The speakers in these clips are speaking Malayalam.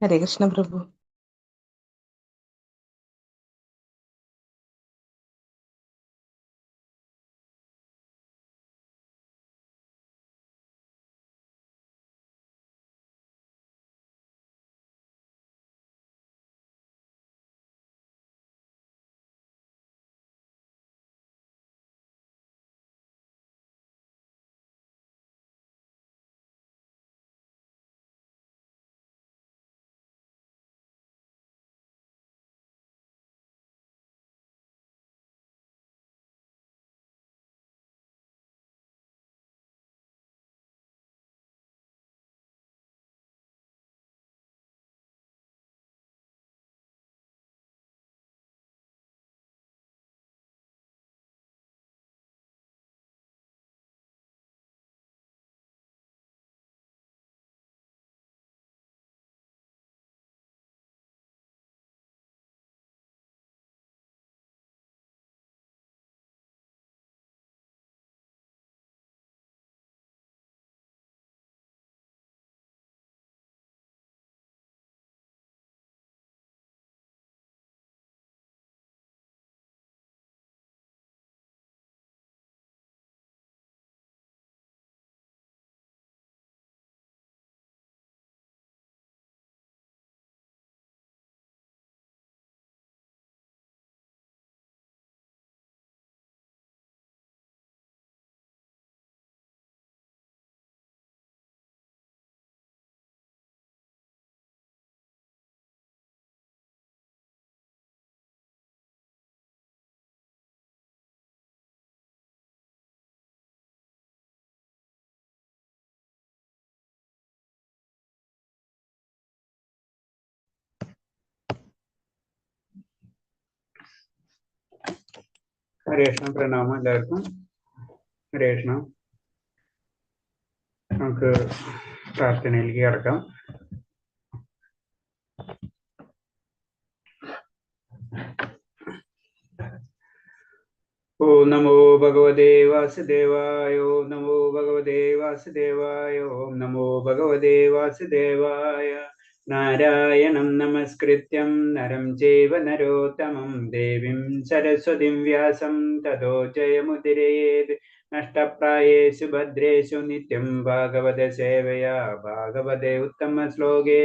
ഹരേ കൃഷ്ണ പ്രഭു. ഹരേ കൃഷ്ണ. പ്രണാമം എല്ലാവർക്കും. ഹരേ കൃഷ്ണ. നമുക്ക് പ്രാർത്ഥനയിലേക്ക് കിടക്കാം. ഓം നമോ ഭഗവതേ വാസുദേവായ. ഓം നമോ ഭഗവതേ വാസുദേവായ. ഓം നമോ ഭഗവതേ വാസുദേവായ. നാരായണം നമസ്കൃത്യം നരം ചൈവ നരോത്തമം ദേവീം സരസ്വതീം വ്യാസം തതോ ജയമുദിരയേത്. നഷ്ടപ്രായേഷു ഭദ്രേഷു നിത്യം ഭാഗവത സേവയാ ഭാഗവതേ ഉത്തമ ശ്ലോകേ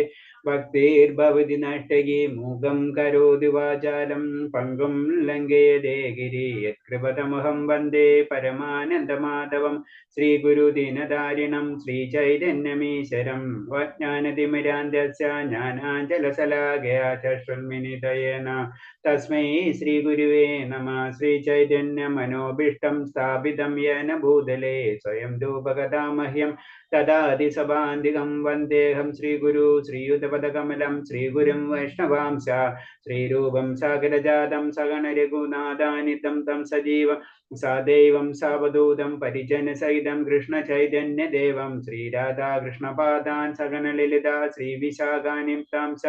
ഭക്തിർഭവതി നഷ്ടകി മൂകം കരോതി വാചാലം പങ്കും ലംഘയതേ ഗിരി യത്കൃപതമഹം വന്ദേ പരമാനന്ദമാധവം. ശ്രീഗുരുദീനധാരിണം ശ്രീചൈതന്യമീശ്വരം വജ്ഞാനതിമിരാന്ധ്യസ്യ ജ്ഞാനാഞ്ജലശലാകയാ ചക്ഷുന്മിലിതയേന തസ്മൈ ശ്രീഗുരുവേ നമഃ. ശ്രീചൈതന്യമനോഭീഷ്ടം സ്ഥാപിതം യേന ഭൂതലേ സ്വയം രൂപഗതാമഹ്യം തദാതി സഭാന്തികം വന്ദേഹം ശ്രീഗുരു ശ്രീയുതപദകമലം ശ്രീഗുരും വൈഷ്ണവാംശ ശ്രീരൂപം സാഗരജാതം സഗണ രഘുനാഥാനിതം തം സജീവം സദൈവം സാവധൂതം പരിജനസഹിതം കൃഷ്ണചൈതന്യദേവം ശ്രീരാധാകൃഷ്ണപാദാൻ സഗണ ലളിത ശ്രീവിശാഖാനിം താം സ.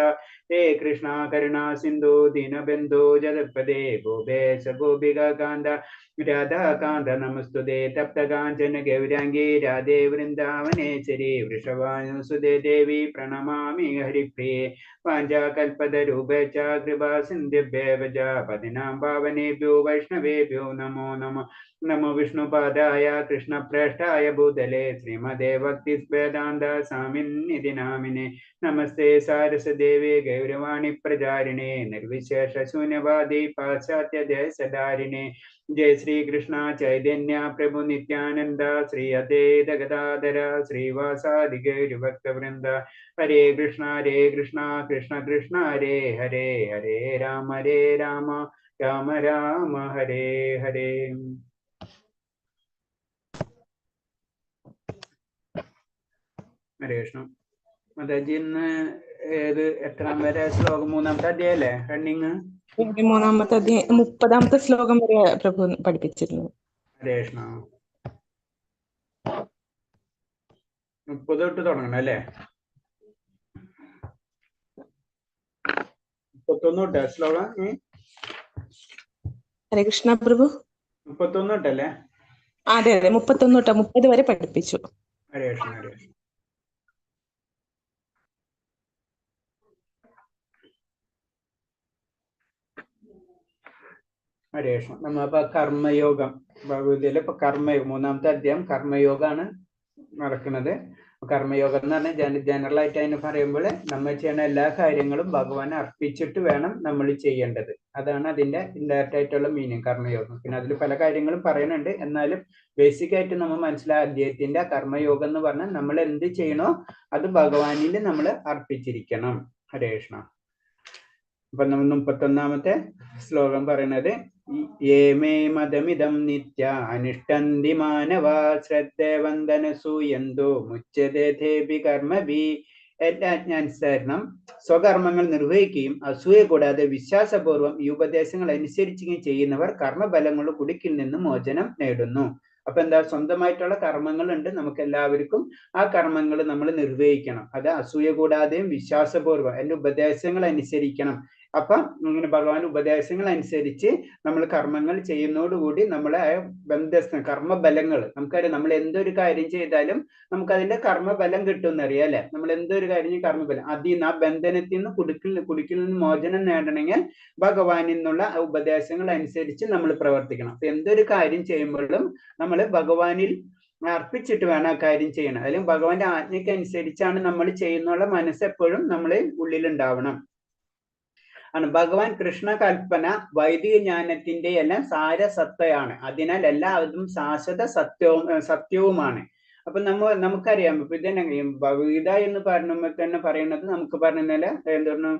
ഹേ കൃഷ്ണ കരുണാ സിന്ധു ദീനബന്ധോ ജഗത്പദേ ഗോപേശ ഗോപികാന്ത രാധാകാന്ത നമസ്തുതേ. തപ്തകാഞ്ചന ഗൗരാംഗീ രാധേ വൃന്ദാവനേശ്വരി വൃഷഭാനുസുതേ ദേവി പ്രണമാമി ഹരിപ്രിയേ. വാഞ്ചാകൽപതരൂപേച്ഛ കൃപാ സിന്ധ്യഭ്യേവ ച പതിനാം പാവനേഭ്യോ വൈഷ്ണവേഭ്യോ നമോ നമഃ. നമോ വിഷ്ണുപാദായ കൃഷ്ണപ്രേഷ്ഠായ ഭൂതലേ ശ്രീമദേ ഭക്തിവേദാന്ത സ്വാമിന്നിധി നാമിനെ. നമസ്തേ സാരസദേവേ ഗൗരവാണി പ്രചാരിണേ നിർവിശേഷ ശൂന്യവാദി പാശ്ചാത്യ ദേശധാരിണേ. जय श्री कृष्ण चैतन्य प्रभु नित्यानंद श्री अद्वैत गदाधर श्रीवासादि गौर भक्त वृंद. हरे कृष्ण कृष्ण कृष्ण हरे हरे हरे राम राम राम हरे हरे. ഹരേ കൃഷ്ണ. മാതാജി ഇന്ന് ഏത് എത്രാം വരെ ശ്ലോകം? മൂന്നാമത്തെ അധ്യായല്ലേ റണ്ണിങ്? മൂന്നാമത്തെ അധ്യായം 30ാമത്തെ ശ്ലോകം വരെ പ്രഭു പഠിപ്പിച്ചിരുന്നു. ഹരേ കൃഷ്ണ. 30 തൊട്ട് തുടങ്ങണം അല്ലേ? 31 തൊട്ട് ശ്ലോകം. ഹരേ കൃഷ്ണ പ്രഭു. 31 തൊട്ടല്ലേ? അതെ 31 തൊട്ട് 30 വരെ പഠിപ്പിച്ചു. ഹരേ കൃഷ്ണ. ഹരേ കൃഷ്ണ. ഹരേ കൃഷ്ണ. നമ്മളിപ്പോ കർമ്മയോഗം ഭഗവത്ഗീതയിലെ ഇപ്പൊ കർമ്മയോഗം 3-ാമത്തെ അധ്യായം കർമ്മയോഗമാണ് നടക്കുന്നത്. കർമ്മയോഗം എന്ന് പറഞ്ഞാൽ ജനറൽ ആയിട്ട് അതിന് പറയുമ്പോൾ നമ്മൾ ചെയ്യുന്ന എല്ലാ കാര്യങ്ങളും ഭഗവാനെ അർപ്പിച്ചിട്ട് വേണം നമ്മൾ ചെയ്യേണ്ടത്. അതാണ് അതിന്റെ ഇൻഡയറക്റ്റ് ആയിട്ടുള്ള മീനിങ് കർമ്മയോഗം. പിന്നെ അതിൽ പല കാര്യങ്ങളും പറയുന്നുണ്ട്. എന്നാലും ബേസിക് ആയിട്ട് നമ്മൾ മനസ്സിലായ അധ്യായത്തിന്റെ കർമ്മയോഗം എന്ന് പറഞ്ഞാൽ നമ്മൾ എന്ത് ചെയ്യണോ അത് ഭഗവാനിൽ നമ്മൾ അർപ്പിച്ചിരിക്കണം. ഹരേ കൃഷ്ണ. അപ്പൊ നമ്മൾ 31-ാമത്തെ ശ്ലോകം പറയുന്നത് ഏമേ മതമിതം നിത്യ അനിഷ്ടന്തി മാനവ ശ്രദ്ധവന്ദനസൂയന്തോ മുച്യതേഭി കർമ്മഭി. എല്ലാ അജ്ഞാനുസരണം സ്വകർമ്മങ്ങൾ നിർവഹിക്കുകയും അസൂയ കൂടാതെ വിശ്വാസപൂർവ്വം ഈ ഉപദേശങ്ങൾ അനുസരിക്കുകയും ചെയ്യുന്നവർ കർമ്മബലങ്ങളുടെ കുടുക്കിൽ നിന്ന് മോചനം നേടുന്നു. അപ്പൊ എന്താ, സ്വന്തമായിട്ടുള്ള കർമ്മങ്ങൾ ഉണ്ട് നമുക്ക് എല്ലാവർക്കും. ആ കർമ്മങ്ങൾ നമ്മൾ നിർവഹിക്കണം. അത് അസൂയ കൂടാതെയും വിശ്വാസപൂർവ്വം എന്റെ ഉപദേശങ്ങൾ അനുസരിക്കണം. അപ്പൊ ഇങ്ങനെ ഭഗവാൻ ഉപദേശങ്ങൾ അനുസരിച്ച് നമ്മൾ കർമ്മങ്ങൾ ചെയ്യുന്നതോടുകൂടി നമ്മളെ ബന്ധസ്ഥ കർമ്മബലങ്ങൾ നമുക്കറിയാം. നമ്മൾ എന്തൊരു കാര്യം ചെയ്താലും നമുക്ക് അതിന്റെ കർമ്മബലം കിട്ടും എന്നറിയാം അല്ലെ. നമ്മൾ എന്തൊരു കാര്യം കർമ്മബലം അതിൽ നിന്ന് ആ ബന്ധനത്തിൽ നിന്ന് കുടുക്കിൽ നിന്ന് മോചനം നേടണമെങ്കിൽ ഭഗവാനിൽ നിന്നുള്ള ഉപദേശങ്ങൾ അനുസരിച്ച് നമ്മൾ പ്രവർത്തിക്കണം. അപ്പൊ എന്തൊരു കാര്യം ചെയ്യുമ്പോഴും നമ്മൾ ഭഗവാനിൽ അർപ്പിച്ചിട്ട് വേണം ആ കാര്യം ചെയ്യണം. അല്ലെങ്കിൽ ഭഗവാന്റെ ആജ്ഞയ്ക്ക് അനുസരിച്ചാണ് നമ്മൾ ചെയ്യുന്നുള്ള മനസ്സെപ്പോഴും നമ്മളെ ഉള്ളിലുണ്ടാവണം. ആണ് ഭഗവാൻ കൃഷ്ണ കൽപ്പന വൈദിക ജ്ഞാനത്തിന്റെ എല്ലാം സാരസത്തയാണ്. അതിനാൽ എല്ലാവരും ശാശ്വത സത്യവുമാണ്. അപ്പൊ നമുക്കറിയാം. ഇപ്പൊ ഇതന്നെ ഭഗവത്ഗീത എന്ന് പറയുമ്പോൾ തന്നെ പറയുന്നത് നമുക്ക് പറഞ്ഞാല് എന്താണ്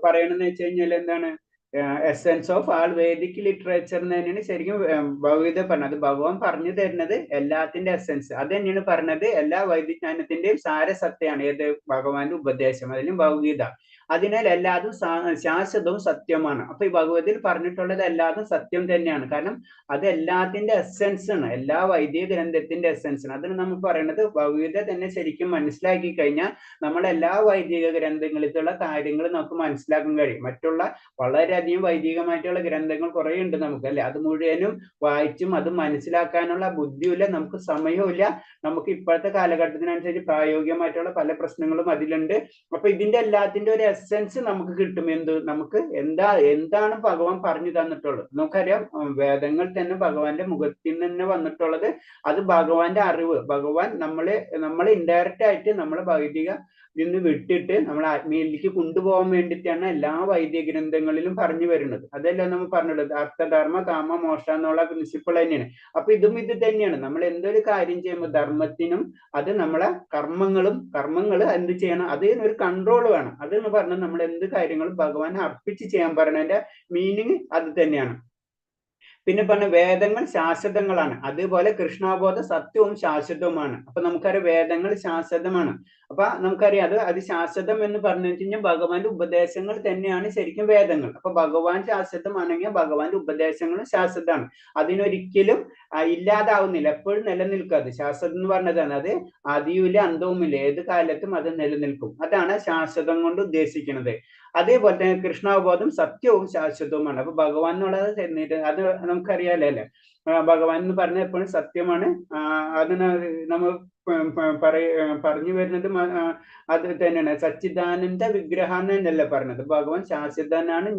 പറയണെന്ന് വെച്ച് കഴിഞ്ഞാൽ എന്താണ് essence of all Vedic literature എന്ന് തന്നെയാണ് ശരിക്കും ഭഗവത്ഗീത പറഞ്ഞത്. ഭഗവാൻ പറഞ്ഞു തരുന്നത് എല്ലാത്തിന്റെ എസെൻസ് അത് തന്നെയാണ് പറഞ്ഞത്. എല്ലാ വൈദിജ്ഞാനത്തിന്റെയും സാരസത്യമാണ് ഏത് ഭഗവാന്റെ ഉപദേശം, അതിലും ഭഗവത്ഗീത. അതിനാൽ എല്ലാതും ശാശ്വതവും സത്യമാണ്. അപ്പൊ ഈ ഭഗവതിൽ പറഞ്ഞിട്ടുള്ളത് എല്ലാതും സത്യം തന്നെയാണ്. കാരണം അത് എല്ലാത്തിന്റെ എസെൻസ് ആണ്, എല്ലാ വൈദിക ഗ്രന്ഥത്തിന്റെ എസെൻസ് ആണ്. അതിന് നമ്മൾ പറയുന്നത് ഭഗവത്ഗീത തന്നെ ശരിക്കും മനസ്സിലാക്കി കഴിഞ്ഞാൽ നമ്മളെല്ലാ വൈദിക ഗ്രന്ഥങ്ങളിലുള്ള കാര്യങ്ങൾ നമുക്ക് മനസ്സിലാക്കാൻ കഴിയും. മറ്റുള്ള വളരെയധികം വൈദികമായിട്ടുള്ള ഗ്രന്ഥങ്ങൾ കുറെ ഉണ്ട് നമുക്ക് അല്ലെ. അത് മുഴുവനും വായിച്ചും അത് മനസ്സിലാക്കാനുള്ള ബുദ്ധിയില്ല, നമുക്ക് സമയവുമില്ല. നമുക്ക് ഇപ്പോഴത്തെ കാലഘട്ടത്തിനനുസരിച്ച് പ്രായോഗികമായിട്ടുള്ള പല പ്രശ്നങ്ങളും അതിലുണ്ട്. അപ്പൊ ഇതിന്റെ എല്ലാത്തിന്റെ ഒരു എസെൻസ് നമുക്ക് കിട്ടും. നമുക്ക് എന്താണ് ഭഗവാൻ പറഞ്ഞു തന്നിട്ടുള്ളത് നമുക്കറിയാം. വേദങ്ങൾ തന്നെ ഭഗവാന്റെ മുഖത്തിൽ തന്നെ വന്നിട്ടുള്ളത്. അത് ഭഗവാന്റെ അറിവ്. ഭഗവാൻ നമ്മളെ ഇൻഡയറക്റ്റ് ആയിട്ട് നമ്മളെ വൈദിക നിന്ന് വിട്ടിട്ട് നമ്മളെ ആത്മീയയിലേക്ക് കൊണ്ടുപോകാൻ വേണ്ടിയിട്ടാണ് എല്ലാ വൈദിക ഗ്രന്ഥങ്ങളിലും പറഞ്ഞു വരുന്നത്. അതെല്ലാം നമ്മൾ പറഞ്ഞിട്ടുള്ളത് അർത്ഥധർമ്മ കാമ മോക്ഷ എന്നുള്ള പ്രിൻസിപ്പിൾ തന്നെയാണ്. അപ്പൊ ഇത് തന്നെയാണ്. നമ്മൾ എന്തൊരു കാര്യം ചെയ്യുമ്പോൾ ധർമ്മത്തിനും അത് നമ്മളെ കർമ്മങ്ങൾ എന്ത് ചെയ്യണം, അതിനൊരു കൺട്രോൾ വേണം. അതെന്ന് പറഞ്ഞാൽ നമ്മൾ എന്ത് കാര്യങ്ങളും ഭഗവാനെ അർപ്പിച്ച് ചെയ്യാൻ പറയുന്നതിന്റെ മീനിങ് അത് തന്നെയാണ്. പിന്നെ പറഞ്ഞ വേദങ്ങൾ ശാശ്വതങ്ങളാണ്. അതുപോലെ കൃഷ്ണാബോധ സത്യവും ശാശ്വതവുമാണ്. അപ്പൊ നമുക്കറിയാം വേദങ്ങൾ ശാശ്വതമാണ്. അപ്പൊ നമുക്കറിയാം അത് ശാശ്വതം എന്ന് പറഞ്ഞു കഴിഞ്ഞാൽ ഭഗവാന്റെ ഉപദേശങ്ങൾ തന്നെയാണ് ശരിക്കും വേദങ്ങൾ. അപ്പൊ ഭഗവാൻ ശാശ്വതമാണെങ്കിൽ ഭഗവാന്റെ ഉപദേശങ്ങളും ശാശ്വതമാണ്. അതിനൊരിക്കലും ഇല്ലാതാവുന്നില്ല, എപ്പോഴും നിലനിൽക്കും. അത് ശാശ്വതം എന്ന് പറഞ്ഞതാണ്. അത് ആദിയുമില്ല അന്തവുമില്ല, ഏത് കാലത്തും അത് നിലനിൽക്കും. അതാണ് ശാശ്വതം കൊണ്ട് ഉദ്ദേശിക്കുന്നത്. അതേപോലെ തന്നെ കൃഷ്ണാവബോധം സത്യവും ശാശ്വതവുമാണ്. അപ്പൊ ഭഗവാൻ എന്നുള്ളത് അത് നമുക്കറിയാലോ അല്ലെ. ഭഗവാൻ എന്ന് പറഞ്ഞാൽ എപ്പോഴും സത്യമാണ്. അതിന് നമ്മൾ പറഞ്ഞു വരുന്നത് അത് തന്നെയാണ്. സച്ചിദാനന്ദ വിഗ്രഹം എന്നല്ല പറഞ്ഞത്. ഭഗവാൻ ശാശ്വതനാണ്.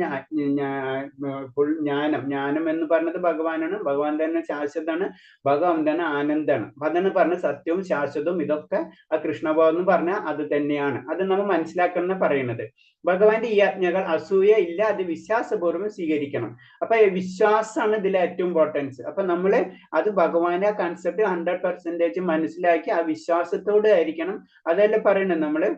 ജ്ഞാനം എന്ന് പറഞ്ഞത് ഭഗവാനാണ്. ഭഗവാൻ തന്നെ ശാശ്വതമാണ്. ഭഗവാൻ തന്നെ ആനന്ദാണ്. അതാണ് പറഞ്ഞത് സത്യവും ശാശ്വതവും. ഇതൊക്കെ ആ കൃഷ്ണബോധം എന്ന് പറഞ്ഞാൽ അത് തന്നെയാണ്. അത് നമ്മൾ മനസ്സിലാക്കുന്ന പറയുന്നത്. ഭഗവാന്റെ ഈ ആജ്ഞകൾ അസൂയ ഇല്ലാതെ വിശ്വാസപൂർവ്വം സ്വീകരിക്കണം. അപ്പൊ വിശ്വാസമാണ് ഇതിലെ ഏറ്റവും ഇമ്പോർട്ടൻസ്. അപ്പൊ നമ്മള് അത് ഭഗവാന്റെ കൺസെപ്റ്റ് 100% മനസ്സിലാക്കി ആ വിശ്വാസത്തോടെ ആയിരിക്കണം. അതല്ല പറയുന്നത് നമ്മള്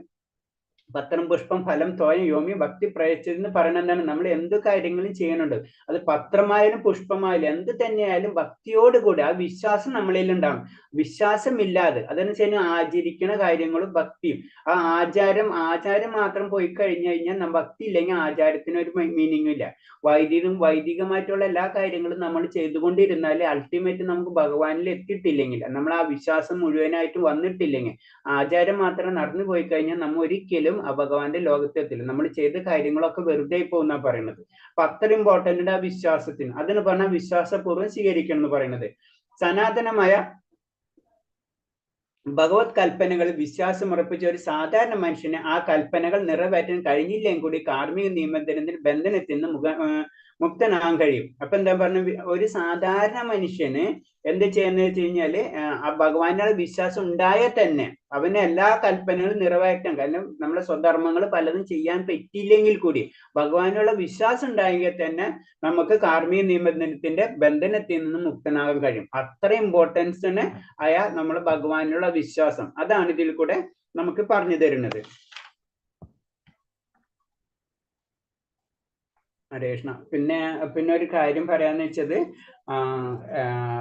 പത്രം പുഷ്പം ഫലം തോയം യോമി ഭക്തി പ്രയച്ചതെന്ന് പറയുന്നത് എന്താണ്, നമ്മൾ എന്ത് കാര്യങ്ങളും ചെയ്യുന്നുണ്ട്. അത് പത്രമായാലും പുഷ്പമായാലും എന്ത് തന്നെയായാലും ഭക്തിയോടുകൂടി ആ വിശ്വാസം നമ്മളിൽ ഉണ്ടാവും. വിശ്വാസമില്ലാതെ അതെന്ന് ആചരിക്കുന്ന കാര്യങ്ങളും ഭക്തിയും ആ ആചാരം മാത്രം പോയി കഴിഞ്ഞാൽ ഭക്തി ഇല്ലെങ്കിൽ ആചാരത്തിനൊരു മീനിങ്ങും ഇല്ല. വൈദികമായിട്ടുള്ള എല്ലാ കാര്യങ്ങളും നമ്മൾ ചെയ്തുകൊണ്ടിരുന്നാൽ അൾട്ടിമേറ്റ് നമുക്ക് ഭഗവാനിൽ എത്തിയിട്ടില്ലെങ്കിൽ, നമ്മൾ ആ വിശ്വാസം മുഴുവനായിട്ട് വന്നിട്ടില്ലെങ്കിൽ, ആചാരം മാത്രം നടന്നു പോയി കഴിഞ്ഞാൽ നമ്മൾ ഒരിക്കലും ആ ഭഗവാന്റെ ലോകത്തെത്തില്ല. നമ്മൾ ചെയ്ത കാര്യങ്ങളൊക്കെ വെറുതെ പോകുന്ന പറയുന്നത്. അപ്പൊ അത്ര ഇമ്പോർട്ടന്റ് ആ വിശ്വാസത്തിന്. അതിന് പറഞ്ഞാൽ വിശ്വാസപൂർവ്വം സ്വീകരിക്കണം എന്ന് പറയുന്നത്. സനാതനമായ ഭഗവത് കൽപ്പനകൾ വിശ്വാസം ഉറപ്പിച്ച ഒരു സാധാരണ മനുഷ്യന് ആ കൽപ്പനകൾ നിറവേറ്റാൻ കഴിഞ്ഞില്ലെങ്കിൽ കൂടി കാർമിക നിയമത്തിന് ബന്ധനത്തിൽ നിന്ന് മുക്തനാകാൻ കഴിയും. അപ്പൊ എന്താ പറഞ്ഞ, ഒരു സാധാരണ മനുഷ്യന് എന്ത് ചെയ്യുന്ന വെച്ച് കഴിഞ്ഞാല് ആ ഭഗവാനുള്ള വിശ്വാസം ഉണ്ടായാൽ തന്നെ അവന് എല്ലാ കൽപ്പനകളും നിറവേറ്റാൻ, കാരണം നമ്മളെ സ്വധർമ്മങ്ങൾ പലതും ചെയ്യാൻ പറ്റിയില്ലെങ്കിൽ കൂടി ഭഗവാനുള്ള വിശ്വാസം ഉണ്ടായെങ്കിൽ തന്നെ നമുക്ക് കാർമിക നിയമത്തിന്റെ ബന്ധനത്തിൽ നിന്ന് മുക്തനാകാൻ കഴിയും. അത്ര ഇമ്പോർട്ടൻസ് ആയ നമ്മൾ ഭഗവാനുള്ള വിശ്വാസം, അതാണ് ഇതിൽ കൂടെ നമുക്ക് പറഞ്ഞു തരുന്നത്. ഹരേ കൃഷ്ണ. പിന്നെ ഒരു കാര്യം പറയാന്ന് വെച്ചത്,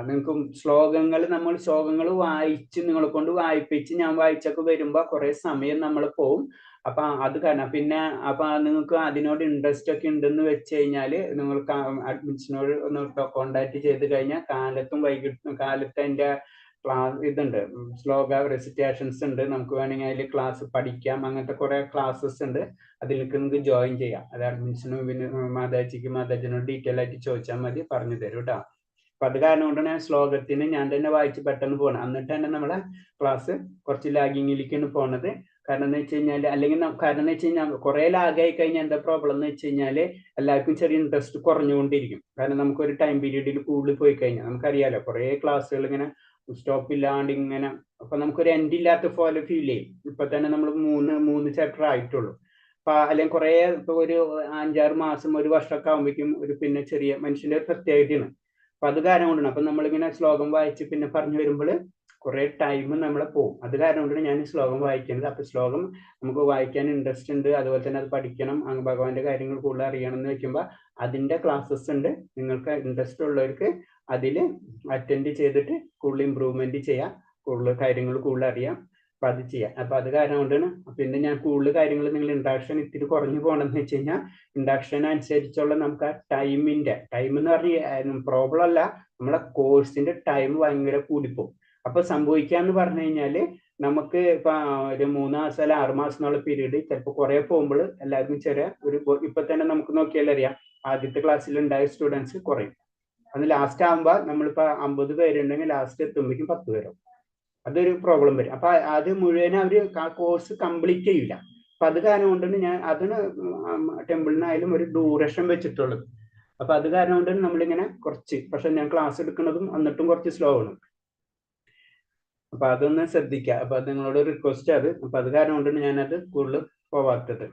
നിങ്ങൾക്കും ശ്ലോകങ്ങൾ വായിച്ച് നിങ്ങളെ കൊണ്ട് വായിപ്പിച്ച് ഞാൻ വായിച്ചൊക്കെ വരുമ്പോ കുറെ സമയം നമ്മൾ പോവും. അപ്പൊ അത് കാരണം അപ്പൊ നിങ്ങൾക്ക് അതിനോട് ഇൻട്രസ്റ്റ് ഒക്കെ ഉണ്ടെന്ന് വെച്ച് കഴിഞ്ഞാല് നിങ്ങൾക്ക് അഡ്മിഷനോട് ഒന്ന് കോണ്ടാക്ട് ചെയ്ത് കഴിഞ്ഞാൽ കാലത്ത് അതിന്റെ ഇതുണ്ട്, ശ്ലോക റെസിറ്റേഷൻസ് ഉണ്ട്, നമുക്ക് വേണമെങ്കിൽ അതിൽ ക്ലാസ് പഠിക്കാം. അങ്ങനത്തെ കുറെ ക്ലാസ്സസ് ഉണ്ട്, അതിലേക്ക് നിങ്ങൾക്ക് ജോയിൻ ചെയ്യാം. അത് അഡ്മിഷനും പിന്നെ മാതാജിനോട് ഡീറ്റെയിൽ ആയിട്ട് ചോദിച്ചാൽ മതി, പറഞ്ഞു തരും കേട്ടോ. അപ്പൊ അത് കാരണം കൊണ്ടാണ് ഞാൻ ശ്ലോകത്തിന് ഞാൻ തന്നെ വായിച്ച് പെട്ടെന്ന് പോകണം. എന്നിട്ട് തന്നെ നമ്മളെ ക്ലാസ് കുറച്ച് ലാഗിങ്ങിലേക്കാണ് പോണത്. കാരണം എന്ന് വെച്ച് കഴിഞ്ഞാൽ കാരണം എന്ന് വെച്ച് കഴിഞ്ഞാൽ കുറെ ലാഗായി കഴിഞ്ഞാൽ എന്താ പ്രോബ്ലം എന്ന് വെച്ച് കഴിഞ്ഞാല് എല്ലാവർക്കും ചെറിയ ഇൻട്രസ്റ്റ് കുറഞ്ഞുകൊണ്ടിരിക്കും. കാരണം നമുക്കൊരു ടൈം പീരീഡിൽ കൂടുതൽ പോയി കഴിഞ്ഞാൽ നമുക്കറിയാലോ കുറെ ക്ലാസ്സുകൾ ഇങ്ങനെ സ്റ്റോപ്പ് ഇല്ലാണ്ട് ഇങ്ങനെ, അപ്പൊ നമുക്കൊരു എൻഡ് ഇല്ലാത്ത പോലെ ഫീൽ ചെയ്യും. ഇപ്പൊ തന്നെ നമ്മൾ മൂന്ന് ചാപ്റ്റർ ആയിട്ടുള്ളൂ. അപ്പൊ അല്ലെങ്കിൽ കുറെ ഇപ്പൊ ഒരു 5-6 മാസം 1 വർഷമൊക്കെ ആകുമ്പോഴേക്കും ഒരു പിന്നെ ചെറിയ മനുഷ്യന്റെ പ്രത്യേകതയാണ്. അപ്പൊ അത് കാരണം കൊണ്ടാണ്. അപ്പൊ നമ്മളിങ്ങനെ ശ്ലോകം വായിച്ച് പിന്നെ പറഞ്ഞു വരുമ്പോൾ കുറെ ടൈം നമ്മളെ പോകും. അത് കാരണം കൊണ്ടാണ് ഞാൻ ശ്ലോകം വായിക്കുന്നത്. അപ്പൊ ശ്ലോകം നമുക്ക് വായിക്കാൻ ഇൻട്രസ്റ്റ് ഉണ്ട്, അതുപോലെ തന്നെ അത് പഠിക്കണം, ഭഗവാന്റെ കാര്യങ്ങൾ കൂടുതൽ അറിയണം എന്ന് വെക്കുമ്പോൾ അതിന്റെ ക്ലാസ്സസ് ഉണ്ട്. നിങ്ങൾക്ക് ഇൻട്രസ്റ്റ് ഉള്ളവർക്ക് അതിൽ അറ്റൻഡ് ചെയ്തിട്ട് കൂടുതൽ ഇമ്പ്രൂവ്മെന്റ് ചെയ്യാം, കൂടുതൽ കാര്യങ്ങൾ കൂടുതൽ അറിയാം. അപ്പൊ അത് ചെയ്യാം. അപ്പൊ അത് കാരണം കൊണ്ടാണ് പിന്നെ ഞാൻ കൂടുതൽ കാര്യങ്ങൾ നിങ്ങൾ ഇൻട്രാക്ഷൻ ഇത്തിരി കുറഞ്ഞു പോകണമെന്ന് വെച്ച് കഴിഞ്ഞാൽ ഇൻട്രാക്ഷൻ അനുസരിച്ചുള്ള നമുക്ക് ആ ടൈം എന്ന് പറഞ്ഞ പ്രോബ്ലം അല്ല, നമ്മളെ കോഴ്സിന്റെ ടൈം ഭയങ്കര കൂടിപ്പോകും. അപ്പൊ സംഭവിക്കാന്ന് പറഞ്ഞു കഴിഞ്ഞാല് നമുക്ക് ഇപ്പൊ ഒരു 3 മാസം അല്ല 6 മാസം എന്നുള്ള പീരീഡ് ചിലപ്പോൾ കുറെ പോകുമ്പോൾ എല്ലാവർക്കും ചെറിയ ഇപ്പൊ തന്നെ നമുക്ക് നോക്കിയാൽ അറിയാം, ആദ്യത്തെ ക്ലാസ്സിൽ ഉണ്ടായ സ്റ്റുഡൻസ് കുറയും. അത് ലാസ്റ്റ് ആകുമ്പോൾ നമ്മളിപ്പോ 50 പേരുണ്ടെങ്കിൽ ലാസ്റ്റ് എത്തുമ്പോഴേക്കും 10 പേരും. അതൊരു പ്രോബ്ലം വരും. അപ്പൊ അത് മുഴുവൻ അവര് ആ കോഴ്സ് കംപ്ലീറ്റ് ചെയ്യില്ല. അപ്പൊ അത് കാരണം കൊണ്ടാണ് ഞാൻ അതിന് ടെമ്പിളിനായാലും ഒരു ഡ്യൂറേഷൻ വെച്ചിട്ടുള്ളത്. അപ്പൊ അത് കാരണം കൊണ്ടാണ് നമ്മളിങ്ങനെ കുറച്ച്, പക്ഷെ ഞാൻ ക്ലാസ് എടുക്കുന്നതും എന്നിട്ടും കുറച്ച് സ്ലോ ആണ്. അപ്പൊ അതൊന്ന് ശ്രദ്ധിക്കുക. അപ്പൊ അത് നിങ്ങളോട് റിക്വസ്റ്റ് അത്. അപ്പൊ അത് കാരണം കൊണ്ടാണ് ഞാനത് കൂടുതൽ പോവാത്തത്.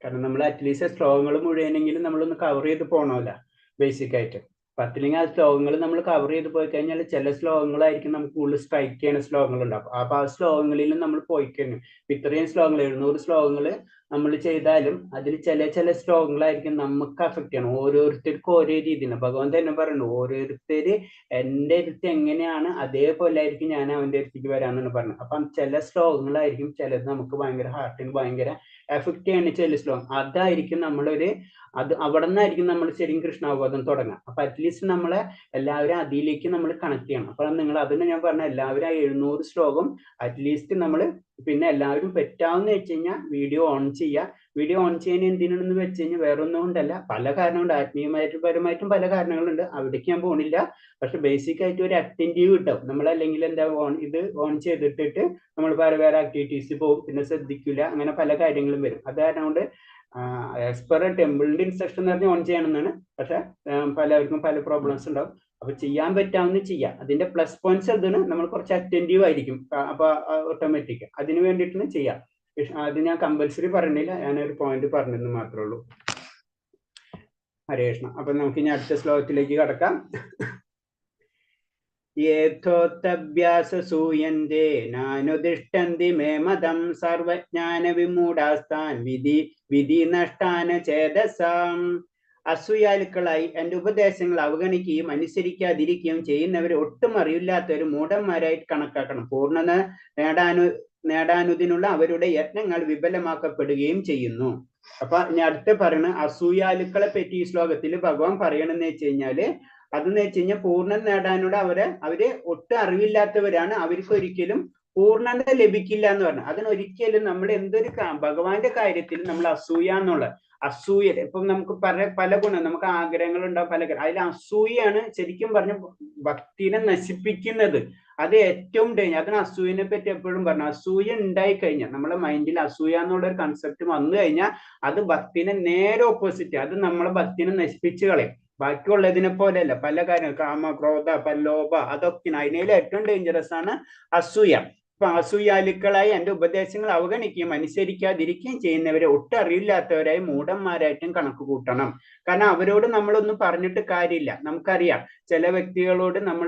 കാരണം നമ്മൾ അറ്റ്ലീസ്റ്റ് ശ്ലോകങ്ങൾ മുഴുവനെങ്കിലും നമ്മളൊന്ന് കവർ ചെയ്ത് പോകണമല്ല ബേസിക് ആയിട്ട്. പത്തില്ലെങ്കിൽ ആ ശ്ലോകങ്ങൾ നമ്മൾ കവർ ചെയ്ത് പോയി കഴിഞ്ഞാൽ ചില ശ്ലോകങ്ങളായിരിക്കും നമുക്ക് കൂടുതൽ സ്ട്രൈക്ക് ചെയ്യുന്ന ശ്ലോകങ്ങൾ ഉണ്ടാവും. അപ്പൊ ആ ശ്ലോകങ്ങളിലും നമ്മൾ പോയി കഴിഞ്ഞു. ഇത്രയും ശ്ലോകങ്ങൾ 700 ശ്ലോകങ്ങൾ നമ്മൾ ചെയ്താലും അതിൽ ചില ശ്ലോകങ്ങളായിരിക്കും നമുക്ക് അഫക്ട് ചെയ്യണം. ഓരോരുത്തർക്കും ഓരോ രീതിയാണ്. ഭഗവാൻ തന്നെ പറയുന്നു, ഓരോരുത്തര് എൻ്റെ അടുത്ത് എങ്ങനെയാണ് അതേപോലെ ആയിരിക്കും ഞാൻ അവൻ്റെ അടുത്തേക്ക് വരാമെന്നാണ് പറഞ്ഞത്. അപ്പം ചില ശ്ലോകങ്ങളായിരിക്കും ചിലത് നമുക്ക് ഭയങ്കര ഹാർട്ടിന് ഭയങ്കര എഫക്ട് ചെയ്യുന്ന ചില ശ്ലോകം. അതായിരിക്കും അവിടെ നിന്നായിരിക്കും നമ്മൾ ശരിക്കും കൃഷ്ണാവബോധം തുടങ്ങുക. അപ്പൊ അറ്റ്ലീസ്റ്റ് നമ്മളെ എല്ലാവരും അതിലേക്ക് നമ്മൾ കണക്ട് ചെയ്യണം. അപ്പൊ നിങ്ങൾ അതിന് ഞാൻ പറഞ്ഞ എല്ലാവരും ആ 700 ശ്ലോകം അറ്റ്ലീസ്റ്റ് നമ്മൾ പിന്നെ എല്ലാവരും പറ്റാവുന്ന വെച്ച് കഴിഞ്ഞാൽ വീഡിയോ ഓൺ ചെയ്യുക. വീഡിയോ ഓൺ ചെയ്യാൻ എന്തിനാണെന്ന് വെച്ച് കഴിഞ്ഞാൽ വേറെ ഒന്നും കൊണ്ടല്ല, പല കാരണമുണ്ട്. ആത്മീയമായിട്ടും പരമായിട്ടും പല കാരണങ്ങളുണ്ട്, അവിടേക്ക് ഞാൻ പോണില്ല. പക്ഷെ ബേസിക് ആയിട്ട് ഒരു അറ്റൻറ്റീവ് കിട്ടും. നമ്മളല്ലെങ്കിൽ എന്താ ഇത് ഓൺ ചെയ്തിട്ടിട്ട് നമ്മൾ വേറെ ആക്ടിവിറ്റീസ് പോകും, പിന്നെ ശ്രദ്ധിക്കില്ല, അങ്ങനെ പല കാര്യങ്ങളും വരും. അത് കാരണം കൊണ്ട് ആസ് പെർ ടെമ്പിളിന്റെ ഇൻസ്ട്രക്ഷൻ എന്ന് പറഞ്ഞാൽ ഓൺ ചെയ്യണമെന്നാണ്. പക്ഷെ പലർക്കും പല പ്രോബ്ലംസ് ഉണ്ടാവും. അപ്പൊ ചെയ്യാൻ പറ്റാവുന്ന ചെയ്യാം. അതിന്റെ പ്ലസ് പോയിന്റ്സ് എന്താണ്, നമ്മൾ കുറച്ച് അറ്റൻറ്റീവ് ആയിരിക്കും. അപ്പൊ ഓട്ടോമാറ്റിക് അതിന് വേണ്ടിയിട്ടാണ് ചെയ്യാം. അത് ഞാൻ കമ്പൽസറി പറഞ്ഞില്ല, ഞാനൊരു പോയിന്റ് പറഞ്ഞെന്ന് മാത്രമേ ഉള്ളൂ. ഹരേ കൃഷ്ണ. അപ്പൊ നമുക്ക് ഇനി അടുത്ത ശ്ലോകത്തിലേക്ക് കടക്കാം. യേഥോത്തഭ്യാസൂയന്തേ നാനുദിഷ്ടന്തി മേ മതം സർവജ്ഞാന വിമൂഢാസ്താൻ വിധി നഷ്ടാന ചേതസാം. അസൂയാലുക്കളായി എൻ്റെ ഉപദേശങ്ങൾ അവഗണിക്കുകയും അനുസരിക്കാതിരിക്കുകയും ചെയ്യുന്നവരെ ഒട്ടും അറിയില്ലാത്തവരും മൂഢന്മാരായിട്ട് കണക്കാക്കണം. പൂർണ്ണത നേടാനുതിനുള്ള അവരുടെ യത്നങ്ങൾ വിഫലമാക്കപ്പെടുകയും ചെയ്യുന്നു. അപ്പൊ ഞാൻ അടുത്ത് പറയുന്ന അസൂയാലുക്കളെ പറ്റി ഈ ശ്ലോകത്തിൽ ഭഗവാൻ പറയണമെന്ന് വെച്ച് കഴിഞ്ഞാല്, അതെന്ന് വെച്ച് കഴിഞ്ഞാൽ പൂർണ്ണം നേടാനുള്ള അവര് ഒട്ടും അറിവില്ലാത്തവരാണ്. അവർക്ക് ഒരിക്കലും പൂർണ്ണത ലഭിക്കില്ല എന്ന് പറഞ്ഞു. അതിനൊരിക്കലും നമ്മൾ എന്തൊരു ഭഗവാന്റെ കാര്യത്തിൽ നമ്മൾ അസൂയ എന്നുള്ള അസൂയ, ഇപ്പം നമുക്ക് പല ഗുണം, നമുക്ക് ആഗ്രഹങ്ങൾ ഉണ്ടാവും പല, അതിൽ അസൂയാണ് ശരിക്കും പറഞ്ഞ ഭക്തിനെ നശിപ്പിക്കുന്നത്. അത് ഏറ്റവും ഡേഞ്ചർ. അതിന് അസൂയനെ പറ്റി എപ്പോഴും പറഞ്ഞു, അസൂയ ഉണ്ടായി കഴിഞ്ഞാൽ നമ്മുടെ മൈൻഡിൽ അസൂയ എന്നുള്ള ഒരു കൺസെപ്റ്റ് വന്നു കഴിഞ്ഞാൽ അത് ഭക്തിനെ നേരെ ഓപ്പോസിറ്റ്, അത് നമ്മളെ ഭക്തിനെ നശിപ്പിച്ച് കളയും. ബാക്കിയുള്ളതിനെ പോലെയല്ല പല കാര്യങ്ങൾ, കാമ, ക്രോധ, ലോഭ, അതൊക്കെ അതിനേലും ഏറ്റവും ഡേഞ്ചറസ് ആണ് അസൂയ. ഇപ്പൊ അസൂയാലുക്കളായി എന്റെ ഉപദേശങ്ങൾ അവഗണിക്കുകയും അനുസരിക്കാതിരിക്കുകയും ചെയ്യുന്നവരെ ഒട്ടും അറിയില്ലാത്തവരായി മൂഢന്മാരായിട്ടും കണക്ക് കൂട്ടണം. കാരണം അവരോട് നമ്മളൊന്നും പറഞ്ഞിട്ട് കാര്യമില്ല. നമുക്കറിയാം ചില വ്യക്തികളോട് നമ്മൾ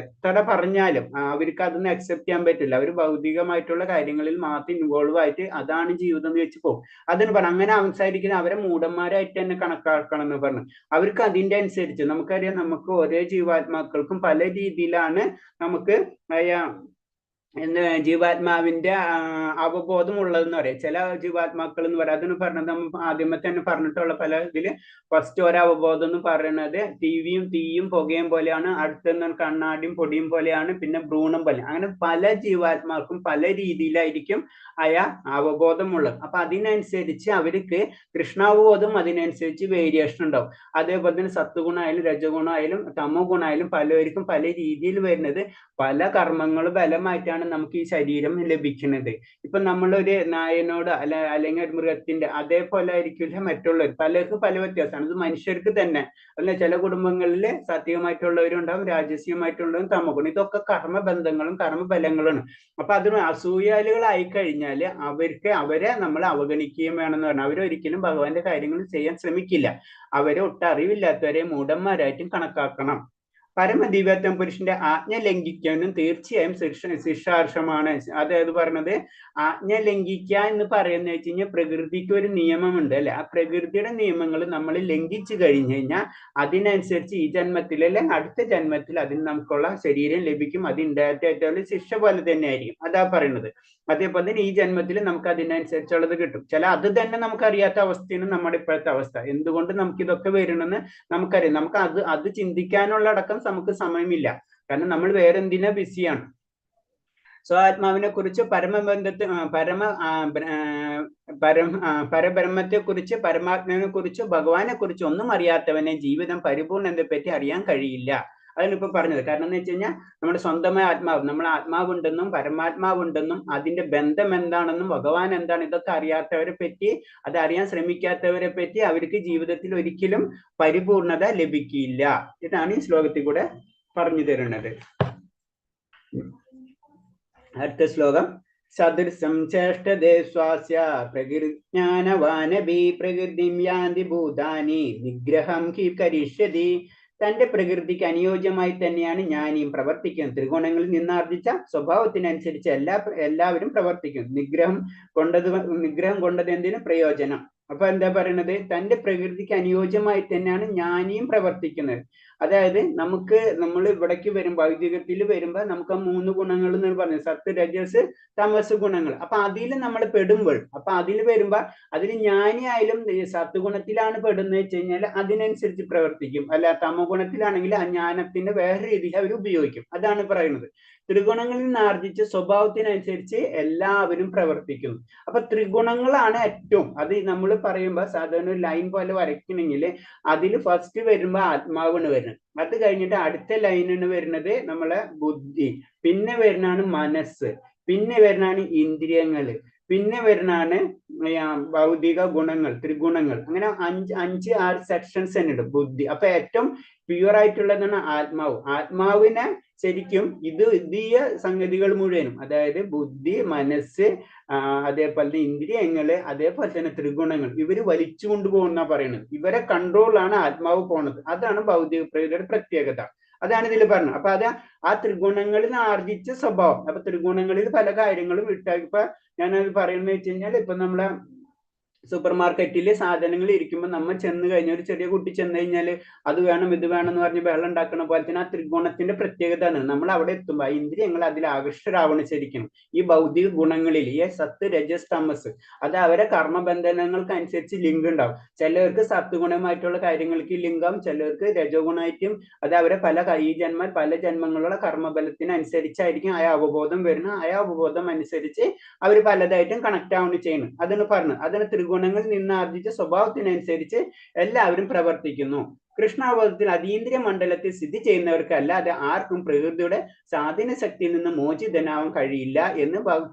എത്ര പറഞ്ഞാലും അവർക്ക് അതൊന്നും അക്സെപ്റ്റ് ചെയ്യാൻ പറ്റില്ല. അവർ ഭൗതികമായിട്ടുള്ള കാര്യങ്ങളിൽ മാത്രം ഇൻവോൾവ് ആയിട്ട് അതാണ് ജീവിതം എന്ന് വെച്ച് പോകും. അതിന് പറഞ്ഞു അങ്ങനെ സംസാരിക്കുന്ന അവരെ മൂഢന്മാരായിട്ട് തന്നെ കണക്കാക്കണം എന്ന് പറഞ്ഞു. അവർക്ക് അതിന്റെ അനുസരിച്ച്, നമുക്കറിയാം നമുക്ക് ഓരോ ജീവാത്മാക്കൾക്കും പല രീതിയിലാണ് നമുക്ക് ജീവാത്മാവിന്റെ അവബോധം ഉള്ളതെന്ന് പറയാം. ചില ജീവാത്മാക്കൾ എന്ന് പറയാം, അതിന് പറഞ്ഞത് നമ്മൾ ആദ്യമേ തന്നെ പറഞ്ഞിട്ടുള്ള പല ഇതില് ഫസ്റ്റ് ഒരു അവബോധം എന്ന് പറയുന്നത് ടിവിയും തീയും പുകയും പോലെയാണ്, അടുത്ത കണ്ണാടിയും പൊടിയും പോലെയാണ്, പിന്നെ ഭ്രൂണം പോലെ. അങ്ങനെ പല ജീവാത്മാർക്കും പല രീതിയിലായിരിക്കും അവബോധമുള്ളത്. അപ്പൊ അതിനനുസരിച്ച് അവർക്ക് കൃഷ്ണാവബോധം അതിനനുസരിച്ച് വേരിയേഷൻ ഉണ്ടാവും. അതേപോലെ തന്നെ സത്വഗുണമായാലും രജഗുണമായാലും തമോ ഗുണമായാലും പലവർക്കും പല രീതിയിൽ വരുന്നത് പല കർമ്മങ്ങൾ ബലമായിട്ടാണ് നമുക്ക് ഈ ശരീരം ലഭിക്കുന്നത്. ഇപ്പൊ നമ്മളൊരു നായനോട് അല്ലെങ്കിൽ ഒരു മൃഗത്തിന്റെ അതേപോലെ ആയിരിക്കില്ല മറ്റുള്ളവർ. പലർക്കും പല വ്യത്യാസമാണ്. ഇത് മനുഷ്യർക്ക് തന്നെ അല്ല, ചില കുടുംബങ്ങളിൽ സാത്വികമായിട്ടുള്ളവരും ഉണ്ടാവും, രാജസ്യമായിട്ടുള്ളവരും തമോ ഗുണം. ഇതൊക്കെ കർമ്മബന്ധങ്ങളും കർമ്മഫലങ്ങളാണ്. അപ്പൊ അതിന് അസൂയാലുകളായി കഴിഞ്ഞാല് അവരെ നമ്മൾ അവഗണിക്കുകയും വേണമെന്ന് പറഞ്ഞാൽ അവരൊരിക്കലും ഭഗവാന്റെ കാര്യങ്ങൾ ചെയ്യാൻ ശ്രമിക്കില്ല. അവരെ ഒട്ടും അറിവില്ലാത്തവരെ മൂഢന്മാരായിട്ടും കണക്കാക്കണം. പരമദിവ്യത്വം പുരുഷന്റെ ആജ്ഞ ലംഘിക്കാനും തീർച്ചയായും ശിക്ഷാർഹമാണ്. അതായത് പറഞ്ഞത് ആജ്ഞ ലംഘിക്കുക എന്ന് പറയുന്ന വെച്ച് കഴിഞ്ഞാൽ പ്രകൃതിക്ക് ഒരു നിയമമുണ്ട് അല്ലെ. ആ പ്രകൃതിയുടെ നിയമങ്ങൾ നമ്മൾ ലംഘിച്ചു കഴിഞ്ഞു കഴിഞ്ഞാൽ അതിനനുസരിച്ച് ഈ ജന്മത്തിലല്ലേ അടുത്ത ജന്മത്തിൽ അതിന് നമുക്കുള്ള ശരീരം ലഭിക്കും. അത് ഉണ്ടായിട്ടുള്ള ശിക്ഷ പോലെ തന്നെ ആയിരിക്കും, അതാ പറയുന്നത്. അതേപോലെ തന്നെ ഈ ജന്മത്തിൽ നമുക്ക് അതിനനുസരിച്ചുള്ളത് കിട്ടും. അത് തന്നെ നമുക്ക് അറിയാത്ത അവസ്ഥയാണ് നമ്മുടെ ഇപ്പോഴത്തെ അവസ്ഥ. എന്തുകൊണ്ട് നമുക്ക് ഇതൊക്കെ വരണമെന്ന് നമുക്കറിയാം. നമുക്ക് അത് ചിന്തിക്കാനുള്ള അടക്കം നമുക്ക് സമയമില്ല. കാരണം നമ്മൾ വേറെ എന്തിനാ ബിസിയാണ്. സ്വാത്മാവിനെ കുറിച്ച് പരബ്രഹ്മത്തെ കുറിച്ച് പരമാത്മാവിനെ കുറിച്ച് ഭഗവാനെ കുറിച്ച് ഒന്നും അറിയാത്തവനെ ജീവിതം പരിപൂർണതയെ പറ്റി അറിയാൻ കഴിയില്ല. അതിനിപ്പോ പറഞ്ഞത് കാരണം എന്ന് വെച്ച് കഴിഞ്ഞാൽ നമ്മുടെ സ്വന്തമായ ആത്മാവ്, നമ്മൾ ആത്മാവുണ്ടെന്നും പരമാത്മാവുണ്ടെന്നും അതിന്റെ ബന്ധം എന്താണെന്നും ഭഗവാൻ എന്താണ് ഇതൊക്കെ അറിയാത്തവരെ പറ്റി, അത് അറിയാൻ ശ്രമിക്കാത്തവരെ പറ്റി അവർക്ക് ജീവിതത്തിൽ ഒരിക്കലും പരിപൂർണത ലഭിക്കില്ല. ഇതാണ് ഈ ശ്ലോകത്തിൽ കൂടെ പറഞ്ഞു തരുന്നത്. അടുത്ത ശ്ലോകം സദൃശം ചേഷ്ടദേ സ്വാസ്യ പ്രകൃജ്ഞാനവാനഭി പ്രകൃതിം യാന്തി ഭൂതാനി നിഗ്രഹം ഹി കരിഷ്യതി. തന്റെ പ്രകൃതിക്ക് അനുയോജ്യമായി തന്നെയാണ് ജ്ഞാനിയും പ്രവർത്തിക്കുന്നത്. ത്രിഗുണങ്ങളിൽ നിന്നാർജിച്ച സ്വഭാവത്തിനനുസരിച്ച് എല്ലാവരും പ്രവർത്തിക്കും. നിഗ്രഹം കൊണ്ടത് എന്തിനു പ്രയോജനം. അപ്പൊ എന്താ പറയണത്, തന്റെ പ്രകൃതിക്ക് അനുയോജ്യമായി തന്നെയാണ് ജ്ഞാനിയും പ്രവർത്തിക്കുന്നത്. അതായത് നമ്മൾ ഇവിടേക്ക് വരുമ്പോ ഭൗതികത്തിൽ വരുമ്പോ നമുക്ക് 3 ഗുണങ്ങൾ എന്ന് പറഞ്ഞു, സത്ത് രജസ് തമസ് ഗുണങ്ങൾ. അപ്പൊ അതിൽ നമ്മൾ പെടുമ്പോൾ, അപ്പൊ അതിൽ വരുമ്പോ അതിൽ ജ്ഞാനിയായാലും സത്ത് ഗുണത്തിലാണ് പെടുന്നത് വെച്ച് കഴിഞ്ഞാൽ അതിനനുസരിച്ച് പ്രവർത്തിക്കും. അല്ല തമോ ഗുണത്തിലാണെങ്കിൽ ആ ജ്ഞാനത്തിന്റെ വേറെ രീതിയിൽ അവർ ഉപയോഗിക്കും. അതാണ് പറയുന്നത്. ത്രിഗുണങ്ങളിൽ നിന്ന് ആർജിച്ച സ്വഭാവത്തിനനുസരിച്ച് എല്ലാവരും പ്രവർത്തിക്കുന്നു. അപ്പൊ ത്രിഗുണങ്ങളാണ് ഏറ്റവും, അത് നമ്മൾ പറയുമ്പോ സാധാരണ ഒരു ലൈൻ പോലെ വരയ്ക്കണമെങ്കിൽ അതിൽ ഫസ്റ്റ് വരുമ്പോ ആത്മാവാണ് വരുന്നത്. അത് കഴിഞ്ഞിട്ട് അടുത്ത ലൈനാണ് വരുന്നത് നമ്മളെ ബുദ്ധി, പിന്നെ വരുന്നതാണ് മനസ്സ്, പിന്നെ വരുന്നതാണ് ഇന്ദ്രിയങ്ങള്, പിന്നെ വരുന്നതാണ് ഭൗതിക ഗുണങ്ങൾ, ത്രിഗുണങ്ങൾ. അങ്ങനെ 5-6 സെക്ഷൻസ് തന്നെ ഉണ്ട് ബുദ്ധി. അപ്പൊ ഏറ്റവും പ്യുവർ ആയിട്ടുള്ളതാണ് ആത്മാവ്. ആത്മാവിനെ ശരിക്കും ഇതീയ സംഗതികൾ മുഴുവനും, അതായത് ബുദ്ധി, മനസ്സ്, അതേപോലെ തന്നെ ഇന്ദ്രിയങ്ങള്, അതേപോലെ തന്നെ ത്രിഗുണങ്ങൾ, ഇവര് വലിച്ചു കൊണ്ടുപോകുന്ന പറയുന്നത്. ഇവരെ കൺട്രോളാണ് ആത്മാവ് പോണത്. അതാണ് ഭൗതിക പ്രകൃതിയുടെ പ്രത്യേകത. അതാണ് ഇതിൽ പറഞ്ഞത്. അപ്പൊ അത് ആ ത്രിഗുണങ്ങളിൽ ആർജിച്ച സ്വഭാവം. അപ്പൊ ത്രിഗുണങ്ങളിൽ പല കാര്യങ്ങളും ഇപ്പൊ ഞാനത് പറയുന്നത് വെച്ച് കഴിഞ്ഞാൽ ഇപ്പൊ നമ്മളെ സൂപ്പർ മാർക്കറ്റിൽ സാധനങ്ങൾ ഇരിക്കുമ്പോൾ നമ്മൾ ചെന്ന് കഴിഞ്ഞാൽ ഒരു ചെറിയ കുട്ടി ചെന്ന് കഴിഞ്ഞാൽ അത് വേണം ഇത് വേണം എന്ന് പറഞ്ഞ് വെള്ളം ഉണ്ടാക്കുന്ന പോലെ തന്നെ ആ ത്രികോണത്തിന്റെ പ്രത്യേകത ആണ്. നമ്മൾ അവിടെ എത്തുമ്പോൾ ആ ഇന്ദ്രിയങ്ങൾ അതിൽ ആകൃഷ്ടരാവണം ശരിക്കും ഈ ഭൗതിക ഗുണങ്ങളിൽ, ഈ സത്ത് രജസ് തമസ്, അത് അവരെ കർമ്മബന്ധനങ്ങൾക്ക് അനുസരിച്ച് ലിങ്ക് ഉണ്ടാവും. ചിലവർക്ക് സത്ത് ഗുണമായിട്ടുള്ള കാര്യങ്ങൾക്ക് ലിങ്കാവും, ചിലവർക്ക് രജോ ഗുണമായിട്ടും. അത് അവരെ ഈ ജന്മ പല ജന്മങ്ങളുടെ കർമ്മബലത്തിനനുസരിച്ചായിരിക്കും ആ അവബോധം വരുന്നത്. ആ അവബോധം അനുസരിച്ച് അവർ പലതായിട്ടും കണക്ട് ആവുകയാണ് ചെയ്യുന്നത്. അതിന് പറഞ്ഞു, അതിന് ത്രിഗുണങ്ങളിൽ നിന്ന് ആർജിച്ച സ്വഭാവത്തിനനുസരിച്ച് എല്ലാവരും പ്രവർത്തിക്കുന്നു. കൃഷ്ണാവബോധത്തിൽ അതീന്ദ്രിയ മണ്ഡലത്തിൽ സ്ഥിതി ചെയ്യുന്നവർക്ക് അല്ലാതെ ആർക്കും പ്രകൃതിയുടെ സ്വാധീന ശക്തിയിൽ നിന്ന് മോചിതനാവാൻ കഴിയില്ല എന്ന്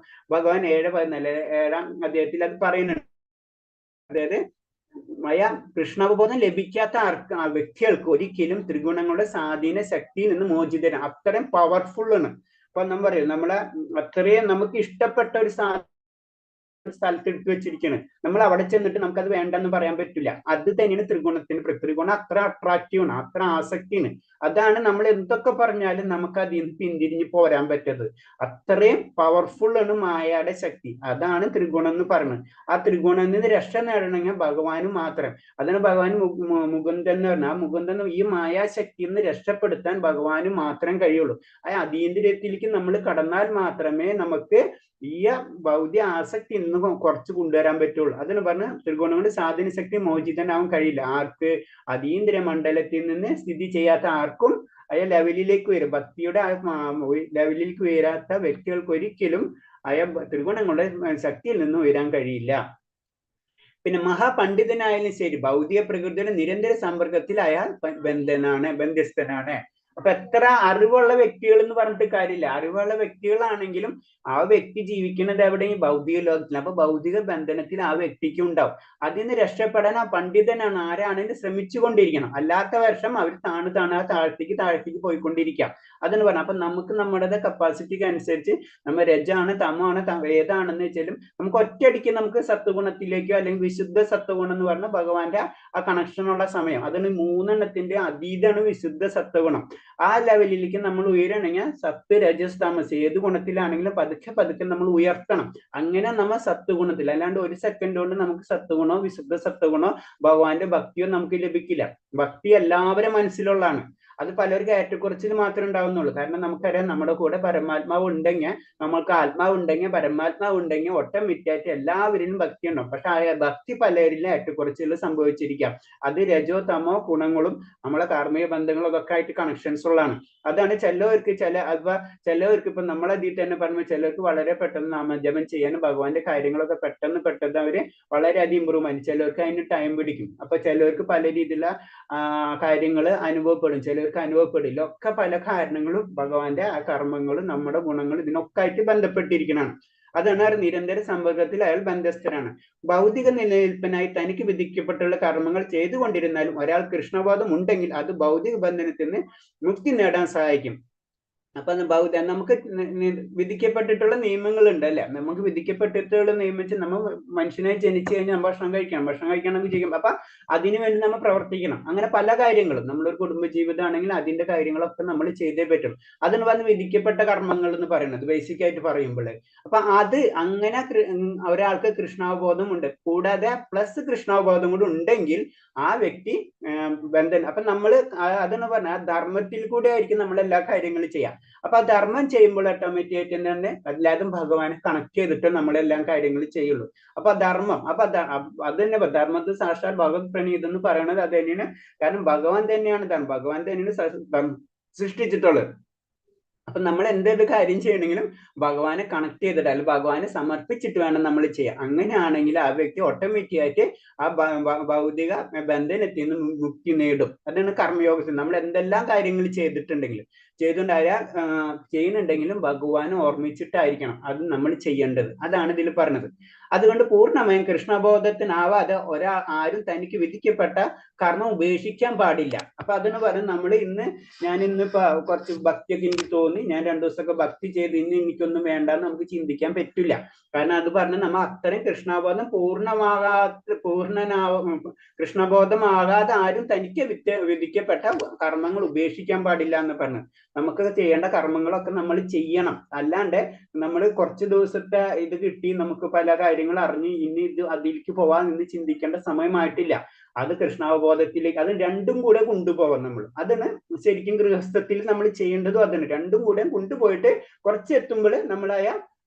ഭഗവാൻ 7:14 അധ്യായത്തിൽ അത് പറയുന്നുണ്ട്. അതായത് കൃഷ്ണാവബോധം ലഭിക്കാത്ത വ്യക്തികൾക്ക് ഒരിക്കലും ത്രിഗുണങ്ങളുടെ സ്വാധീന ശക്തിയിൽ നിന്ന് മോചിതനാണ്. അത്രയും പവർഫുൾ ആണ്. അപ്പൊ നമ്മൾ പറയും, നമ്മളെ അത്രയും നമുക്ക് ഇഷ്ടപ്പെട്ട ഒരു സ്ഥലത്ത് എടുത്തു വെച്ചിരിക്കുകയാണ്. നമ്മൾ അവിടെ ചെന്നിട്ട് നമുക്കത് വേണ്ടെന്ന് പറയാൻ പറ്റില്ല. അത് തന്നെയാണ് ത്രികോണം അത്ര അട്രാക്റ്റീവ് ആണ്, അത്ര ആസക്തിയാണ്. അതാണ് നമ്മൾ എന്തൊക്കെ പറഞ്ഞാലും നമുക്ക് അതിൽ നിന്ന് പിന്തിരിഞ്ഞ് പോരാൻ പറ്റത്. അത്രയും പവർഫുൾ ആണ് മായയുടെ ശക്തി. അതാണ് ത്രിഗുണം എന്ന് പറയുന്നത്. ആ ത്രിഗുണത്തിൽ നിന്ന് രക്ഷ നേടണമെങ്കിൽ ഭഗവാന് മാത്രം. അതാണ് ഭഗവാൻ മുകുന്ദൻ എന്ന് പറഞ്ഞാൽ, ആ മുകുന്ദൻ ഈ മായാശക്തിയിൽ നിന്ന് രക്ഷപ്പെടുത്താൻ ഭഗവാന് മാത്രം കഴിയുള്ളൂ. ആ അതീന്ദ്രിയത്തിലേക്ക് നമ്മൾ കടന്നാൽ മാത്രമേ നമുക്ക് ഈ ഭൗതിക ആസക്തി ഇന്ന് കുറച്ച് കൊണ്ടുവരാൻ പറ്റുള്ളൂ. അതിന് പറഞ്ഞ ത്രികോണങ്ങളുടെ സ്വാധീന ശക്തി മോചിതനാവാൻ കഴിയില്ല. ആർക്ക്? അതീന്ദ്രിയ മണ്ഡലത്തിൽ നിന്ന് സ്ഥിതി ചെയ്യാത്ത ആർക്കും അയാൾ ലെവലിലേക്ക് വരും. ഭക്തിയുടെ ലെവലിലേക്ക് ഉയരാത്ത വ്യക്തികൾക്ക് ഒരിക്കലും ത്രികോണങ്ങളുടെ ശക്തിയിൽ നിന്ന് ഉയരാൻ കഴിയില്ല. പിന്നെ മഹാപണ്ഡിതനായാലും ശരി, ഭൗതിക പ്രകൃതിയുടെ നിരന്തര സമ്പർക്കത്തിൽ അയാൾ ബന്ധസ്ഥനാണ്. അപ്പൊ എത്ര അറിവുള്ള വ്യക്തികൾ എന്ന് പറഞ്ഞിട്ട് കാര്യമില്ല. അറിവുള്ള വ്യക്തികളാണെങ്കിലും ആ വ്യക്തി ജീവിക്കുന്നത് എവിടെയും ഭൗതിക ലോകത്തിൽ. അപ്പൊ ഭൗതിക ബന്ധനത്തിൽ ആ വ്യക്തിക്ക് ഉണ്ടാവും. അതിൽ നിന്ന് രക്ഷപ്പെടാൻ ആ പണ്ഡിതനാണ് ആരാണെങ്കിലും ശ്രമിച്ചുകൊണ്ടിരിക്കണം. അല്ലാത്ത വർഷം അവർ താഴത്തേക്ക് പോയിക്കൊണ്ടിരിക്കാം. അതെന്ന് പറഞ്ഞാൽ അപ്പൊ നമുക്ക് നമ്മുടെ കപ്പാസിറ്റിക്ക് അനുസരിച്ച് നമ്മൾ രജാണ് തമാണ് ഏതാണെന്ന് വെച്ചാലും നമുക്ക് ഒറ്റയടിക്ക് നമുക്ക് സത്വഗുണത്തിലേക്കോ അല്ലെങ്കിൽ വിശുദ്ധ സത്വഗുണം എന്ന് പറഞ്ഞാൽ ഭഗവാന്റെ ആ കണക്ഷനുള്ള സമയം, അതിന് 3 അതീതാണ് വിശുദ്ധ സത്വഗുണം. ആ ലെവലിലേക്ക് നമ്മൾ ഉയരണമെങ്കിൽ സത്ത് രജസ് തമസ് ഏത് ഗുണത്തിലാണെങ്കിലും പതുക്കെ നമ്മൾ ഉയർത്തണം. അങ്ങനെ നമ്മൾ സത്വഗുണത്തിൽ, അല്ലാണ്ട് ഒരു സെക്കൻഡ് കൊണ്ട് നമുക്ക് സത്വഗുണോ വിശുദ്ധ സത്വഗുണോ ഭഗവാന്റെ ഭക്തിയോ നമുക്ക് ലഭിക്കില്ല. ഭക്തി എല്ലാവരും മനസ്സിലുള്ളതാണ്. അത് പലർക്ക് ഏറ്റക്കുറച്ചിൽ മാത്രമേ ഉണ്ടാവുന്നുള്ളൂ. കാരണം നമുക്കറിയാം, നമ്മുടെ കൂടെ പരമാത്മാവ് ഉണ്ടെങ്കിൽ, നമ്മൾക്ക് ആത്മാവ് ഉണ്ടെങ്കിൽ, പരമാത്മാവ് ഉണ്ടെങ്കിൽ ഓട്ടോമാറ്റിക്കായിട്ട് എല്ലാവരിലും ഭക്തി ഉണ്ടാവും. പക്ഷെ ആ ഭക്തി പലരിലും ഏറ്റക്കുറച്ചിൽ സംഭവിച്ചിരിക്കാം. അത് രജോ തമോ ഗുണങ്ങളും നമ്മളെ കാർമ്മിക ബന്ധങ്ങളും അതൊക്കെ ആയിട്ട് കണക്ഷൻസ് ഉള്ളതാണ്. അതാണ് ചിലവർക്ക് ചിലവർക്ക് ഇപ്പൊ നമ്മളെ ഇതിൽ തന്നെ പറയുമ്പോൾ ചിലർക്ക് വളരെ പെട്ടെന്ന് നാമജപം ചെയ്യാനും ഭഗവാന്റെ കാര്യങ്ങളൊക്കെ പെട്ടെന്ന് അവര് വളരെയധികം ഇമ്പ്രൂവ്മെന്റ്, ചിലർക്ക് അതിന് ടൈം പിടിക്കും. അപ്പൊ ചിലർക്ക് പല രീതിയിലുള്ള കാര്യങ്ങൾ അനുഭവപ്പെടും, ചിലർക്ക് അനുഭവപ്പെടില്ല. ഒക്കെ പല കാരണങ്ങളും ഭഗവാന്റെ ആ കർമ്മങ്ങളും നമ്മുടെ ഗുണങ്ങളും ഇതിനൊക്കെ ആയിട്ട് ബന്ധപ്പെട്ടിരിക്കുന്നതാണ്. അതാണ് നിരന്തര സമ്പർക്കത്തിൽ അയാൾ ബന്ധസ്ഥനാണ്. ഭൗതിക നിലനിൽപ്പിനായി തനിക്ക് വിധിക്കപ്പെട്ടുള്ള കർമ്മങ്ങൾ ചെയ്തുകൊണ്ടിരുന്നാലും ഒരാൾ കൃഷ്ണബോധം ഉണ്ടെങ്കിൽ അത് ഭൗതിക ബന്ധനത്തിൽ നിന്ന് മുക്തി നേടാൻ സഹായിക്കും. അപ്പൊ നമുക്ക് വിധിക്കപ്പെട്ടിട്ടുള്ള നിയമങ്ങൾ ഉണ്ട് അല്ലെ. നമുക്ക് വിധിക്കപ്പെട്ടിട്ടുള്ള നിയമിച്ച് നമ്മൾ മനുഷ്യനായി ജനിച്ചു കഴിഞ്ഞാൽ ഭക്ഷണം കഴിക്കണമെങ്കിൽ ചെയ്യും. അപ്പൊ അതിനുവേണ്ടി നമ്മൾ പ്രവർത്തിക്കണം. അങ്ങനെ പല കാര്യങ്ങളും, നമ്മളൊരു കുടുംബജീവിതം ആണെങ്കിൽ അതിന്റെ കാര്യങ്ങളൊക്കെ നമ്മൾ ചെയ്തേ പറ്റും. അതിന് വന്ന് വിധിക്കപ്പെട്ട കർമ്മങ്ങൾ എന്ന് പറയുന്നത് ബേസിക് ആയിട്ട് പറയുമ്പോൾ. അപ്പൊ അത് അങ്ങനെ ഒരാൾക്ക് കൃഷ്ണാവബോധം ഉണ്ട്, കൂടാതെ പ്ലസ് കൃഷ്ണാവബോധം കൂടെ ഉണ്ടെങ്കിൽ ആ വ്യക്തി ബന്ധൻ. അപ്പൊ നമ്മൾ അതെന്ന് പറഞ്ഞാൽ ധർമ്മത്തിൽ കൂടെ ആയിരിക്കും നമ്മൾ എല്ലാ കാര്യങ്ങളും ചെയ്യാം. അപ്പൊ ആ ധർമ്മം ചെയ്യുമ്പോൾ ഓട്ടോമാറ്റിക് ആയിട്ട് തന്നെ എല്ലാതും ഭഗവാനെ കണക്ട് ചെയ്തിട്ട് നമ്മളെല്ലാം കാര്യങ്ങൾ ചെയ്യുള്ളൂ. അപ്പൊ ധർമ്മം, അത് തന്നെ ധർമ്മത്തിൽ സാക്ഷാൽ ഭഗവത് പ്രണീതം എന്ന് പറയുന്നത് അത് തന്നെയാണ്. കാരണം ഭഗവാൻ തന്നെയാണ് ഭഗവാൻ തന്നെയാണ് സൃഷ്ടിച്ചിട്ടുള്ളത്. അപ്പൊ നമ്മൾ എന്തൊരു കാര്യം ചെയ്യണമെങ്കിലും ഭഗവാനെ കണക്ട് ചെയ്തിട്ട് അല്ലെങ്കിൽ ഭഗവാനെ സമർപ്പിച്ചിട്ട് വേണം നമ്മൾ ചെയ്യാൻ. അങ്ങനെയാണെങ്കിൽ ആ വ്യക്തി ഓട്ടോമാറ്റിക് ആയിട്ട് ആ ഭൗതിക ബന്ധനത്തിൽ നിന്ന് മുക്തി നേടും. അതാണ് കർമ്മയോഗത്തിൽ നമ്മൾ എന്തെല്ലാം കാര്യങ്ങൾ ചെയ്യുന്നുണ്ടെങ്കിലും ഭഗവാനെ ഓർമ്മിച്ചിട്ടായിരിക്കണം അത് നമ്മൾ ചെയ്യേണ്ടത്. അതാണ് ഇതിൽ പറഞ്ഞത്. അതുകൊണ്ട് പൂർണ്ണമായും കൃഷ്ണബോധത്തിനാവാതെ ആരും തനിക്ക് വിധിക്കപ്പെട്ട കർമ്മം ഉപേക്ഷിക്കാൻ പാടില്ല. അപ്പൊ അതിന് പറഞ്ഞ് ഞാൻ ഇന്നിപ്പോ കുറച്ച് ഭക്തിയൊക്കെ എനിക്ക് തോന്നി, ഞാൻ 2 ദിവസമൊക്കെ ഭക്തി ചെയ്ത് ഇന്ന് എനിക്കൊന്നും വേണ്ടെന്ന് നമുക്ക് ചിന്തിക്കാൻ പറ്റില്ല. കാരണം അത് പറഞ്ഞ് നമ്മൾ അത്രയും കൃഷ്ണബോധം കൃഷ്ണബോധമാകാതെ ആരും തനിക്ക് വിധിക്കപ്പെട്ട കർമ്മങ്ങൾ ഉപേക്ഷിക്കാൻ പാടില്ല എന്ന് പറഞ്ഞു. നമുക്ക് ചെയ്യേണ്ട കർമ്മങ്ങളൊക്കെ നമ്മൾ ചെയ്യണം. അല്ലാണ്ട് നമ്മൾ കുറച്ച് ദിവസത്തെ ഇത് കിട്ടി നമുക്ക് പല കാര്യങ്ങളും കാര്യങ്ങൾ അറിഞ്ഞ് ഇനി ഇത് അതിലേക്ക് പോവാൻ ഇന്ന് ചിന്തിക്കേണ്ട സമയമായിട്ടില്ല. അത് കൃഷ്ണാവബോധത്തിലേക്ക്, അത് രണ്ടും കൂടെ കൊണ്ടുപോകാം നമ്മൾ. അതാണ് ശരിക്കും ഗൃഹസ്ഥത്തിൽ നമ്മൾ ചെയ്യേണ്ടതും. അതാണ് രണ്ടും കൂടെ കൊണ്ടുപോയിട്ട് കുറച്ച് എത്തുമ്പോൾ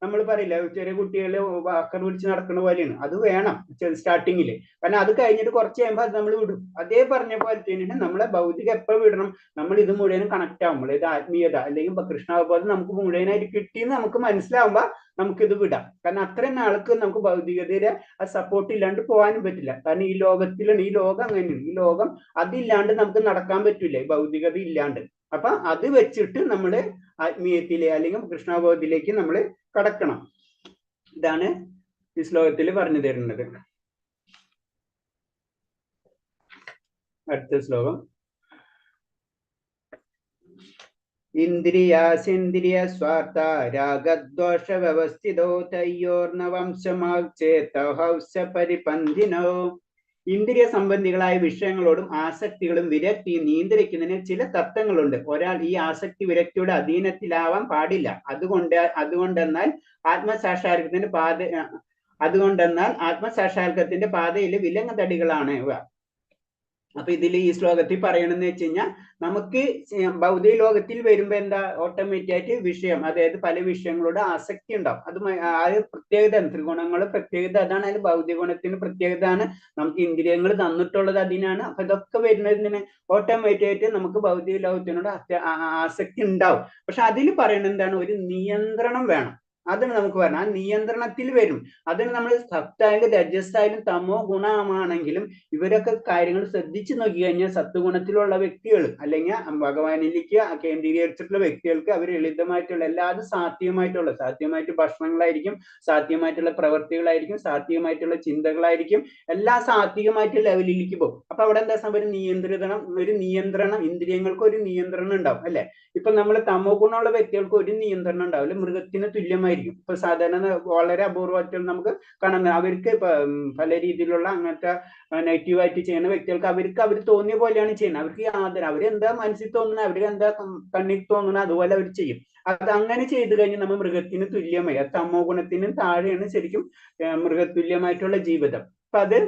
നമ്മൾ പറയില്ല ചെറിയ കുട്ടികളെ വാക്കർ പിടിച്ച് നടക്കുന്ന പോലെയാണ്, അത് വേണം സ്റ്റാർട്ടിങ്ങില്. കാരണം അത് കഴിഞ്ഞിട്ട് കുറച്ച് കഴിയുമ്പോൾ അത് നമ്മൾ വിടും. അതേ പറഞ്ഞ പോലെ തന്നെ നമ്മളെ ഭൗതിക എപ്പോൾ വിടണം, നമ്മൾ ഇത് മുഴുവനും കണക്ട് ആകുമ്പോൾ, ഇത് ആത്മീയത അല്ലെങ്കിൽ കൃഷ്ണാവബോധം നമുക്ക് മുഴുവനായിട്ട് കിട്ടിയെന്ന് നമുക്ക് മനസ്സിലാവുമ്പോൾ നമുക്കിത് വിടാം. കാരണം അത്രയും നാൾക്ക് നമുക്ക് ഭൗതികതയുടെ ആ സപ്പോർട്ട് ഇല്ലാണ്ട് പോകാനും പറ്റില്ല. കാരണം ഈ ലോകത്തിലാണ്, ഈ ലോകം അങ്ങനെയാണ്, ഈ ലോകം അതില്ലാണ്ട് നമുക്ക് നടക്കാൻ പറ്റില്ല, ഈ ഭൗതികത ഇല്ലാണ്ട്. അപ്പൊ അത് വെച്ചിട്ട് നമ്മള് ആത്മീയത്തിലെ അല്ലെങ്കിൽ കൃഷ്ണാവബോധത്തിലേക്ക് നമ്മൾ കടക്കണം. ഇതാണ് ഈ ശ്ലോകത്തിൽ പറഞ്ഞു തരുന്നത്. അടുത്ത ശ്ലോകം. ഇന്ദ്രിയാസിന്ദ്രിയ സ്വാർത്ഥ രാഗദ്വേഷ വ്യവസ്ഥിതോ തയ്യോർണവംശമാചേതഹൗസ്യ പരിപന്തിനോ. ഇന്ദ്രിയ സംബന്ധികളായ വിഷയങ്ങളോടും ആസക്തികളും വിരക്തിയും നിയന്ത്രിക്കുന്നതിന് ചില തത്വങ്ങളുണ്ട്. ഒരാൾ ഈ ആസക്തി വിരക്തിയുടെ അധീനത്തിലാവാൻ പാടില്ല. അതുകൊണ്ടെന്നാൽ ആത്മസാക്ഷാത്കാരത്തിന്റെ പാതയിൽ വിലങ്ങ് തടികളാണ് ഇവ. അപ്പൊ ഇതിൽ ഈ ശ്ലോകത്തിൽ പറയണമെന്ന് വെച്ച് കഴിഞ്ഞാൽ, നമുക്ക് ഭൗതിക ലോകത്തിൽ വരുമ്പോ എന്താ, ഓട്ടോമാറ്റിക് ആയിട്ട് വിഷയം, അതായത് പല വിഷയങ്ങളോട് ആസക്തി ഉണ്ടാവും. അത് ആ പ്രത്യേകത, ത്രിഗുണങ്ങളുടെ പ്രത്യേകത അതാണ്. അതിന് ഭൗതിക ഗുണത്തിന് പ്രത്യേകത ആണ്. നമുക്ക് ഇന്ദ്രിയങ്ങൾ തന്നിട്ടുള്ളത് അതിനാണ്. അപ്പൊ ഇതൊക്കെ വരുന്നതിന് ഓട്ടോമാറ്റിക് ആയിട്ട് നമുക്ക് ഭൗതിക ലോകത്തിനോട് ആസക്തി ഉണ്ടാവും. പക്ഷെ അതിൽ പറയുന്നത് എന്താണ്, ഒരു നിയന്ത്രണം വേണം. അതിന് നമുക്ക് പറയാം, ആ നിയന്ത്രണത്തിൽ വരും. അതിന് നമ്മൾ സത്തായാലും രജസ്സായാലും തമോ ഗുണമാണെങ്കിലും ഇവരൊക്കെ കാര്യങ്ങൾ ശ്രദ്ധിച്ചു നോക്കി കഴിഞ്ഞാൽ സത്വഗുണത്തിലുള്ള വ്യക്തികൾ അല്ലെങ്കിൽ ഭഗവാനിലേക്ക് കേന്ദ്രീകരിച്ചിട്ടുള്ള വ്യക്തികൾക്ക് അവർ ലളിതമായിട്ടുള്ള എല്ലാതും സാധ്യമായിട്ട് ഭക്ഷണങ്ങളായിരിക്കും, സാധ്യമായിട്ടുള്ള പ്രവൃത്തികളായിരിക്കും, സാധ്യമായിട്ടുള്ള ചിന്തകളായിരിക്കും, എല്ലാം സാത്വികമായിട്ട് ലെവലിലേക്ക് പോകും. അപ്പൊ അവിടെ എന്താ സംഭവം, ഒരു നിയന്ത്രണം, ഇന്ദ്രിയങ്ങൾക്ക് ഒരു നിയന്ത്രണം ഉണ്ടാവും അല്ലെ. ഇപ്പൊ നമ്മൾ തമോ ഗുണമുള്ള വ്യക്തികൾക്ക് ഒരു നിയന്ത്രണം ഉണ്ടാവില്ല, മൃഗത്തിന് തുല്യമായിരിക്കും. ഇപ്പൊ സാധാരണ വളരെ അപൂർവമായിട്ട് നമുക്ക് കാണുന്നത്, അവർക്ക് പല രീതിയിലുള്ള അങ്ങനത്തെ നെഗറ്റീവായിട്ട് ചെയ്യുന്ന വ്യക്തികൾക്ക് അവർ തോന്നിയ പോലെയാണ് ചെയ്യുന്നത്. അവർക്ക് അവരെന്താ മനസ്സിൽ തോന്നുന്നത്, അവർക്ക് എന്താ കണ്ണിൽ തോന്നുന്നത്, അതുപോലെ അവർ ചെയ്യും. അത് അങ്ങനെ ചെയ്തു കഴിഞ്ഞാൽ നമ്മൾ മൃഗത്തിന് തുല്യമായി, തമോ ഗുണത്തിനും താഴെയാണ് ശരിക്കും മൃഗതുല്യമായിട്ടുള്ള ജീവിതം. അപ്പൊ അത്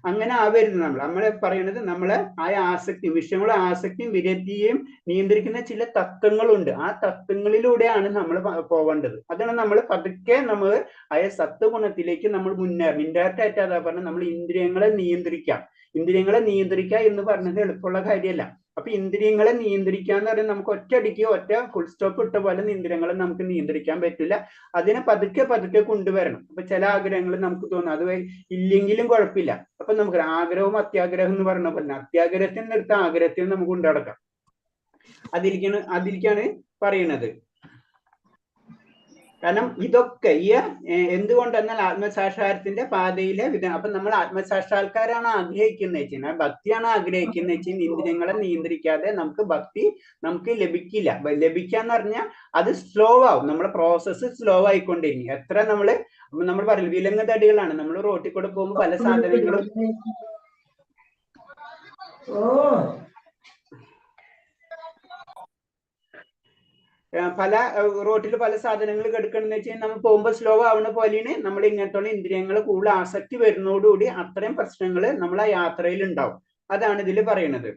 അങ്ങനെ ആവരുത്. നമ്മളെ പറയുന്നത്, നമ്മളെ ആ ആസക്തി, വിഷയങ്ങളെ ആസക്തിയും വിരക്തിയെയും നിയന്ത്രിക്കുന്ന ചില തത്വങ്ങളുണ്ട്. ആ തത്വങ്ങളിലൂടെയാണ് നമ്മൾ പോവേണ്ടത്. അതാണ് നമ്മൾ പതുക്കെ നമ്മൾ ആയ സത്വഗുണത്തിലേക്ക് നമ്മൾ മുന്നേറും. ഇൻഡയറക്റ്റ് ആയിട്ട് അതാ പറഞ്ഞത്, നമ്മൾ ഇന്ദ്രിയങ്ങളെ നിയന്ത്രിക്കുക എന്ന് പറഞ്ഞത് എളുപ്പമുള്ള കാര്യമല്ല. അപ്പൊ ഇന്ദ്രിയങ്ങളെ നിയന്ത്രിക്കുക എന്ന് പറയുന്നത് നമുക്ക് ഒറ്റ ഫുൾ സ്റ്റോപ്പ് ഇട്ട പോലെ ഇന്ദ്രിയങ്ങളെ നമുക്ക് നിയന്ത്രിക്കാൻ പറ്റില്ല. അതിനെ പതുക്കെ കൊണ്ടുവരണം. അപ്പൊ ചില ആഗ്രഹങ്ങൾ നമുക്ക് തോന്നും അത് ഇല്ലെങ്കിലും കുഴപ്പമില്ല. അപ്പൊ നമുക്ക് ആഗ്രഹവും അത്യാഗ്രഹം എന്ന് പറഞ്ഞ പോലെ അത്യാഗ്രഹത്തിൽ നിർത്ത ആഗ്രഹത്തിൽ നമുക്ക് കൊണ്ടടക്കാം. അതിലേക്കാണ് പറയുന്നത്. കാരണം ഇതൊക്കെ എന്തുകൊണ്ടെന്നാൽ ആത്മസാക്ഷാത്കാരത്തിന്റെ പാതയിലെ അപ്പൊ നമ്മൾ ആത്മസാക്ഷാത്കാരാണ് ആഗ്രഹിക്കുന്നത് വെച്ചാൽ, ഭക്തിയാണ് ആഗ്രഹിക്കുന്നത് വെച്ചാൽ, ഇന്ദ്രിയങ്ങളെ നിയന്ത്രിക്കാതെ നമുക്ക് ലഭിക്കില്ല. ലഭിക്കാന്ന് പറഞ്ഞാൽ അത് സ്ലോ ആവും, നമ്മുടെ പ്രോസസ്സ് സ്ലോ ആയിക്കൊണ്ടിരിക്കും. എത്ര നമ്മൾ പറയില്ല, വിലങ്ങ് തടികളാണ്. നമ്മൾ റോട്ടിൽ കൂടെ പോകുമ്പോൾ പല സാധനങ്ങളും റോട്ടിൽ പല സാധനങ്ങൾ കിടക്കണമെന്ന് വെച്ച് കഴിഞ്ഞാൽ നമ്മൾ പോകുമ്പോൾ സ്ലോ ആവുന്ന പോലെയാണ് നമ്മൾ ഇങ്ങനത്തുള്ള ഇന്ദ്രിയങ്ങൾ കൂടുതൽ ആസക്തി വരുന്നതോടുകൂടി അത്രയും പ്രശ്നങ്ങൾ നമ്മൾ ആ യാത്രയിൽ ഉണ്ടാവും. അതാണ് ഇതിൽ പറയുന്നത്.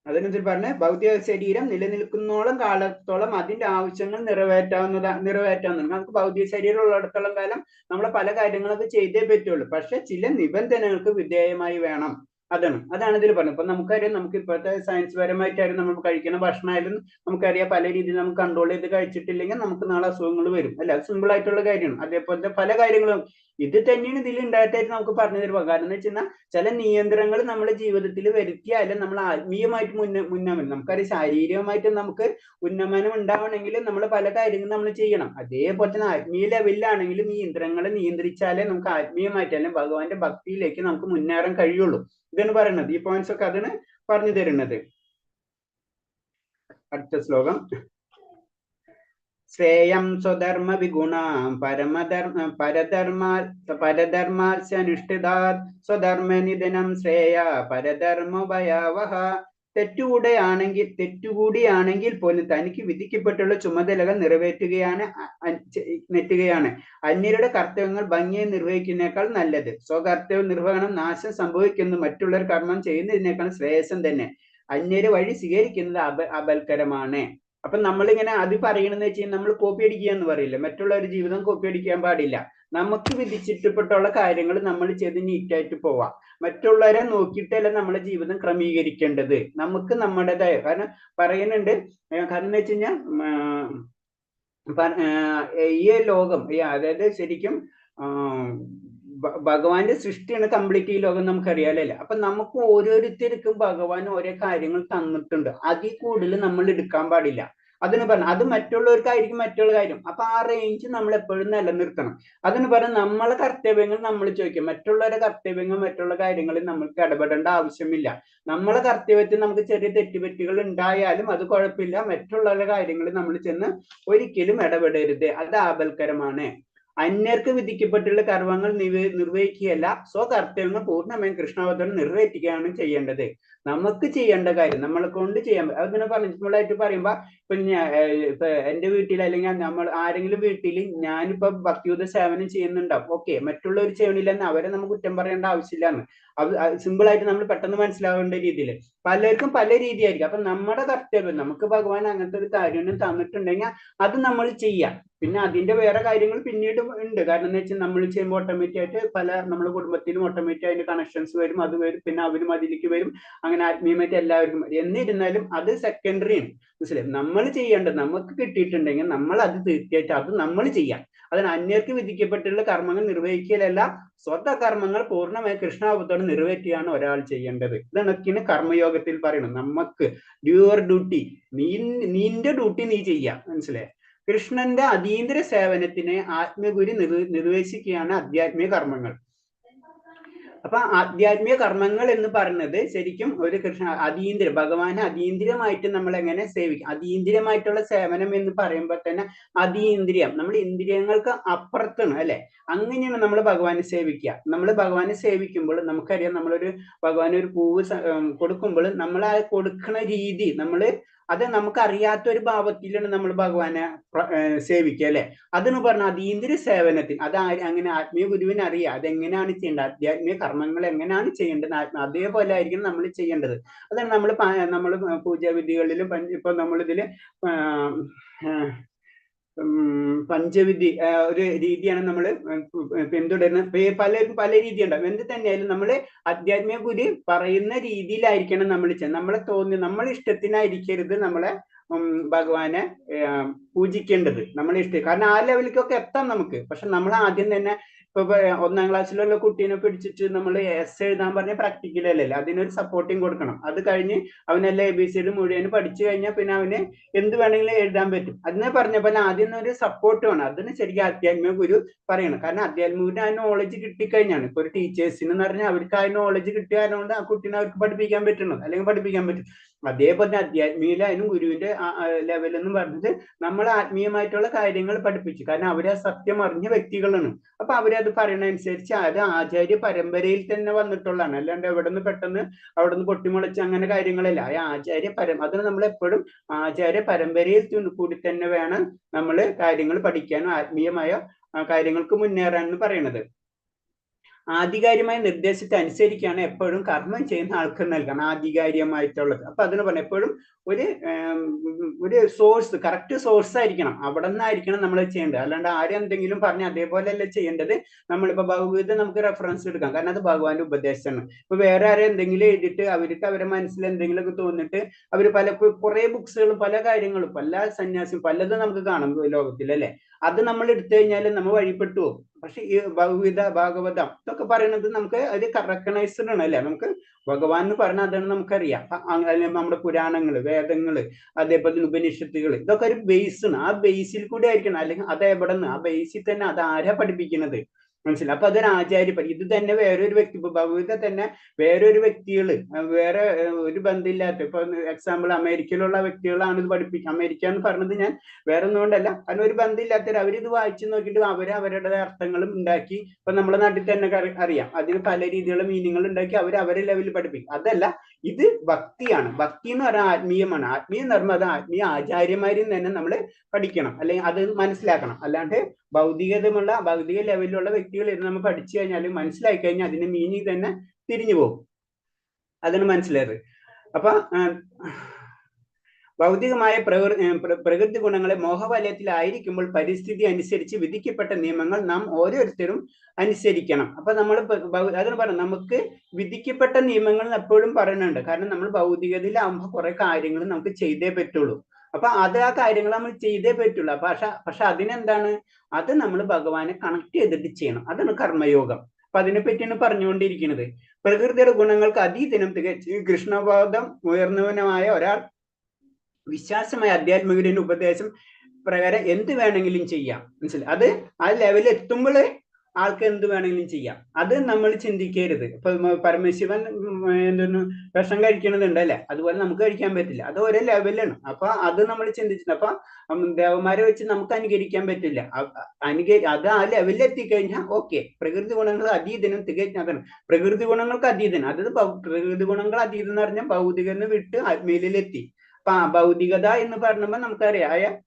അതിനെന്തിൽ പറഞ്ഞ, ഭൗതിക ശരീരം നിലനിൽക്കുന്നോളം കാലത്തോളം അതിന്റെ ആവശ്യങ്ങൾ നിറവേറ്റാവുന്നതാണ്. നമുക്ക് ഭൗതിക ശരീരം ഉള്ളിടത്തോളം കാലം നമ്മളെ പല കാര്യങ്ങളൊക്കെ ചെയ്തേ പറ്റുള്ളൂ. പക്ഷെ ചില നിബന്ധനകൾക്ക് വിധേയമായി വേണം. അതാണ് ഇതിൽ പറഞ്ഞത്. ഇപ്പൊ നമുക്കറിയാം, നമുക്ക് ഇപ്പോഴത്തെ സയൻസ് പരമായിട്ടായാലും നമ്മൾ കഴിക്കുന്ന ഭക്ഷണമായാലും നമുക്കറിയാം, പല രീതിയിൽ നമുക്ക് കൺട്രോൾ ചെയ്ത് കഴിച്ചിട്ടില്ലെങ്കിൽ നമുക്ക് നാളെ അസുഖങ്ങൾ വരും അല്ലെ. അത് സിമ്പിൾ ആയിട്ടുള്ള കാര്യമാണ്. അതേപോലത്തെ പല കാര്യങ്ങളും ഇത് തന്നെയാണ് ഇതിൽ ഉണ്ടായിട്ടായിട്ട് നമുക്ക് പറഞ്ഞു തരുക. കാരണം എന്ന് വെച്ചാൽ ചില നിയന്ത്രണങ്ങൾ നമ്മുടെ ജീവിതത്തിൽ വരുത്തിയാലും നമ്മൾ ആത്മീയമായിട്ട് മുന്നേറും. നമുക്കറിയാം, ശാരീരികമായിട്ട് നമുക്ക് ഉന്നമനം ഉണ്ടാവണമെങ്കിൽ നമ്മൾ പല കാര്യങ്ങളും നമ്മൾ ചെയ്യണം. അതേപോലെ തന്നെ ആത്മീയ ലെവലിലാണെങ്കിലും ഈ ഇന്ദ്രിയങ്ങളെ നിയന്ത്രിച്ചാലേ നമുക്ക് ആത്മീയമായിട്ട് അല്ലെങ്കിൽ ഭഗവാന്റെ ഭക്തിയിലേക്ക് നമുക്ക് മുന്നേറാൻ കഴിയുള്ളൂ. ഇതാണ് പറയുന്നത്. ഈ പോയിന്റ്സ് ഒക്കെ അതിന് പറഞ്ഞു തരുന്നത്. അടുത്ത ശ്ലോകം. ശ്രേയം സ്വധർമ്മ വിഗുണാം പരധർമാനുഷ്ഠിതാത് സ്വധർമ്മ നിധനം ശ്രേയ പരധർമ്മ ഭയാവഹ. തെറ്റുകൂടിയാണെങ്കിൽ പോലും തനിക്ക് വിധിക്കപ്പെട്ടുള്ള ചുമതലകൾ നെറ്റുകയാണ് അന്യരുടെ കർത്തവ്യങ്ങൾ ഭംഗിയായി നിർവഹിക്കുന്നതിനേക്കാൾ നല്ലത്. സ്വകർത്തവ്യ നിർവഹണം നാശം സംഭവിക്കുന്നു, മറ്റുള്ളവർ കർമ്മം ചെയ്യുന്നതിനേക്കാൾ ശ്രേയസം തന്നെ. അന്യരെ വഴി സ്വീകരിക്കുന്നത് അപൽക്കരമാണ്. അപ്പൊ നമ്മളിങ്ങനെ അത് പറയണെന്ന് വെച്ച് കഴിഞ്ഞാൽ നമ്മൾ കോപ്പി അടിക്കുക എന്ന് പറയില്ല, മറ്റുള്ളവരുടെ ജീവിതം കോപ്പി അടിക്കാൻ പാടില്ല. നമുക്ക് വിധിച്ചിട്ടപ്പെട്ടുള്ള കാര്യങ്ങൾ നമ്മൾ ചെയ്ത് നീറ്റായിട്ട് പോവാം. മറ്റുള്ളവരെ നോക്കിയിട്ടല്ല നമ്മളെ ജീവിതം ക്രമീകരിക്കേണ്ടത്. നമുക്ക് നമ്മുടേതായ കാരണം പറയുന്നുണ്ട്. കാരണം എന്ന് വെച്ച് കഴിഞ്ഞാൽ ഈ ലോകം അതായത് ശരിക്കും ഭഗവാന്റെ സൃഷ്ടിയാണ് കംപ്ലീറ്റ് ഈ ലോകം, നമുക്കറിയാലല്ലേ. അപ്പൊ നമുക്ക് ഓരോരുത്തർക്കും ഭഗവാൻ ഓരോ കാര്യങ്ങൾ തന്നിട്ടുണ്ട്. അതിൽ കൂടുതൽ നമ്മൾ എടുക്കാൻ പാടില്ല. അതിന് പറഞ്ഞ അത് മറ്റുള്ളവർക്കായിരിക്കും മറ്റുള്ള കാര്യം. അപ്പൊ ആ റേഞ്ച് നമ്മൾ എപ്പോഴും നിലനിർത്തണം. അതിന് പറഞ്ഞ നമ്മളെ കർത്തവ്യങ്ങൾ നമ്മൾ ചോദിക്കും. മറ്റുള്ളവരുടെ കർത്തവ്യങ്ങൾ മറ്റുള്ള കാര്യങ്ങളിൽ നമ്മൾക്ക് ഇടപെടേണ്ട ആവശ്യമില്ല. നമ്മളെ കർത്തവ്യത്തിൽ നമുക്ക് ചെറിയ തെറ്റുപറ്റുകൾ ഉണ്ടായാലും അത് കുഴപ്പമില്ല. മറ്റുള്ളവരുടെ കാര്യങ്ങളിൽ നമ്മൾ ചെന്ന് ഒരിക്കലും ഇടപെടരുത്, അത് ആപൽക്കരമാണ്. അന്യർക്ക് വിധിക്കപ്പെട്ടുള്ള കർമ്മങ്ങൾ നിർവഹിക്കുകയല്ല, സ്വകർത്തവ്യങ്ങൾ പൂർണ്ണമായും കൃഷ്ണാവതാരം നിറവേറ്റുകയാണ് ചെയ്യേണ്ടത്. നമുക്ക് ചെയ്യേണ്ട കാര്യം നമ്മളെ കൊണ്ട് ചെയ്യാൻ. അതിനെ പറഞ്ഞിട്ടുള്ളതായിട്ട് പറയുമ്പോ ഇപ്പൊ എന്റെ വീട്ടിൽ അല്ലെങ്കിൽ നമ്മൾ ആരെങ്കിലും വീട്ടിൽ ഞാനിപ്പോ ഭക്തിയുത സേവനം ചെയ്യുന്നുണ്ടാവും. ഓക്കെ, മറ്റുള്ളവർ ചെയ്യണില്ലെന്ന് അവരെ നമുക്ക് കുറ്റം പറയേണ്ട ആവശ്യമില്ലാന്ന്. അത് സിമ്പിൾ ആയിട്ട് നമ്മൾ പെട്ടെന്ന് മനസ്സിലാവേണ്ട രീതിയിൽ പലർക്കും പല രീതിയായിരിക്കും. അപ്പൊ നമ്മുടെ കർത്തവ്യം, നമുക്ക് ഭഗവാൻ അങ്ങനത്തെ ഒരു കാര്യം തന്നിട്ടുണ്ടെങ്കിൽ അത് നമ്മൾ ചെയ്യാം. പിന്നെ അതിന്റെ വേറെ കാര്യങ്ങൾ പിന്നീട് ഉണ്ട്. കാരണം എന്ന് വെച്ചാൽ നമ്മൾ ചെയ്യുമ്പോൾ ഓട്ടോമാറ്റിക് ആയിട്ട് നമ്മുടെ കുടുംബത്തിലും ഓട്ടോമാറ്റിക് അതിന്റെ കണക്ഷൻസ് വരും, അത് വരും, പിന്നെ അവരും അതിലേക്ക് വരും. അങ്ങനെ ആത്മീയമായിട്ട് എല്ലാവർക്കും. എന്നിരുന്നാലും അത് സെക്കൻഡറിയാണ്. മനസ്സിലായി? നമ്മൾ ചെയ്യേണ്ടത് നമുക്ക് കിട്ടിയിട്ടുണ്ടെങ്കിൽ നമ്മൾ അത് തീർച്ചയായിട്ടും അത് നമ്മൾ ചെയ്യാം. അതിന് അന്യർക്ക് വിധിക്കപ്പെട്ടുള്ള കർമ്മങ്ങൾ നിർവഹിക്കലല്ല, സ്വന്തം കർമ്മങ്ങൾ പൂർണ്ണമായി കൃഷ്ണാവബോധത്തോടെ നിറവേറ്റുകയാണ് ഒരാൾ ചെയ്യേണ്ടത്. ഇതൊക്കെയാണ് കർമ്മയോഗത്തിൽ പറയുന്നത്. നമുക്ക് യുവർ ഡ്യൂട്ടി, നിന്റെ ഡ്യൂട്ടി നീ ചെയ്യാം. മനസ്സിലായി? കൃഷ്ണന്റെ അതീന്ദ്ര സേവനത്തിനെ ആത്മഗുരു നിർവഹിക്കുകയാണ് ആധ്യാത്മിക കർമ്മങ്ങൾ. അപ്പൊ ആധ്യാത്മിക കർമ്മങ്ങൾ എന്ന് പറയുന്നത് ശരിക്കും ഒരു ഭഗവാനെ അതീന്ദ്രിയമായിട്ട് നമ്മൾ എങ്ങനെ സേവിക്കും. അതീന്ദ്രിയമായിട്ടുള്ള സേവനം എന്ന് പറയുമ്പോൾ തന്നെ അതീന്ദ്രിയം, നമ്മൾ ഇന്ദ്രിയങ്ങൾക്ക് അപ്പുറത്താണ് അല്ലെ. അങ്ങനെയാണ് നമ്മൾ ഭഗവാനെ സേവിക്കുക. നമ്മൾ ഭഗവാനെ സേവിക്കുമ്പോൾ നമുക്കറിയാം, നമ്മളൊരു ഭഗവാന് ഒരു പൂവ് കൊടുക്കുമ്പോൾ നമ്മൾ ആ കൊടുക്കുന്ന രീതി അത് നമുക്കറിയാത്ത ഒരു ഭാവത്തിലാണ് നമ്മൾ ഭഗവാനെ സേവിക്കുക അല്ലെ. അതിന് പറഞ്ഞ അതീന്ദ്രിയ സേവനത്തിൽ അങ്ങനെ ആത്മീയ ഗുരുവിനെ അറിയാം അതെങ്ങനെയാണ് ചെയ്യേണ്ടത്, ആധ്യാത്മിക കർമ്മങ്ങൾ എങ്ങനെയാണ് ചെയ്യേണ്ടത്, അതേപോലെ ആയിരിക്കും നമ്മൾ ചെയ്യേണ്ടത്. അതാണ് നമ്മൾ പൂജാവിധികളിലും ഇപ്പൊ നമ്മളിതില് പഞ്ചവിധി ഒരു രീതിയാണ് നമ്മൾ പിന്തുടരുന്നത്. പലർക്കും പല രീതി ഉണ്ടാവും. എന്ത് തന്നെയായാലും നമ്മൾ ആധ്യാത്മിക ഗുരു പറയുന്ന രീതിയിലായിരിക്കണം നമ്മൾ ചെയ്യുന്നത്. നമ്മളെ ഇഷ്ടത്തിനായിരിക്കരുത് നമ്മളെ ഭഗവാനെ പൂജിക്കേണ്ടത്. നമ്മളെ ഇഷ്ടം. കാരണം ആ ലെവലിലേക്കൊക്കെ എത്താം നമുക്ക്. പക്ഷെ നമ്മൾ ആദ്യം തന്നെ ഇപ്പൊ 1ാം ക്ലാസ്സിലുള്ള കുട്ടീനെ പിടിച്ചിട്ട് നമ്മൾ എസ് എഴുതാൻ പറഞ്ഞ പ്രാക്ടിക്കൽ അല്ലല്ലോ, അതിനൊരു സപ്പോർട്ടിങ് കൊടുക്കണം. അത് കഴിഞ്ഞ് അവനെല്ലാം ABCD മുഴുവൻ പഠിച്ചു കഴിഞ്ഞാൽ പിന്നെ അവന് എന്ത് വേണമെങ്കിലും എഴുതാൻ പറ്റും. അതിനെ പറഞ്ഞപ്പോൾ ആദ്യം ഒരു സപ്പോർട്ട് വേണം. അതിന് ശരിക്കും ആധ്യാത്മിക ഗുരു പറയണം. കാരണം ആധ്യാത്മിക ഗുരു ആ നോളജ് കിട്ടിക്കഴിഞ്ഞാണ്. ഇപ്പൊ ഒരു ടീച്ചേഴ്സിന് എന്ന് പറഞ്ഞാൽ അവർക്ക് ആ നോളജ് കിട്ടിയതുകൊണ്ട് ആ കുട്ടീനെ അവർക്ക് പഠിപ്പിക്കാൻ പറ്റണം, അല്ലെങ്കിൽ പഠിപ്പിക്കാൻ പറ്റും. അതേപോലെ ആധ്യാത്മിക അതിനും ഗുരുവിന്റെ ലെവൽ എന്ന് പറഞ്ഞത് നമ്മൾ ആത്മീയമായിട്ടുള്ള കാര്യങ്ങൾ പഠിപ്പിച്ചു. കാരണം അവരെ സത്യം അറിഞ്ഞ വ്യക്തികളാണ്. അപ്പൊ അവരത് പറയണ അനുസരിച്ച് അത് ആചാര്യ പരമ്പരയിൽ തന്നെ വന്നിട്ടുള്ളതാണ്. അല്ലാണ്ട് എവിടെ നിന്ന് പെട്ടെന്ന് അവിടെ നിന്ന് പൊട്ടിമുളച്ച് അങ്ങനെ കാര്യങ്ങളല്ല. അതിന് നമ്മൾ എപ്പോഴും ആചാര്യ പരമ്പരയിൽ കൂടി തന്നെ വേണം നമ്മൾ കാര്യങ്ങൾ പഠിക്കാനും ആത്മീയമായ കാര്യങ്ങൾക്ക് മുന്നേറാൻ പറയുന്നത്. ആധികാരികമായ നിർദ്ദേശത്തെ അനുസരിക്കുകയാണ് എപ്പോഴും കർമ്മം ചെയ്യുന്ന ആൾക്ക് നൽകണം ആധികാരികമായിട്ടുള്ളത്. അപ്പൊ അതിന് പറഞ്ഞ എപ്പോഴും ഒരു സോഴ്സ്, കറക്റ്റ് സോഴ്സ് ആയിരിക്കണം. അവിടെ നിന്നായിരിക്കണം നമ്മൾ ചെയ്യേണ്ടത്. അല്ലാണ്ട് ആരും എന്തെങ്കിലും പറഞ്ഞ് അതേപോലെയല്ല ചെയ്യേണ്ടത്. നമ്മളിപ്പോ ഭഗവത്ഗീത നമുക്ക് റെഫറൻസ് എടുക്കാം, കാരണം അത് ഭഗവാന്റെ ഉപദേശമാണ്. ഇപ്പൊ വേറെ ആരും എന്തെങ്കിലും എഴുതിയിട്ട് അവർക്ക് അവരുടെ മനസ്സിൽ എന്തെങ്കിലുമൊക്കെ തോന്നിട്ട് അവർ കുറെ ബുക്സുകളും പല കാര്യങ്ങളും പല സന്യാസിയും പലതും നമുക്ക് കാണാം ലോകത്തിൽ അല്ലെ. അത് നമ്മൾ എടുത്തു കഴിഞ്ഞാൽ നമ്മൾ വഴിപ്പെട്ടു പോകും. പക്ഷെ ഈ ഭാഗവതം ഇതൊക്കെ പറയുന്നത് നമുക്ക് അത് റെക്കഗ്നൈസ്ഡ് ആണ് അല്ലെ. നമുക്ക് ഭഗവാൻ എന്ന് പറഞ്ഞാൽ അതാണ് നമുക്കറിയാം. നമ്മുടെ പുരാണങ്ങള്, വേദങ്ങള്, അതേപോലെ ഉപനിഷത്തുകൾ, ഇതൊക്കെ ഒരു ബേസ് ആണ്. ആ ബേസിൽ കൂടി ആയിരിക്കണം. അല്ലെങ്കിൽ അത് എവിടെ നിന്ന് ആ ബേസിൽ തന്നെ അത് ആരാ പഠിപ്പിക്കുന്നത്, മനസ്സിലായി. അപ്പൊ അതൊരു ആചാര്യപ്പണി. ഇത് തന്നെ വേറൊരു വ്യക്തി, ഇപ്പൊ ഭഗവത തന്നെ വേറൊരു വ്യക്തികള് വേറെ ഒരു ബന്ധമില്ലാത്ത, ഇപ്പൊ എക്സാമ്പിൾ അമേരിക്കയിലുള്ള വ്യക്തികളാണ് ഇത് പഠിപ്പിക്കുക. അമേരിക്ക എന്ന് പറഞ്ഞത് ഞാൻ വേറെ ഒന്നുകൊണ്ടല്ല, കാരണം ഒരു ബന്ധമില്ലാത്തവർ അവരിത് വായിച്ചു നോക്കിയിട്ട് അവരുടെ അർത്ഥങ്ങളും ഉണ്ടാക്കി. ഇപ്പൊ നമ്മുടെ നാട്ടിൽ തന്നെ അറിയാം, അതിന് പല രീതിയിലുള്ള മീനിങ്ങൾ ഉണ്ടാക്കി അവരെ ലെവലിൽ പഠിപ്പിക്കും. അതല്ല, ഇത് ഭക്തിയാണ്. ഭക്തി എന്ന് പറഞ്ഞാൽ ആത്മീയമാണ്. ആത്മീയം എന്ന് പറയുമ്പോൾ അത് ആത്മീയ ആചാര്യന്മാരിൽ തന്നെ നമ്മൾ പഠിക്കണം, അല്ലെങ്കിൽ അത് മനസ്സിലാക്കണം. അല്ലാണ്ട് ഭൗതിക ലെവലിലുള്ള വ്യക്തികൾ ഇരുന്ന് നമ്മൾ പഠിച്ചു കഴിഞ്ഞാൽ മനസ്സിലാക്കി കഴിഞ്ഞാൽ അതിന്റെ മീനിങ് തന്നെ തിരിഞ്ഞു പോകും. അതാണ് മനസ്സിലായത്. അപ്പൊ ഭൗതികമായ പ്രകൃതി ഗുണങ്ങളെ മോഹവലയത്തിലായിരിക്കുമ്പോൾ പരിസ്ഥിതി അനുസരിച്ച് വിധിക്കപ്പെട്ട നിയമങ്ങൾ നാം ഓരോരുത്തരും അനുസരിക്കണം. അപ്പൊ നമ്മൾ അതാണ് പറയുന്നത്, നമുക്ക് വിധിക്കപ്പെട്ട നിയമങ്ങൾ എപ്പോഴും പറയുന്നുണ്ട്. കാരണം നമ്മൾ ഭൗതികതയിലാവുമ്പോൾ കുറെ കാര്യങ്ങൾ നമുക്ക് ചെയ്തേ പറ്റുള്ളൂ. അപ്പൊ ആ കാര്യങ്ങൾ നമ്മൾ ചെയ്തേ പറ്റുള്ളൂ. പക്ഷെ അതിനെന്താണ്, അത് നമ്മൾ ഭഗവാനെ കണക്ട് ചെയ്തിട്ട് ചെയ്യണം. അതാണ് കർമ്മയോഗം. അപ്പൊ അതിനെപ്പറ്റിയാണ് പറഞ്ഞുകൊണ്ടിരിക്കുന്നത്. പ്രകൃതിയുടെ ഗുണങ്ങൾക്ക് അതീതനും തികച്ചും കൃഷ്ണബോധം ഉയർന്നവനുമായ ഒരാൾ വിശ്വാസമായ ആധ്യാത്മികരുടെ ഉപദേശം പ്രകാരം എന്ത് വേണമെങ്കിലും ചെയ്യാം. മനസ്സിലായി. അത് ആ ലെവലിൽ എത്തുമ്പോൾ ആൾക്ക് എന്ത് വേണമെങ്കിലും ചെയ്യാം. അത് നമ്മൾ ചിന്തിക്കരുത്. ഇപ്പൊ പരമശിവൻ എന്തൊന്ന് വിഷം കഴിക്കണതുണ്ട് അല്ലെ, അതുപോലെ നമുക്ക് കഴിക്കാൻ പറ്റില്ല. അത് ഒരേ ലെവലാണ്. അപ്പൊ അത് നമ്മൾ ചിന്തിച്ചിട്ടുണ്ട്. അപ്പൊ ദേവന്മാരെ വെച്ച് നമുക്ക് അനുകരിക്കാൻ പറ്റില്ല. അത് ആ ലെവലിൽ എത്തിക്കഴിഞ്ഞാൽ ഓക്കെ. പ്രകൃതി ഗുണങ്ങൾ അതീതനും തികഞ്ഞതാണ്. പ്രകൃതി ഗുണങ്ങൾക്ക് അതീതൻ, അതായത് പ്രകൃതി ഗുണങ്ങൾ അതീതം എന്ന് പറഞ്ഞാൽ ഭൗതികന്ന് വിട്ട് ആത്മീയത്തിലെത്തി. അപ്പൊ ഭൗതികത എന്ന് പറയുമ്പോൾ നമുക്കറിയാം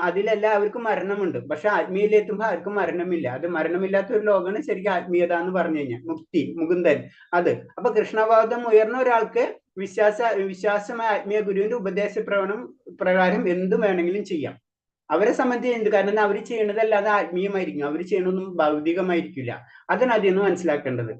അതിലെല്ലാവർക്കും മരണമുണ്ട്. പക്ഷെ ആത്മീയയിലെത്തുമ്പോൾ ആർക്കും മരണമില്ല. അത് മരണമില്ലാത്ത ഒരു ലോകമാണ് ശരിക്കും ആത്മീയത എന്ന് പറഞ്ഞു കഴിഞ്ഞാൽ, മുക്തി, മുകുന്ദൻ. അത് അപ്പൊ കൃഷ്ണബോധം ഉയർന്ന ഒരാൾക്ക് വിശ്വാസമായ ആത്മീയ ഗുരുവിന്റെ ഉപദേശ പ്രകാരം എന്തും വേണമെങ്കിലും ചെയ്യാം. അവരെ സംബന്ധിച്ച് എന്ത്, കാരണം അവർ ചെയ്യണതല്ലാതെ ആത്മീയമായിരിക്കും, അവർ ചെയ്യണതൊന്നും ഭൗതികമായിരിക്കില്ല. അതാണ് അതിൽ നിന്ന് മനസ്സിലാക്കേണ്ടത്.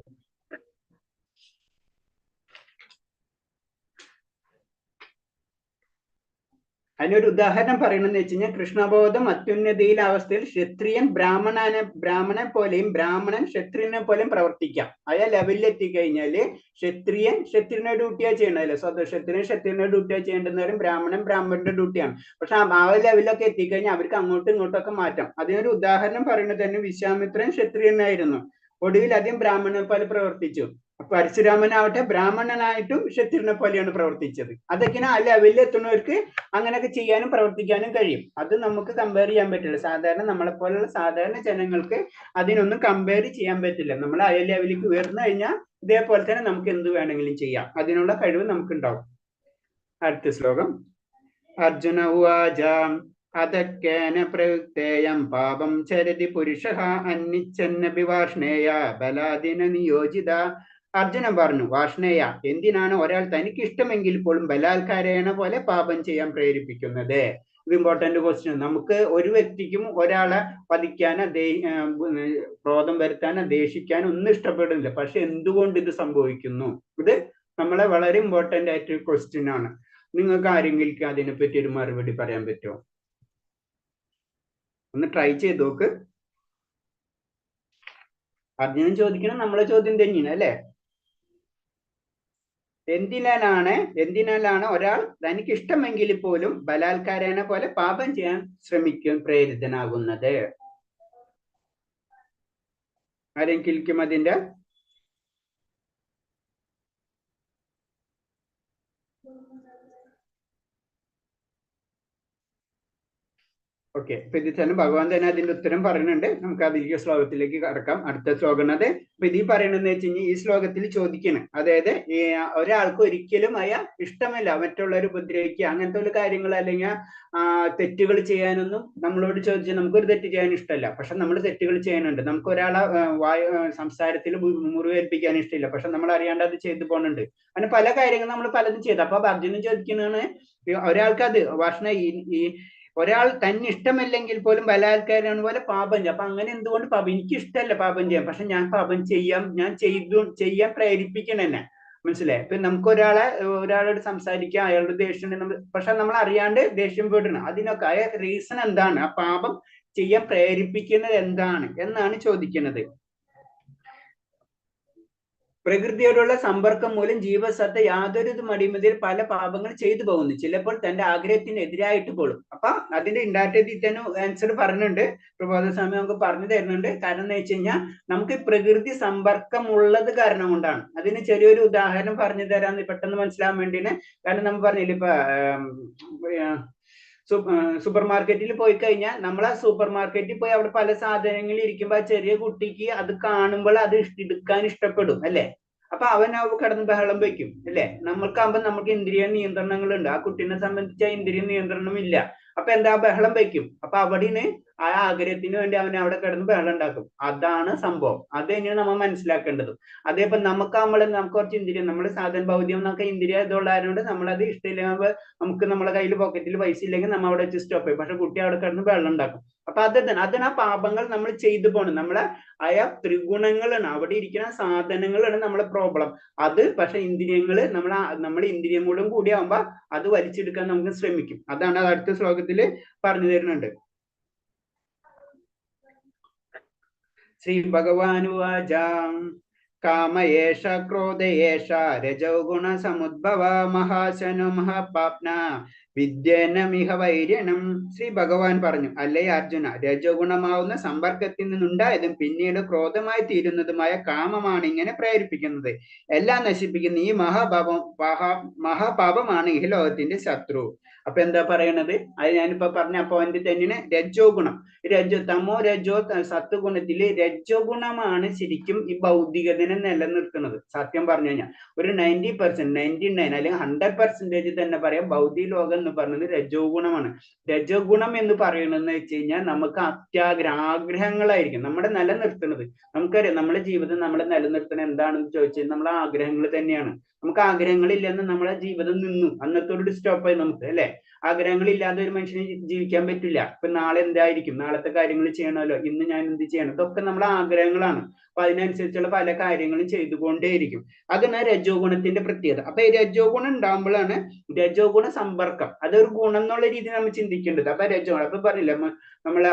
അതിനൊരു ഉദാഹരണം പറയണമെന്ന് വെച്ച് കഴിഞ്ഞാൽ, കൃഷ്ണബോധം അത്യുന്നതിയിലെ അവസ്ഥയിൽ ക്ഷത്രിയൻ ബ്രാഹ്മണനെ പോലെയും ബ്രാഹ്മണൻ ക്ഷത്രിയനെ പോലെയും പ്രവർത്തിക്കാം. അയാൾ ലെവലിൽ എത്തിക്കഴിഞ്ഞാല് ക്ഷത്രിയന്റെ ഡ്യൂട്ടിയാ ചെയ്യണല്ലേ, ക്ഷത്രിയന്റെ ഡ്യൂട്ടിയാ ചെയ്യേണ്ടത്, ബ്രാഹ്മണന്റെ ഡ്യൂട്ടിയാണ്. പക്ഷെ ആ ലെവലിലൊക്കെ എത്തിക്കഴിഞ്ഞാൽ അവർക്ക് അങ്ങോട്ടും ഇങ്ങോട്ടൊക്കെ മാറ്റാം. അതിനൊരു ഉദാഹരണം പറയുന്നത് തന്നെ വിശ്വാമിത്രൻ ക്ഷത്രിയനായിരുന്നു, ഒടുവിൽ ആദ്യം ബ്രാഹ്മണനെ പോലെ പ്രവർത്തിച്ചു. പരശുരാമനാവട്ടെ ബ്രാഹ്മണനായിട്ടും ക്ഷത്രിയനെ പോലെയാണ് പ്രവർത്തിച്ചത്. അതൊക്കെയാണ് ആ ലെവലിൽ എത്തുന്നവർക്ക് അങ്ങനെയൊക്കെ ചെയ്യാനും പ്രവർത്തിക്കാനും കഴിയും. അത് നമുക്ക് കമ്പയർ ചെയ്യാൻ പറ്റില്ല. സാധാരണ നമ്മളെപ്പോലുള്ള സാധാരണ ജനങ്ങൾക്ക് അതിനൊന്നും കമ്പയർ ചെയ്യാൻ പറ്റില്ല. നമ്മൾ ആ ലെവലിലേക്ക് ഉയർന്നു കഴിഞ്ഞാൽ ഇതേപോലെ തന്നെ നമുക്ക് എന്ത് വേണമെങ്കിലും ചെയ്യാം. അതിനുള്ള കഴിവ് നമുക്കുണ്ടാവും. അടുത്ത ശ്ലോകം. അർജുന ഉവാച അധക്കേന പ്രയുക്തേയം പാപം ചരതി പുരുഷഃ അന്നിച്ഛന്നപി വാർഷ്ണേയ ബലാദിന നിയോജിത. അർജുനൻ പറഞ്ഞു, വാർഷ്ണേയ, എന്തിനാണ് ഒരാൾ തനിക്ക് ഇഷ്ടമെങ്കിൽ പോലും ബലാത്കാരേണ പോലെ പാപം ചെയ്യാൻ പ്രേരിപ്പിക്കുന്നത്? ഇത് ഇമ്പോർട്ടന്റ് ക്വസ്റ്റ്യൻ. നമുക്ക് ഒരു വ്യക്തിക്കും ഒരാളെ വധിക്കാനോ ക്രോധം വരുത്താനോ ദേഷിക്കാനോ ഒന്നും ഇഷ്ടപ്പെടുന്നില്ല. പക്ഷെ എന്തുകൊണ്ട് ഇത് സംഭവിക്കുന്നു? ഇത് നമ്മളെ വളരെ ഇമ്പോർട്ടന്റ് ആയിട്ടൊരു ക്വസ്റ്റ്യൻ ആണ്. നിങ്ങൾക്ക് ആരെങ്കിലും അതിനെപ്പറ്റി ഒരു മറുപടി പറയാൻ പറ്റുമോ? ഒന്ന് ട്രൈ ചെയ്ത് നോക്ക്. അർജുനൻ ചോദിക്കണം നമ്മളെ ചോദ്യം തന്നെയാണ് അല്ലെ. എന്തിനാലാണ് ഒരാൾ തനിക്ക് ഇഷ്ടമെങ്കിൽ പോലും ബലാത്കാരേണ പോലെ പാപം ചെയ്യാൻ പ്രേരിതനാകുന്നത്? ആരെങ്കിലും അതിന്റെ ഓക്കെ. അപ്പൊ ഇത് തന്നെ ഭഗവാൻ തന്നെ അതിന്റെ ഉത്തരം പറയുന്നുണ്ട്. നമുക്ക് അതിലേക്ക് ശ്ലോകത്തിലേക്ക് കടക്കാം. അടുത്ത ശ്ലോകം അത് അപ്പൊ ഇത് പറയണെന്ന് വെച്ച് കഴിഞ്ഞാൽ, ഈ ശ്ലോകത്തിൽ ചോദിക്കണം, അതായത് ഒരാൾക്ക് ഒരിക്കലും ഇഷ്ടമല്ല മറ്റുള്ളവർ ഉപദ്രവിക്കുക, അങ്ങനത്തെ ഒരു കാര്യങ്ങൾ അല്ലെങ്കിൽ തെറ്റുകൾ ചെയ്യാനൊന്നും നമ്മളോട് ചോദിച്ചാൽ നമുക്കൊരു തെറ്റ് ചെയ്യാൻ ഇഷ്ടമല്ല. പക്ഷെ നമ്മൾ തെറ്റുകൾ ചെയ്യാനുണ്ട്. നമുക്ക് ഒരാളെ സംസാരത്തിൽ മുറിവേൽപ്പിക്കാൻ ഇഷ്ടമില്ല, പക്ഷെ നമ്മൾ അറിയാണ്ട് അത് ചെയ്തു പോകുന്നുണ്ട്. അങ്ങനെ പല കാര്യങ്ങൾ നമ്മൾ പലതും ചെയ്തു. അപ്പൊ അർജുനൻ ചോദിക്കുന്നതാണ്, ഒരാൾക്ക് അത് ഭക്ഷണ ഒരാൾ തന്നെ ഇഷ്ടമല്ലെങ്കിൽ പോലും ബലാത്കാരം പോലെ പാപം ചെയ്യാം. അപ്പൊ അങ്ങനെ എന്തുകൊണ്ട് പാപം? എനിക്ക് ഇഷ്ടമല്ല പാപം ചെയ്യാം, പക്ഷെ ഞാൻ പാപം ചെയ്യാൻ ചെയ്യാൻ പ്രേരിപ്പിക്കണം എന്നെ. മനസ്സിലായി? ഇപ്പൊ നമുക്ക് ഒരാളോട് സംസാരിക്കാം, അയാളുടെ ദേഷ്യം പക്ഷെ നമ്മൾ അറിയാണ്ട് ദേഷ്യം പെടണം. അതിനൊക്കെ ആ റീസൺ എന്താണ്? ആ പാപം ചെയ്യാൻ പ്രേരിപ്പിക്കുന്നത് എന്താണ് എന്നാണ് ചോദിക്കുന്നത്. പ്രകൃതിയോടുള്ള സമ്പർക്കം മൂലം ജീവസത്ത യാതൊരു മടിമതിയിൽ പല പാപങ്ങൾ ചെയ്തു പോകുന്നു, ചിലപ്പോൾ തന്റെ ആഗ്രഹത്തിന് എതിരായിട്ട് പോലും. അപ്പൊ അതിന്റെ ഇൻഡയറക്റ്റ് തന്നെ ആൻസർ പറഞ്ഞിട്ടുണ്ട്, പ്രബോധസ്വാമി നമുക്ക് പറഞ്ഞു തരുന്നുണ്ട്. കാരണം എന്ന് വെച്ച് കഴിഞ്ഞാൽ നമുക്ക് പ്രകൃതി സമ്പർക്കം ഉള്ളത് കാരണം കൊണ്ടാണ്. അതിന് ചെറിയൊരു ഉദാഹരണം പറഞ്ഞു തരാന്ന് പെട്ടെന്ന് മനസ്സിലാവാൻ വേണ്ടിയാണ്. കാരണം നമ്മൾ പറഞ്ഞില്ല ഇപ്പൊ സൂപ്പർ മാർക്കറ്റിൽ പോയി കഴിഞ്ഞാൽ നമ്മൾ ആ സൂപ്പർ മാർക്കറ്റിൽ പോയി അവിടെ പല സാധനങ്ങൾ ഇരിക്കുമ്പോൾ ആ ചെറിയ കുട്ടിക്ക് അത് കാണുമ്പോൾ അത് എടുക്കാൻ ഇഷ്ടപ്പെടും അല്ലെ. അപ്പൊ അവൻ കിടന്ന് ബഹളം വെക്കും അല്ലെ. നമ്മൾക്കാകുമ്പോൾ നമുക്ക് ഇന്ദ്രിയ നിയന്ത്രണങ്ങളുണ്ട്, ആ കുട്ടീനെ സംബന്ധിച്ച് ആ ഇന്ദ്രിയ നിയന്ത്രണം ഇല്ല. അപ്പൊ എന്താ, ബഹളം വെക്കും. അപ്പൊ അവിടെയാണ് ആ ആഗ്രഹത്തിന് വേണ്ടി അവൻ അവിടെ കിടന്ന് ബഹളം ഉണ്ടാക്കും. അതാണ് സംഭവം. അത് തന്നെയാണ് നമ്മൾ മനസ്സിലാക്കേണ്ടത്. അതേപോലെ നമുക്ക് കുറച്ച് ഇന്ദ്രിയം, നമ്മൾ സാധന ഭൗതികം എന്നൊക്കെ ഇന്ദ്രിയ ഇതുള്ളതുകൊണ്ട് നമ്മളത് ഇഷ്ടമില്ലെങ്കിൽ നമുക്ക് നമ്മളെ കയ്യിൽ പോക്കറ്റിൽ പൈസ ഇല്ലെങ്കിൽ നമ്മൾ അവിടെ വെച്ച് സ്റ്റോപ്പ് ചെയ്യും. പക്ഷെ കുട്ടി അവിടെ കിടന്ന് വെള്ളം ഉണ്ടാക്കും. അപ്പൊ അതിന് ആ പാപങ്ങൾ നമ്മൾ ചെയ്തു പോകണം. നമ്മളെ ആയ ത്രിഗുണങ്ങളാണ്, അവിടെ ഇരിക്കുന്ന സാധനങ്ങളാണ് നമ്മളെ പ്രോബ്ലം. അത് പക്ഷെ ഇന്ദ്രിയങ്ങള് നമ്മൾ ഇന്ദ്രിയങ്ങളും കൂടി ആവുമ്പോ അത് വലിച്ചെടുക്കാൻ നമുക്ക് ശ്രമിക്കും. അതാണ് അത് അടുത്ത ശ്ലോകത്തില് പറഞ്ഞു തരുന്നുണ്ട്. ശ്രീ ഭഗവാനുവാച കാമയേഷ ക്രോധയേഷ രജോ ഗുണ സമുദ്ഭവ മഹാശനോ മഹാപാപ്ന വിദ്യനമിഹ വൈര്യണം. ശ്രീ ഭഗവാൻ പറഞ്ഞു, അല്ലേ അർജുന, രജോ ഗുണമാവുന്ന സമ്പർക്കത്തിൽ നിന്നുണ്ടായതും പിന്നീട് ക്രോധമായി തീരുന്നതുമായ കാമമാണ് ഇങ്ങനെ പ്രേരിപ്പിക്കുന്നത്. എല്ലാം നശിപ്പിക്കുന്ന ഈ മഹാപാപമാണ് ഈ ലോകത്തിന്റെ ശത്രു. അപ്പൊ എന്താ പറയണത്, അത് ഞാനിപ്പോ പറഞ്ഞ പോയിന്റ് തന്നെയാണ് രജോ ഗുണം. തമോ രജോ സത്വ ഗുണത്തില് രജോ ഗുണമാണ് ശരിക്കും ഈ ഭൗതികതനെ നിലനിർത്തുന്നത്. സത്യം പറഞ്ഞു കഴിഞ്ഞാൽ ഒരു 90%, 99 അല്ലെങ്കിൽ 100% തന്നെ പറയാം, ഭൗതിക ലോകം എന്ന് പറയുന്നത് രജോ ഗുണമാണ്. രജോ ഗുണം എന്ന് പറയുന്നതെന്ന് വെച്ച് കഴിഞ്ഞാൽ നമുക്ക് ആഗ്രഹങ്ങളായിരിക്കും നമ്മുടെ നിലനിർത്തുന്നത്. നമുക്കറിയാം നമ്മുടെ ജീവിതം നമ്മളെ നിലനിർത്തുന്നത് എന്താണെന്ന് ചോദിച്ചാൽ നമ്മളെ ആഗ്രഹങ്ങൾ തന്നെയാണ്. നമുക്ക് ആഗ്രഹങ്ങളില്ലെന്ന് നമ്മളെ ജീവിതം നിന്നു, അന്നത്തോട് സ്റ്റോപ്പ് ആയി നമുക്ക് അല്ലെ. ആഗ്രഹങ്ങളില്ലാതെ ഒരു മനുഷ്യന് ജീവിക്കാൻ പറ്റില്ല. ഇപ്പൊ നാളെ എന്തായിരിക്കും, നാളത്തെ കാര്യങ്ങൾ ചെയ്യണമല്ലോ, ഇന്ന് ഞാൻ എന്ത് ചെയ്യണം, ഇതൊക്കെ നമ്മളെ ആഗ്രഹങ്ങളാണ്. അപ്പൊ അതിനനുസരിച്ചുള്ള പല കാര്യങ്ങളും ചെയ്തുകൊണ്ടേയിരിക്കും. അതാണ് രജോ ഗുണത്തിന്റെ പ്രത്യേകത. അപ്പൊ ഈ രജോ ഗുണം ഉണ്ടാകുമ്പോഴാണ് രജോ ഗുണ സമ്പർക്കം, അതൊരു ഗുണം എന്നുള്ള രീതിയിൽ നമ്മൾ ചിന്തിക്കേണ്ടത്. അപ്പൊ രജോ ഗുണം അപ്പൊ പറഞ്ഞില്ല, നമ്മളെ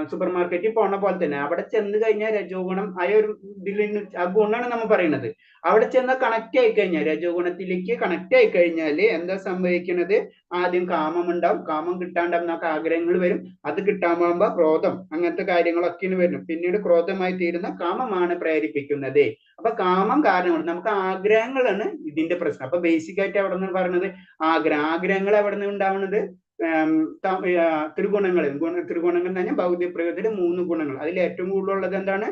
സൂപ്പർ മാർക്കറ്റിൽ പോണ പോലെ തന്നെ അവിടെ ചെന്ന് കഴിഞ്ഞാൽ രജോ ഗുണം ആ ഒരു ഇതിൽ ആ ഗുണമാണ് നമ്മൾ പറയുന്നത്. അവിടെ ചെന്ന് കണക്ട് ആയി കഴിഞ്ഞാൽ, രജോ ഗുണത്തിലേക്ക് കണക്ട് ആയി കഴിഞ്ഞാൽ എന്താ സംഭവിക്കുന്നത്, ആദ്യം കാമം ഉണ്ടാവും, കാമം കിട്ടാണ്ടാവും, നമുക്ക് ആഗ്രഹങ്ങൾ വരും, അത് കിട്ടാൻ പോകുമ്പോ ക്രോധം അങ്ങനത്തെ കാര്യങ്ങളൊക്കെയാണ് വരും. പിന്നീട് ക്രോധമായി തീരുന്ന കാമമാണ് പ്രേരിപ്പിക്കുന്നത്. അപ്പൊ കാമം കാരണമാണ്, നമുക്ക് ആഗ്രഹങ്ങളാണ് ഇതിന്റെ പ്രശ്നം. അപ്പൊ ബേസിക് ആയിട്ട് അവിടെ നിന്ന് പറയുന്നത് ആഗ്രഹങ്ങൾ എവിടെ നിന്ന് ഉണ്ടാവുന്നത്, ത്രിഗുണങ്ങളിൽ ത്രിഗുണങ്ങൾ തന്നെ ഭൗതിക പ്രകൃതിയുടെ 3 ഗുണങ്ങൾ. അതിൽ ഏറ്റവും കൂടുതലുള്ളത് എന്താണ്,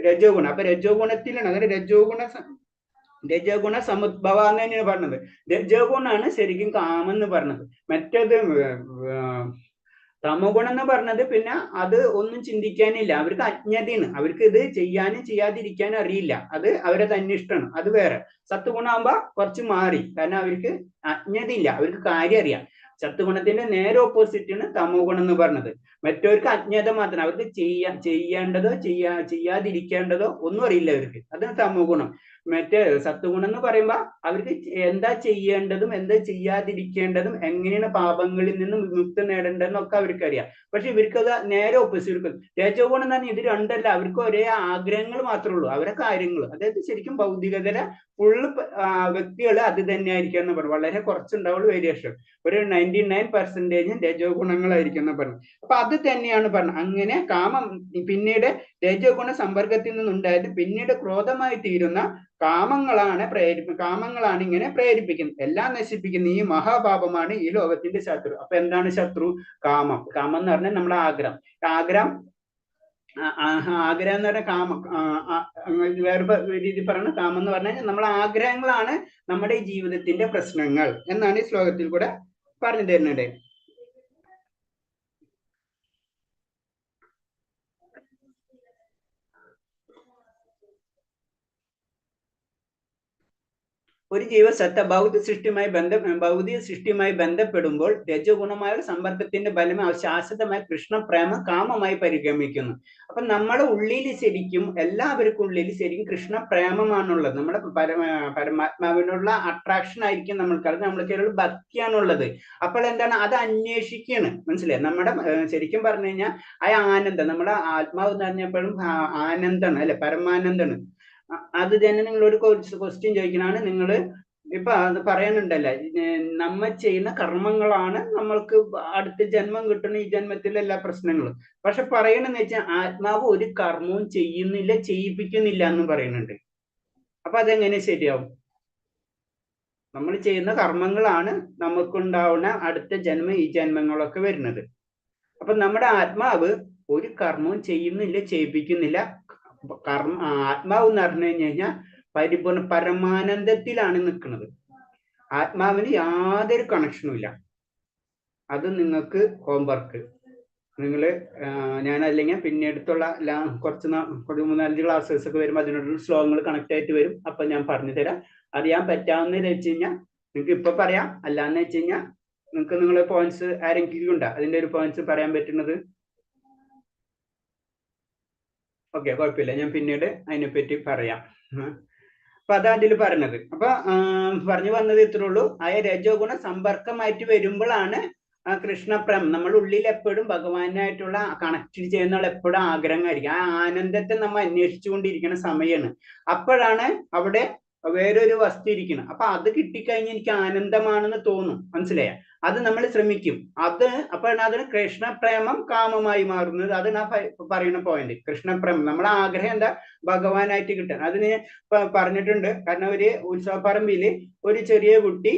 രജോ ഗുണം. അപ്പൊ രജോ ഗുണത്തിലാണ്, അതായത് രജോ ഗുണ സമുദ്ഭവ എന്ന് തന്നെയാണ് പറഞ്ഞത്. രജോ ഗുണാണ് ശരിക്കും കാമം എന്ന് പറഞ്ഞത്. മറ്റേത് തമോ ഗുണം എന്ന് പറഞ്ഞത് പിന്നെ അത് ഒന്നും ചിന്തിക്കാനില്ല, അവർക്ക് അജ്ഞതയാണ്, അവർക്ക് ഇത് ചെയ്യാനും ചെയ്യാതിരിക്കാനും അറിയില്ല, അത് അവരെ തന്നെ ഇഷ്ടമാണ്, അത് വേറെ. സത്വഗുണാകുമ്പോ കുറച്ച് മാറി, കാരണം അവർക്ക് അജ്ഞതയില്ല, അവർക്ക് കാര്യം അറിയാം. സത്വഗുണത്തിന്റെ നേരെ ഓപ്പോസിറ്റാണ് തമോ ഗുണം എന്ന് പറഞ്ഞത്. മറ്റവർക്ക് അജ്ഞത മാത്രം, അവർക്ക് ചെയ്യേണ്ടതോ ചെയ്യാതിരിക്കേണ്ടതോ ഒന്നും അറിയില്ല അവർക്ക്, അതാണ് തമോ ഗുണം. മറ്റേ സത്വഗുണം എന്ന് പറയുമ്പോ അവർക്ക് എന്താ ചെയ്യേണ്ടതും എന്താ ചെയ്യാതിരിക്കേണ്ടതും എങ്ങനെയാണ് പാപങ്ങളിൽ നിന്നും വിമുക്തി നേടേണ്ടതെന്നൊക്കെ അവർക്കറിയാം. പക്ഷെ ഇവർക്കത് നേരെ ഓപ്പോസിറ്റ്. രജോ ഗുണം എന്ന് പറഞ്ഞാൽ ഇത് രണ്ടല്ല, അവർക്ക് ഒരേ ആഗ്രഹങ്ങൾ മാത്രമേ ഉള്ളൂ, അവരെ കാര്യങ്ങൾ. അതായത് ശരിക്കും ഭൗതികതര ഫുള്ള് വ്യക്തികൾ അത് തന്നെയായിരിക്കും എന്ന് പറഞ്ഞു, വളരെ കുറച്ചുണ്ടാവുള്ളൂ വേരിയേഷൻ. ഒരു 99% രജോ ഗുണങ്ങളായിരിക്കും എന്ന് പറഞ്ഞു. അപ്പൊ അത് തന്നെയാണ് പറഞ്ഞത്. അങ്ങനെ കാമം പിന്നീട് രജോ ഗുണ സമ്പർക്കത്തിൽ നിന്നുണ്ടായത് പിന്നീട് ക്രോധമായി തീരുന്ന കാമങ്ങളാണ് ഇങ്ങനെ പ്രേരിപ്പിക്കുന്നത്. എല്ലാം നശിപ്പിക്കുന്ന ഈ മഹാപാപമാണ് ഈ ലോകത്തിന്റെ ശത്രു. അപ്പൊ എന്താണ് ശത്രു? കാമം. കാമം എന്ന് പറഞ്ഞാൽ നമ്മുടെ ആഗ്രഹം എന്ന് പറഞ്ഞാൽ കാമം. വേറെ രീതി പറയണ കാമം എന്ന് പറഞ്ഞാൽ നമ്മളെ ആഗ്രഹങ്ങളാണ് നമ്മുടെ ഈ ജീവിതത്തിന്റെ പ്രശ്നങ്ങൾ എന്നാണ് ഈ ശ്ലോകത്തിൽ കൂടെ പറഞ്ഞു തരുന്നത്. ഒരു ജീവസത്ത ഭൗതിക സൃഷ്ടിയുമായി ബന്ധപ്പെടുമ്പോൾ രജോ ഗുണമായ സമ്പർക്കത്തിന്റെ ഫലം ശാശ്വതമായ കൃഷ്ണപ്രേമ കാമമായി പരിഗമിക്കുന്നു. അപ്പൊ നമ്മുടെ ഉള്ളിൽ ശരിക്കും എല്ലാവർക്കും ഉള്ളിൽ ശരിക്കും കൃഷ്ണപ്രേമമാണുള്ളത്. നമ്മുടെ പരമാത്മാവിനുള്ള അട്രാക്ഷൻ ആയിരിക്കും നമ്മൾക്ക്, അത് നമ്മൾക്കുള്ള ഭക്തിയാണുള്ളത്. അപ്പോൾ എന്താണ്, അത് അന്വേഷിക്കുകയാണ്. മനസ്സിലായി? നമ്മുടെ ശരിക്കും പറഞ്ഞു കഴിഞ്ഞാൽ ആ ആനന്ദം, നമ്മുടെ ആത്മാവ് എന്ന് പറഞ്ഞപ്പോഴും ആനന്ദമാണ് അല്ലെ, പരമാനന്ദമാണ്. അത് തന്നെ നിങ്ങളോട് ക്വസ്റ്റ്യൻ ചോദിക്കണാണ്. നിങ്ങൾ ഇപ്പൊ അത് പറയാനുണ്ടല്ലോ, നമ്മ ചെയ്യുന്ന കർമ്മങ്ങളാണ് നമ്മൾക്ക് അടുത്ത ജന്മം കിട്ടുന്ന ഈ ജന്മത്തിലെ എല്ലാ പ്രശ്നങ്ങളും. പക്ഷെ പറയണെന്ന് വെച്ചാൽ ആത്മാവ് ഒരു കർമ്മവും ചെയ്യുന്നില്ല, ചെയ്യിപ്പിക്കുന്നില്ല എന്ന് പറയുന്നുണ്ട്. അപ്പൊ അതെങ്ങനെ ശരിയാവും? നമ്മൾ ചെയ്യുന്ന കർമ്മങ്ങളാണ് നമുക്കുണ്ടാവുന്ന അടുത്ത ജന്മം ഈ ജന്മങ്ങളൊക്കെ വരുന്നത്. അപ്പൊ നമ്മുടെ ആത്മാവ് ഒരു കർമ്മവും ചെയ്യുന്നില്ല, ചെയ്യിപ്പിക്കുന്നില്ല. ആത്മാവ് എന്ന് പറഞ്ഞു കഴിഞ്ഞാൽ പരിപൂർണ പരമാനന്ദത്തിലാണ് നിൽക്കുന്നത്. ആത്മാവിന് യാതൊരു കണക്ഷനും ഇല്ല. അത് നിങ്ങൾക്ക് ഹോംവർക്ക്. നിങ്ങൾ ഞാൻ അല്ലെങ്കിൽ പിന്നീടുള്ള കുറച്ച് 3-4 ക്ലാസ്സസ് ഒക്കെ വരുമ്പോൾ അതിനോടുള്ള ശ്ലോകങ്ങൾ കണക്ട് ആയിട്ട് വരും. അപ്പൊ ഞാൻ പറഞ്ഞു തരാം. അറിയാൻ പറ്റാവുന്നതെന്ന് വെച്ച് കഴിഞ്ഞാൽ നിങ്ങൾക്ക് ഇപ്പൊ പറയാം. അല്ലാന്ന് വെച്ച് കഴിഞ്ഞാൽ നിങ്ങൾക്ക് നിങ്ങളെ പോയിന്റ്സ് ആരെങ്കിലും ഉണ്ടോ അതിന്റെ ഒരു പോയിന്റ്സ് പറയാൻ പറ്റുന്നത്? ഓക്കെ, കുഴപ്പമില്ല, ഞാൻ പിന്നീട് അതിനെപ്പറ്റി പറയാം. അപ്പൊ അതാ അതിൽ പറഞ്ഞത്. അപ്പൊ പറഞ്ഞു വന്നത് ഇത്രേ ഉള്ളൂ. രജോ ഗുണ സമ്പർക്കമായിട്ട് വരുമ്പോഴാണ് കൃഷ്ണപ്രേമം. നമ്മൾ ഉള്ളിൽ എപ്പോഴും ഭഗവാനായിട്ടുള്ള കണക്ട് ചെയ്യുന്ന എപ്പോഴും ആഗ്രഹമായിരിക്കും. ആ ആനന്ദത്തെ നമ്മൾ അന്വേഷിച്ചുകൊണ്ടിരിക്കുന്ന സമയമാണ്. അപ്പോഴാണ് അവിടെ വേറൊരു വസ്തു ഇരിക്കണം. അപ്പൊ അത് കിട്ടിക്കഴിഞ്ഞ് എനിക്ക് ആനന്ദമാണെന്ന് തോന്നും. മനസ്സിലായ? അത് നമ്മൾ ശ്രമിക്കും. അപ്പോഴാണ് അതിന് കൃഷ്ണപ്രേമം കാമമായി മാറുന്നത്. അതാണ് പറയുന്ന പോയിന്റ്. കൃഷ്ണപ്രേമം നമ്മളെ ആഗ്രഹം എന്താ? ഭഗവാനായിട്ട് കിട്ടാൻ. അതിന് പറഞ്ഞിട്ടുണ്ട്. കാരണം ഒരു ഉത്സവപ്പറമ്പില് ഒരു ചെറിയ കുട്ടി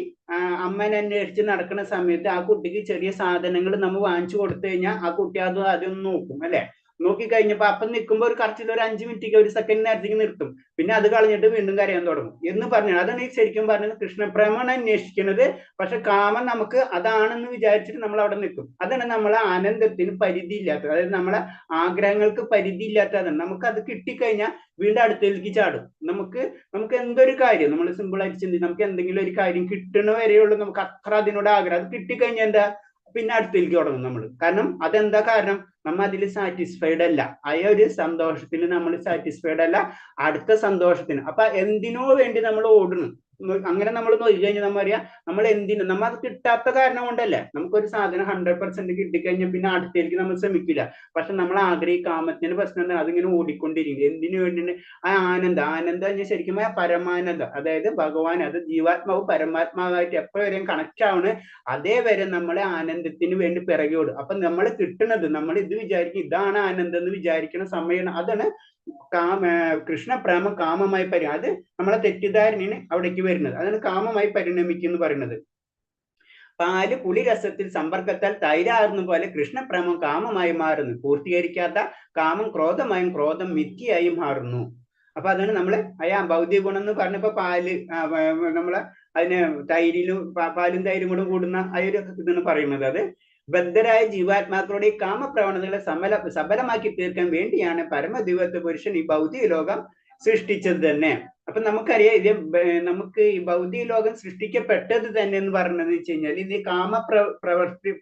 അമ്മനെ അന്വേഷിച്ച് നടക്കുന്ന സമയത്ത് ആ കുട്ടിക്ക് ചെറിയ സാധനങ്ങൾ നമ്മൾ വാങ്ങിച്ചു കൊടുത്തു കഴിഞ്ഞാൽ ആ കുട്ടി അതൊന്നും നോക്കും, അല്ലെ? നോക്കിക്കഴിഞ്ഞപ്പോ അപ്പം നിൽക്കുമ്പോൾ ഒരു കറച്ചിൽ ഒരു 5 മിനിറ്റ് 1 സെക്കൻഡ് നേരത്തേക്ക് നിർത്തും. പിന്നെ അത് കളഞ്ഞിട്ട് വീണ്ടും കരയാൻ തുടങ്ങും എന്ന് പറഞ്ഞു. അതാണ് ഈ ശരിക്കും പറഞ്ഞത് കൃഷ്ണപ്രേമാണ് അന്വേഷിക്കുന്നത്. പക്ഷെ കാമം നമുക്ക് അതാണെന്ന് വിചാരിച്ചിട്ട് നമ്മൾ അവിടെ നിൽക്കും. അതാണ് നമ്മളെ ആനന്ദത്തിന് പരിധി ഇല്ലാത്തത്. അതായത് നമ്മളെ ആഗ്രഹങ്ങൾക്ക് പരിധി ഇല്ലാത്തതാണ്. നമുക്ക് അത് കിട്ടിക്കഴിഞ്ഞാൽ വീണ്ടും അടുത്തേക്ക് ചാടും. നമുക്ക് എന്തൊരു കാര്യം നമ്മൾ സിമ്പിൾ ആയിട്ട് ചിന്തിക്കും. നമുക്ക് എന്തെങ്കിലും ഒരു കാര്യം കിട്ടണ വരെയുള്ളൂ നമുക്ക് അത്ര അതിനോട് ആഗ്രഹം. അത് കിട്ടിക്കഴിഞ്ഞാൽ എന്താ? പിന്നെ അടുത്തേക്ക് തുടങ്ങും നമ്മൾ. കാരണം അതെന്താ കാരണം? നമ്മൾ അതിൽ സാറ്റിസ്ഫൈഡ് അല്ല. ആ ഒരു സന്തോഷത്തിന് നമ്മൾ സാറ്റിസ്ഫൈഡ് അല്ല, അടുത്ത സന്തോഷത്തിന്. അപ്പൊ എന്തിനോ വേണ്ടി നമ്മൾ ഓടുന്നു. അങ്ങനെ നമ്മൾ നോക്കി കഴിഞ്ഞാൽ നമ്മൾ അറിയാം നമ്മൾ എന്തിനും നമ്മൾ അത് കിട്ടാത്ത കാരണം കൊണ്ടല്ലേ. നമുക്കൊരു സാധനം 100% കിട്ടിക്കഴിഞ്ഞാൽ പിന്നെ അടുത്തേക്ക് നമ്മൾ ശ്രമിക്കില്ല. പക്ഷെ നമ്മൾ കാമത്തിന്റെ പ്രശ്നം എന്താ? അതിങ്ങനെ ഓടിക്കൊണ്ടിരിക്കും. എന്തിനു വേണ്ടി? ആ ആനന്ദം ശരിക്കും പരമാനന്ദം. അതായത് ഭഗവാൻ, അത് ജീവാത്മാവ് പരമാത്മാവായിട്ട് എപ്പോഴും കണക്ട് ആവണ്. അതേവരെ നമ്മളെ ആനന്ദത്തിന് വേണ്ടി പിറകെ ഓടും. അപ്പൊ നമ്മൾ കിട്ടുന്നത് നമ്മൾ ഇത് വിചാരിക്കും ഇതാണ് ആനന്ദം എന്ന് വിചാരിക്കുന്ന സമയമാണ്. അതാണ് കൃഷ്ണപ്രേമം കാമമായി അത് നമ്മളെ തെറ്റിദ്ധാരണയാണ് അവിടേക്ക് വരുന്നത്. അതാണ് കാമമായി പരിണമിക്കും എന്ന് പറയുന്നത്. പാല് പുളിരസത്തിൽ സമ്പർക്കത്താൽ തൈരാകുന്ന പോലെ കൃഷ്ണപ്രേമം കാമമായി മാറുന്നു. പൂർത്തീകരിക്കാത്ത കാമം ക്രോധമായും ക്രോധം മിഥ്യയായും മാറുന്നു. അപ്പൊ അതാണ് നമ്മള് ഭൗതിക ഗുണം എന്ന് പറഞ്ഞപ്പോ പാല് നമ്മള് അതിന് പാലും തൈരും കൂടെ കൂടുന്ന ആ ഒരു ഇതാണ് പറയുന്നത്. അത് ബദ്ധരായ ജീവാത്മാക്കളുടെ കാമപ്രവണതകളെ സബലമാക്കി തീർക്കാൻ വേണ്ടിയാണ് പരമദിവ്യത്വ പുരുഷൻ ഈ ഭൗതിക ലോകം സൃഷ്ടിച്ചത് തന്നെ. അപ്പൊ നമുക്കറിയാം ഇത് നമുക്ക് ഈ ഭൗതിക ലോകം സൃഷ്ടിക്കപ്പെട്ടത് തന്നെ എന്ന് പറഞ്ഞത് വെച്ച് കഴിഞ്ഞാൽ ഇത്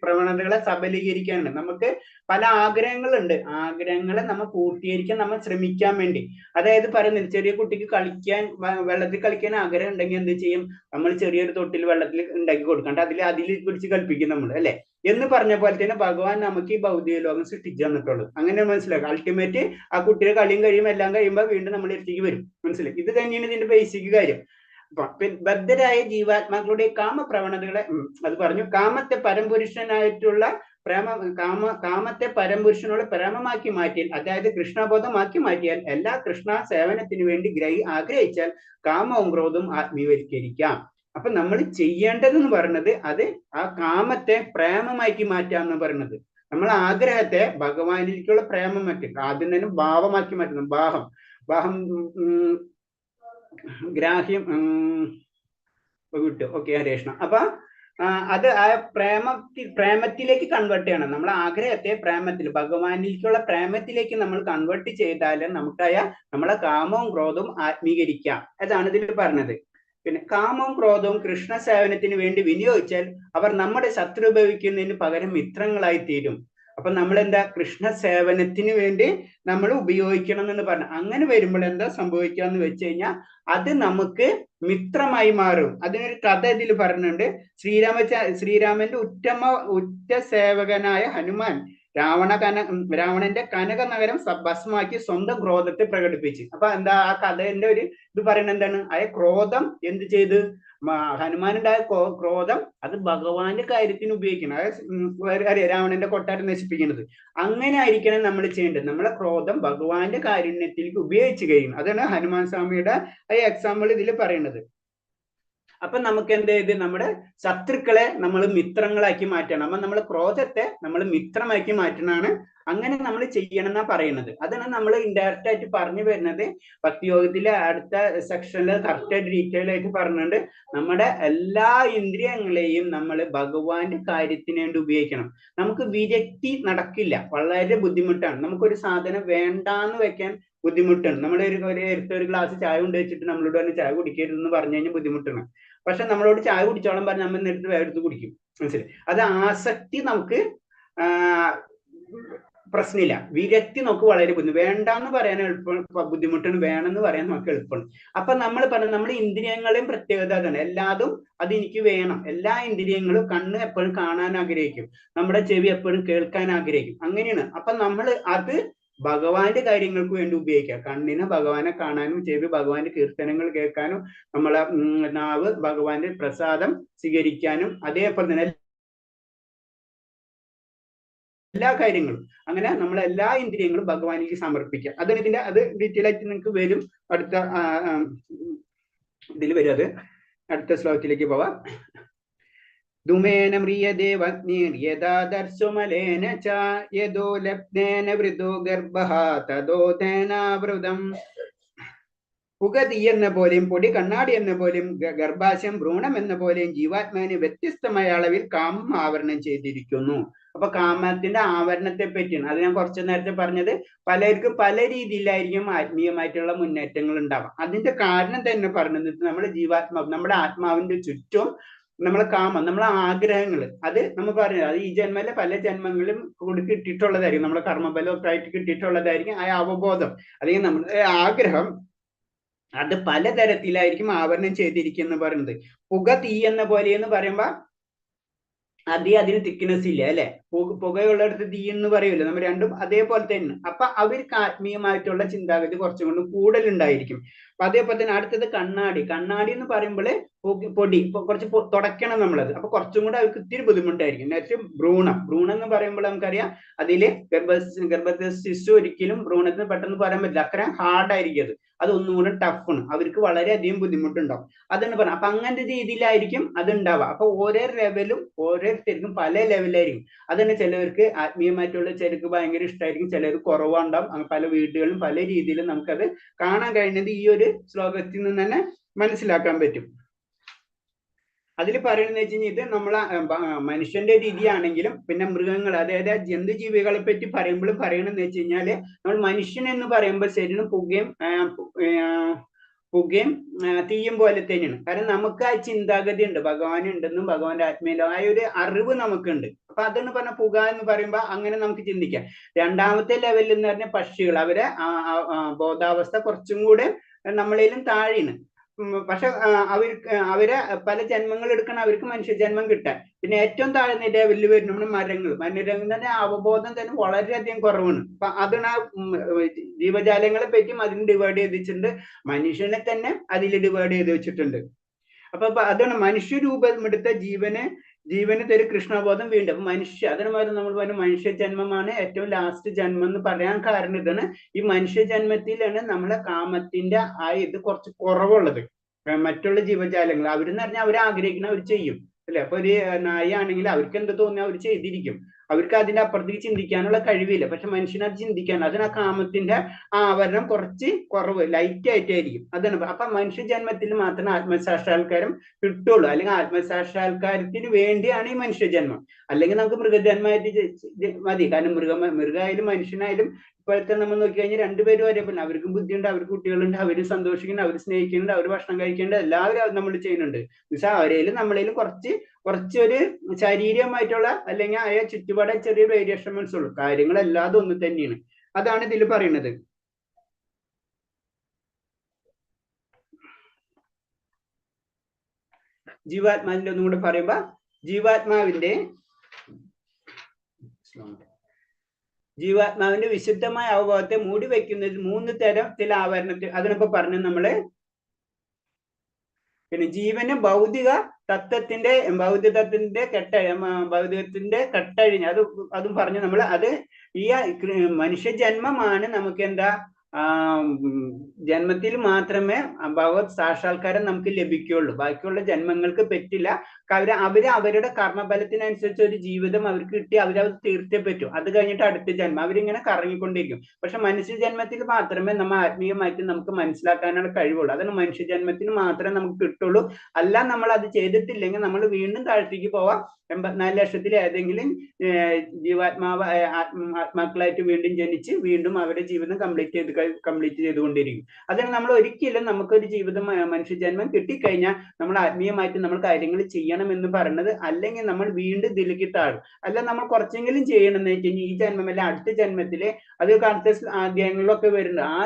പ്രവണതകളെ സബലീകരിക്കാനുണ്ട്. നമുക്ക് പല ആഗ്രഹങ്ങളുണ്ട്. ആഗ്രഹങ്ങളെ നമ്മൾ പൂർത്തീകരിക്കാൻ നമ്മൾ ശ്രമിക്കാൻ വേണ്ടി. അതായത് പറയുന്നത് ചെറിയ കുട്ടിക്ക് കളിക്കാൻ വെള്ളത്തിൽ കളിക്കാൻ ആഗ്രഹം ഉണ്ടെങ്കിൽ എന്ത് ചെയ്യും? നമ്മൾ ചെറിയൊരു തൊട്ടിൽ വെള്ളത്തിൽ ഉണ്ടാക്കി കൊടുക്കണ്ട, അതിൽ പിടിച്ച് കളിപ്പിക്കും നമ്മൾ, അല്ലെ? എന്ന് പറഞ്ഞ പോലെ തന്നെ ഭഗവാൻ നമുക്ക് ഈ ഭൗതിക ലോകം സൃഷ്ടിച്ചു തന്നിട്ടുള്ളൂ. അങ്ങനെ മനസ്സിലാക്കുക. അൾട്ടിമേറ്റ് ആ കുട്ടിയുടെ കളിയും കഴിയും എല്ലാം കഴിയുമ്പോൾ വീണ്ടും നമ്മുടെ അടുത്തേക്ക് വരും. മനസ്സിലായി? ഇത് തന്നെയാണ് ഇതിന്റെ ബേസിക് കാര്യം. ബദ്ധരായ ജീവാത്മാക്കളുടെ കാമപ്രവണതകളെ അത് പറഞ്ഞു. കാമത്തെ പരംപുരുഷനായിട്ടുള്ള കാമത്തെ പരംപുരുഷനോട് പ്രേമമാക്കി മാറ്റിയാൽ, അതായത് കൃഷ്ണബോധമാക്കി മാറ്റിയാൽ, എല്ലാ കൃഷ്ണ സേവനത്തിന് വേണ്ടി ആഗ്രഹിച്ചാൽ കാമവും ക്രോധവും ആത്മീയവൽക്കരിക്കാം. അപ്പൊ നമ്മൾ ചെയ്യേണ്ടതെന്ന് പറയുന്നത് അത് ആ കാമത്തെ പ്രേമമാക്കി മാറ്റാന്ന് പറയുന്നത്. നമ്മൾ ആഗ്രഹത്തെ ഭഗവാനിലേക്കുള്ള പ്രേമം മാറ്റി ആദ്യം തന്നെ ഭാവമാക്കി മാറ്റുന്നു. ഭാവം ഗ്രാഹ്യം വിട്ടു. ഓക്കെ, ഹരേഷ്ണ. അപ്പൊ അത് ആ പ്രേമത്തിലേക്ക് കൺവേർട്ട് ചെയ്യണം. നമ്മൾ ആഗ്രഹത്തെ ഭഗവാനിലേക്കുള്ള പ്രേമത്തിലേക്ക് നമ്മൾ കൺവേർട്ട് ചെയ്താൽ നമുക്കായ നമ്മളെ കാമവും ക്രോധവും ആത്മീകരിക്കാം. അതാണ് ഇതിൽ പറഞ്ഞത്. പിന്നെ കാമവും ക്രോധവും കൃഷ്ണ സേവനത്തിന് വേണ്ടി വിനിയോഗിച്ചാൽ അവർ നമ്മുടെ ശത്രു ഭവിക്കുന്നതിന് പകരം മിത്രങ്ങളായി തീരും. അപ്പൊ നമ്മൾ എന്താ? കൃഷ്ണ സേവനത്തിന് വേണ്ടി നമ്മൾ ഉപയോഗിക്കണം എന്ന് പറഞ്ഞു. അങ്ങനെ വരുമ്പോൾ എന്താ സംഭവിക്കുക എന്ന് വെച്ച് കഴിഞ്ഞാൽ അത് നമുക്ക് മിത്രമായി മാറും. അതിനൊരു കഥ ഇതിൽ പറഞ്ഞിട്ടുണ്ട്. ശ്രീരാമന്റെ ഉറ്റ സേവകനായ ഹനുമാൻ രാവണന്റെ കനക നഗരം ഭസ്മാക്കി സ്വന്തം ക്രോധത്തെ പ്രകടിപ്പിച്ച്. അപ്പൊ എന്താ ആ കഥന്റെ ഒരു ഇത് പറയുന്നത് എന്താണ്? ആ ക്രോധം എന്ത് ചെയ്ത് ഹനുമാനുണ്ടായ ക്രോധം അത് ഭഗവാന്റെ കാര്യത്തിന് ഉപയോഗിക്കണം. അതായത് രാവണന്റെ കൊട്ടാരം നശിപ്പിക്കുന്നത്. അങ്ങനെ ആയിരിക്കണം നമ്മൾ ചെയ്യേണ്ടത്. നമ്മളെ ക്രോധം ഭഗവാന്റെ കാരുണ്യത്തിലേക്ക് ഉപയോഗിച്ച് കഴിയും. അതാണ് ഹനുമാൻ സ്വാമിയുടെ ആ എക്സാമ്പിൾ ഇതിൽ പറയുന്നത്. അപ്പൊ നമുക്ക് എന്ത് ചെയ്ത് നമ്മുടെ ശത്രുക്കളെ നമ്മൾ മിത്രങ്ങളാക്കി മാറ്റണം. അപ്പൊ നമ്മളെ ക്രോധത്തെ നമ്മൾ മിത്രമാക്കി മാറ്റണമാണ്. അങ്ങനെ നമ്മൾ ചെയ്യണം എന്നാ പറയുന്നത്. അതാണ് നമ്മൾ ഇൻഡയറക്റ്റ് ആയിട്ട് പറഞ്ഞു വരുന്നത്. ഭക്തിയോഗത്തിലെ അടുത്ത സെക്ഷനിൽ കറക്റ്റായിട്ട് ഡീറ്റെയിൽ ആയിട്ട് പറഞ്ഞിട്ടുണ്ട്. നമ്മുടെ എല്ലാ ഇന്ദ്രിയങ്ങളെയും നമ്മൾ ഭഗവാന്റെ കാര്യത്തിന് വേണ്ടി ഉപയോഗിക്കണം. നമുക്ക് വിരക്തി നടക്കില്ല, വളരെ ബുദ്ധിമുട്ടാണ്. നമുക്കൊരു സാധനം വേണ്ടാന്ന് വെക്കാൻ ബുദ്ധിമുട്ടാണ്. നമ്മുടെ ഒരു ഗ്ലാസ് ചായ കൊണ്ട് വെച്ചിട്ട് നമ്മളോട് തന്നെ ചായ കുടിക്കരുതെന്ന് പറഞ്ഞു കഴിഞ്ഞാൽ ബുദ്ധിമുട്ടാണ്. പക്ഷെ നമ്മളോട് ചായ കുടിച്ചോളം പറഞ്ഞ് നമ്മൾ നേരിട്ട് വേറെടുത്ത് കുടിക്കും. മനസ്സിലായി? അത് ആസക്തി നമുക്ക് പ്രശ്നമില്ല. വിരക്തി നമുക്ക് വളരെ വേണ്ടാന്ന് പറയാൻ എളുപ്പം, ബുദ്ധിമുട്ടാണ്. വേണമെന്ന് പറയാൻ നമുക്ക് എളുപ്പമാണ്. അപ്പൊ നമ്മൾ പറഞ്ഞ നമ്മുടെ ഇന്ദ്രിയങ്ങളെയും പ്രത്യേകത അതാണ്. എല്ലാതും അത് എനിക്ക് വേണം. എല്ലാ ഇന്ദ്രിയങ്ങളും, കണ്ണ് എപ്പോഴും കാണാൻ ആഗ്രഹിക്കും, നമ്മുടെ ചെവി എപ്പോഴും കേൾക്കാൻ ആഗ്രഹിക്കും. അങ്ങനെയാണ്. അപ്പൊ നമ്മൾ അത് ഭഗവാന്റെ കാര്യങ്ങൾക്ക് വേണ്ടി ഉപയോഗിക്കുക. കണ്ണിന് ഭഗവാനെ കാണാനും, ചെവി ഭഗവാന്റെ കീർത്തനങ്ങൾ കേൾക്കാനും, നമ്മളെ നാവ് ഭഗവാന്റെ പ്രസാദം സ്വീകരിക്കാനും, അതേപോലെ തന്നെ എല്ലാ കാര്യങ്ങളും അങ്ങനെ നമ്മളെ എല്ലാ ഇന്ദ്രിയങ്ങളും ഭഗവാനിക്ക് സമർപ്പിക്കുക. അതാണ് ഇതിന്റെ, അത് ഡീറ്റെയിൽ ആയിട്ട് നിങ്ങൾക്ക് വരും. അടുത്ത ഇതിൽ വരും. അത് അടുത്ത ശ്ലോകത്തിലേക്ക് പോവാം. ധൂമേന മ്രിയതേ വഗ്നിർയഥാദർശുമലേന ച യദോ ലബ്ധേന വൃതോ ഗർഭഃ തദോ തേനാവൃതം. പുക തീയെന്ന പോലെയും പൊടി കണ്ണാടി എന്ന പോലെയും ഗർഭാശയം ഭ്രൂണം എന്ന പോലെയും ജീവാത്മാവിന് വ്യത്യസ്തമായ അളവിൽ കാമം ആവരണം ചെയ്തിരിക്കുന്നു. അപ്പൊ കാമത്തിന്റെ ആവരണത്തെ പറ്റിയാണ് അത് ഞാൻ കുറച്ചു നേരത്തെ പറഞ്ഞത്. പലർക്കും പല രീതിയിലായിരിക്കും ആത്മീയമായിട്ടുള്ള മുന്നേറ്റങ്ങൾ ഉണ്ടാവാം. അതിന്റെ കാരണം തന്നെ പറഞ്ഞത് നമ്മുടെ ജീവാത്മാവ്, നമ്മുടെ ആത്മാവിന്റെ ചുറ്റും നമ്മളെ കാമം, നമ്മളെ ആഗ്രഹങ്ങൾ, അത് നമ്മൾ പറഞ്ഞത് അത് ഈ ജന്മയിലെ പല ജന്മങ്ങളിലും കൂടി കിട്ടിയിട്ടുള്ളതായിരിക്കും. നമ്മുടെ കർമ്മബലമൊക്കെ ആയിട്ട് കിട്ടിയിട്ടുള്ളതായിരിക്കും ആ അവബോധം, അല്ലെങ്കിൽ നമ്മുടെ ആഗ്രഹം. അത് പലതരത്തിലായിരിക്കും ആവരണം ചെയ്തിരിക്കുന്ന പറയുന്നത്. പുക തീ എന്ന പോലെ എന്ന് പറയുമ്പോ അതിന് തിക്നെസ് ഇല്ല അല്ലെ. പുകയുള്ളിടത്ത് തീ എന്ന് പറയൂല്ലോ, നമ്മൾ രണ്ടും അതേപോലെ തന്നെ. അപ്പൊ അവർക്ക് ആത്മീയമായിട്ടുള്ള ചിന്താഗതി കുറച്ചും കൂടി കൂടുതലുണ്ടായിരിക്കും. അപ്പൊ അതേപോലെ തന്നെ അടുത്തത് കണ്ണാടി. കണ്ണാടി എന്ന് പറയുമ്പോൾ പൊടി കുറച്ച് തുടയ്ക്കണം നമ്മളത്. അപ്പൊ കുറച്ചും കൂടെ അവർക്ക് ഇത്തിരി ബുദ്ധിമുട്ടായിരിക്കും. നെക്സ്റ്റ് ഭ്രൂണം എന്ന് പറയുമ്പോൾ നമുക്കറിയാം അതില് ഗർഭസ്ഥ ശിശു ഒരിക്കലും ഭ്രൂണത്തിന് പെട്ടെന്ന് പറയാൻ പറ്റില്ല. അത്രയും ഹാർഡായിരിക്കും അത് ഒന്നും കൂടെ ടഫാണ്. അവർക്ക് വളരെയധികം ബുദ്ധിമുട്ടുണ്ടാവും. അതാണ് പറഞ്ഞത്. അപ്പൊ അങ്ങനത്തെ രീതിയിലായിരിക്കും അത് ഉണ്ടാവുക. അപ്പൊ ഓരോ ലെവലും ഓരോരുത്തർക്കും പല ലെവലായിരിക്കും. അതന്നെ ചിലവർക്ക് ആത്മീയമായിട്ടുള്ള ചിലർക്ക് ഭയങ്കര ഇഷ്ടമായിരിക്കും, ചിലർക്ക് കുറവുണ്ടാവും. പല വീടുകളിലും പല രീതിയിലും നമുക്കത് കാണാൻ കഴിയുന്നത് ഈ ഒരു ശ്ലോകത്തിൽ നിന്ന് തന്നെ മനസ്സിലാക്കാൻ പറ്റും. അതിൽ പറയുന്നത് വെച്ച് കഴിഞ്ഞാൽ ഇത് നമ്മളെ മനുഷ്യന്റെ രീതിയാണെങ്കിലും പിന്നെ മൃഗങ്ങൾ, അതായത് ജന്തുജീവികളെ പറ്റി പറയുമ്പോഴും പറയണമെന്ന് വെച്ച് കഴിഞ്ഞാല് നമ്മൾ മനുഷ്യൻ എന്ന് പറയുമ്പോൾ ശരിക്കും പുകയും തീയും പോലെ തന്നെയാണ്. കാരണം നമുക്ക് ആ ചിന്താഗതി ഉണ്ട്, ഭഗവാൻ ഉണ്ടെന്നും ഭഗവാന്റെ ആത്മീയമായ ഒരു അറിവ് നമുക്കുണ്ട്. അപ്പൊ അതെന്ന് പറഞ്ഞ പുക എന്ന് പറയുമ്പോൾ അങ്ങനെ നമുക്ക് ചിന്തിക്കാം. രണ്ടാമത്തെ ലെവലിൽ എന്ന് പറഞ്ഞ പക്ഷികൾ, അവരെ ബോധാവസ്ഥ കുറച്ചും കൂടെ നമ്മളേലും താഴെയാണ്. പക്ഷെ അവരെ പല ജന്മങ്ങൾ എടുക്കണം അവർക്ക് മനുഷ്യ ജന്മം കിട്ടാൻ. പിന്നെ ഏറ്റവും താഴ്ന്ന ലെവലിൽ വരുന്ന നമ്മുടെ മരങ്ങളുടെ അവബോധം തന്നെ വളരെയധികം കുറവാണ്. അപ്പൊ അതിന് ആ ജീവജാലങ്ങളെ പറ്റിയും അതിന് ഡിവൈഡ് ചെയ്ത് വെച്ചിട്ടുണ്ട്, മനുഷ്യനെ തന്നെ അതിൽ ഡിവൈഡ് ചെയ്ത് വെച്ചിട്ടുണ്ട്. അപ്പൊ അതാണ് മനുഷ്യരൂപം എടുത്ത ജീവന് തരും കൃഷ്ണബോധം വീണ്ടും. അപ്പൊ അതിന് പകരം നമ്മൾ പറഞ്ഞ മനുഷ്യ ജന്മമാണ് ഏറ്റവും ലാസ്റ്റ് ജന്മം എന്ന് പറയാൻ കാരണം ഇതാണ്. ഈ മനുഷ്യ ജന്മത്തിലാണ് നമ്മളെ കാമത്തിന്റെ ആ ഇത് കുറച്ച് കുറവുള്ളത്. മറ്റുള്ള ജീവജാലങ്ങൾ അവരെന്ന് പറഞ്ഞാൽ അവർ ആഗ്രഹിക്കുന്ന അവർ ചെയ്യും അല്ലെ. അപ്പൊ ഒരു നായ ആണെങ്കിൽ അവർക്ക് എന്ത് തോന്നിയാൽ അവർ ചെയ്തിരിക്കും. അവർക്ക് അതിന്റെ അപ്പുറത്തേക്ക് ചിന്തിക്കാനുള്ള കഴിവില്ല. പക്ഷെ മനുഷ്യനത് ചിന്തിക്കാൻ, അതിന് ആ കാമത്തിന്റെ ആവരണം കുറച്ച് കുറവ്, ലൈറ്റ് ആയിട്ടായിരിക്കും. അതാണ്. അപ്പൊ മനുഷ്യ ജന്മത്തിൽ മാത്രമേ ആത്മസാക്ഷാത്കാരം കിട്ടുള്ളൂ. അല്ലെങ്കിൽ ആത്മസാക്ഷാത്കാരത്തിന് വേണ്ടിയാണ് ഈ മനുഷ്യജന്മം. അല്ലെങ്കിൽ നമുക്ക് മൃഗജന്മമായിട്ട് മതി. കാരണം മൃഗമായാലും മനുഷ്യനായാലും ഇപ്പോഴത്തെ നമ്മൾ നോക്കി കഴിഞ്ഞാൽ രണ്ടുപേരും ഒരേപോലെ. അവർക്കും ബുദ്ധിയുണ്ട്, അവർക്ക് കുട്ടികളുണ്ട്, അവർ സന്തോഷിക്കുന്നുണ്ട്, അവർ സ്നേഹിക്കുന്നുണ്ട്, അവർ ഭക്ഷണം കഴിക്കുന്നുണ്ട്, എല്ലാവരും നമ്മൾ ചെയ്യുന്നുണ്ട്. പക്ഷെ അവരേലും നമ്മളേലും കുറച്ചൊരു ശാരീരികമായിട്ടുള്ള അല്ലെങ്കിൽ ആ ചുറ്റുപാടെ ചെറിയ വേരിയേഷൻസ് ഉള്ളൂ. കാര്യങ്ങളെല്ലാതും ഒന്ന് തന്നെയാണ്. അതാണ് ഇതിൽ പറയുന്നത്. ഒന്നും കൂടെ പറയുമ്പോ ജീവാത്മാവിന്റെ ജീവാത്മാവിന്റെ വിശുദ്ധമായ അവബോധത്തെ മൂടി വയ്ക്കുന്നത് 3 തരത്തിൽ ആവരണത്തിൽ, അതിനിപ്പോ പറഞ്ഞു നമ്മള്. പിന്നെ ജീവന് ഭൗതിക തത്വത്തിന്റെ ഭൗതികത്തിന്റെ കെട്ടഴിഞ്ഞ് അതും പറഞ്ഞു നമ്മൾ. അത് ഈ മനുഷ്യ ജന്മമാണ് നമുക്ക് എന്താ ജന്മത്തിൽ മാത്രമേ ഭഗവത് സാക്ഷാത്കാരം നമുക്ക് ലഭിക്കുകയുള്ളൂ. ബാക്കിയുള്ള ജന്മങ്ങൾക്ക് പറ്റില്ല. അവര് അവരുടെ കർമ്മഫലത്തിനനുസരിച്ച് ഒരു ജീവിതം അവർക്ക് കിട്ടി, അവരത് തീർത്തേ പറ്റൂ. അത് കഴിഞ്ഞിട്ട് അടുത്ത ജന്മം അവരിങ്ങനെ കറങ്ങിക്കൊണ്ടിരിക്കും. പക്ഷെ മനുഷ്യ ജന്മത്തിൽ മാത്രമേ നമ്മൾ ആത്മീയമായിട്ട് നമുക്ക് മനസ്സിലാക്കാനുള്ള കഴിവുള്ളൂ. അതാണ് മനുഷ്യ ജന്മത്തിന് മാത്രമേ നമുക്ക് കിട്ടുള്ളൂ. അല്ല നമ്മൾ അത് ചെയ്തിട്ടില്ലെങ്കിൽ നമ്മൾ വീണ്ടും താഴത്തേക്ക് പോവാം. 84 ലക്ഷത്തിൽ ഏതെങ്കിലും ആത്മാക്കളായിട്ട് വീണ്ടും ജനിച്ച് വീണ്ടും അവരുടെ ജീവിതം കംപ്ലീറ്റ് ചെയ്തുകൊണ്ടിരിക്കും. അതിന് നമ്മൾ ഒരിക്കലും നമുക്കൊരു ജീവിതം മനുഷ്യജന്മം കിട്ടിക്കഴിഞ്ഞാൽ നമ്മൾ ആത്മീയമായിട്ട് നമ്മൾ കാര്യങ്ങൾ ചെയ്യണം എന്ന് പറയുന്നത്, അല്ലെങ്കിൽ നമ്മൾ വീണ്ടും ഇതിലേക്ക് താഴും. അല്ല നമ്മൾ കുറച്ചെങ്കിലും ചെയ്യണമെന്ന് വെച്ച് കഴിഞ്ഞാൽ ഈ ജന്മമല്ല അടുത്ത ജന്മത്തില്, അത് അടുത്ത അധ്യായങ്ങളിലൊക്കെ വരുന്നുണ്ട്. ആ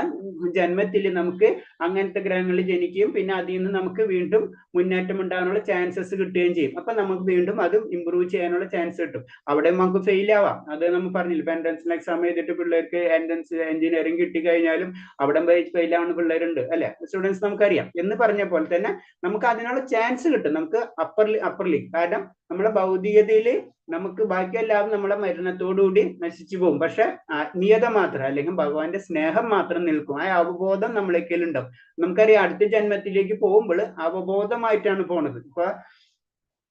ജന്മത്തിൽ നമുക്ക് അങ്ങനത്തെ ഗ്രഹങ്ങളിൽ ജനിക്കുകയും പിന്നെ അതിൽ നിന്ന് നമുക്ക് വീണ്ടും മുന്നേറ്റം ഉണ്ടാകാനുള്ള ചാൻസസ് കിട്ടുകയും ചെയ്യും. അപ്പൊ നമുക്ക് വീണ്ടും അത് ഇമ്പ്രൂവ് ചെയ്യാനുള്ള ചാൻസ് കിട്ടും. അവിടെ നമുക്ക് ഫെയിൽ ആവാം. അത് നമ്മൾ പറഞ്ഞില്ല, ഇപ്പൊ എൻട്രൻസിന് എക്സാം എഴുതിയിട്ട് പിള്ളേർക്ക് എൻട്രൻസ് എഞ്ചിനീയറിംഗ് കിട്ടിക്കഴിഞ്ഞാലും അവിടെ ഫെയിൽ ആവുന്ന പിള്ളേരുണ്ട് അല്ലെ, സ്റ്റുഡൻസ് നമുക്കറിയാം. എന്ന് പറഞ്ഞ പോലെ തന്നെ നമുക്ക് അതിനുള്ള ചാൻസ് കിട്ടും. നമുക്ക് അപ്പർലി കാരണം നമ്മളെ ഭൗതികതയിൽ നമുക്ക് ബാക്കിയെല്ലാം നമ്മളെ മരണത്തോടുകൂടി നശിച്ചു പോകും. പക്ഷെ ആത്മീയത മാത്രം, അല്ലെങ്കിൽ ഭഗവാന്റെ സ്നേഹം മാത്രം നിൽക്കും. ആ അവബോധം നമ്മളേക്കുണ്ടാവും. നമുക്കറിയാം അടുത്ത ജന്മത്തിലേക്ക് പോകുമ്പോൾ അവബോധമായിട്ടാണ് പോണത്. ഇപ്പൊ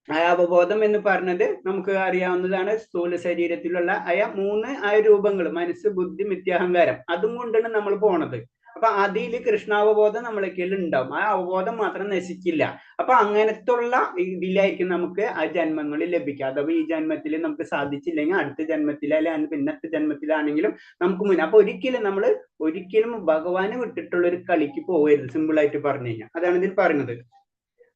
ആ അവബോധം എന്ന് പറഞ്ഞത് നമുക്ക് അറിയാവുന്നതാണ്. സ്ഥൂല ശരീരത്തിലുള്ള 3 രൂപങ്ങൾ, മനസ്സ്, ബുദ്ധി, മിഥ്യാഹങ്കാരം, അതും കൊണ്ടാണ് നമ്മൾ പോണത്. അപ്പൊ അതിൽ കൃഷ്ണാവബോധം നമ്മളേക്ക് ഉണ്ടാവും. ആ അവബോധം മാത്രം നശിക്കില്ല. അപ്പൊ അങ്ങനത്തുള്ള ഇതിലായിരിക്കും നമുക്ക് ആ ജന്മങ്ങളിൽ ലഭിക്കുക. അഥവാ ഈ ജന്മത്തിൽ നമുക്ക് സാധിച്ചില്ലെങ്കിൽ അടുത്ത ജന്മത്തിൽ അല്ലെങ്കിൽ പിന്നത്തെ ജന്മത്തിലാണെങ്കിലും നമുക്ക് മുന്നേ. അപ്പൊ ഒരിക്കലും ഭഗവാന് വിട്ടിട്ടുള്ള ഒരു കളിക്ക് പോകരുത്, സിമ്പിൾ ആയിട്ട് പറഞ്ഞു കഴിഞ്ഞാൽ. അതാണ് ഇതിൽ പറയുന്നത്.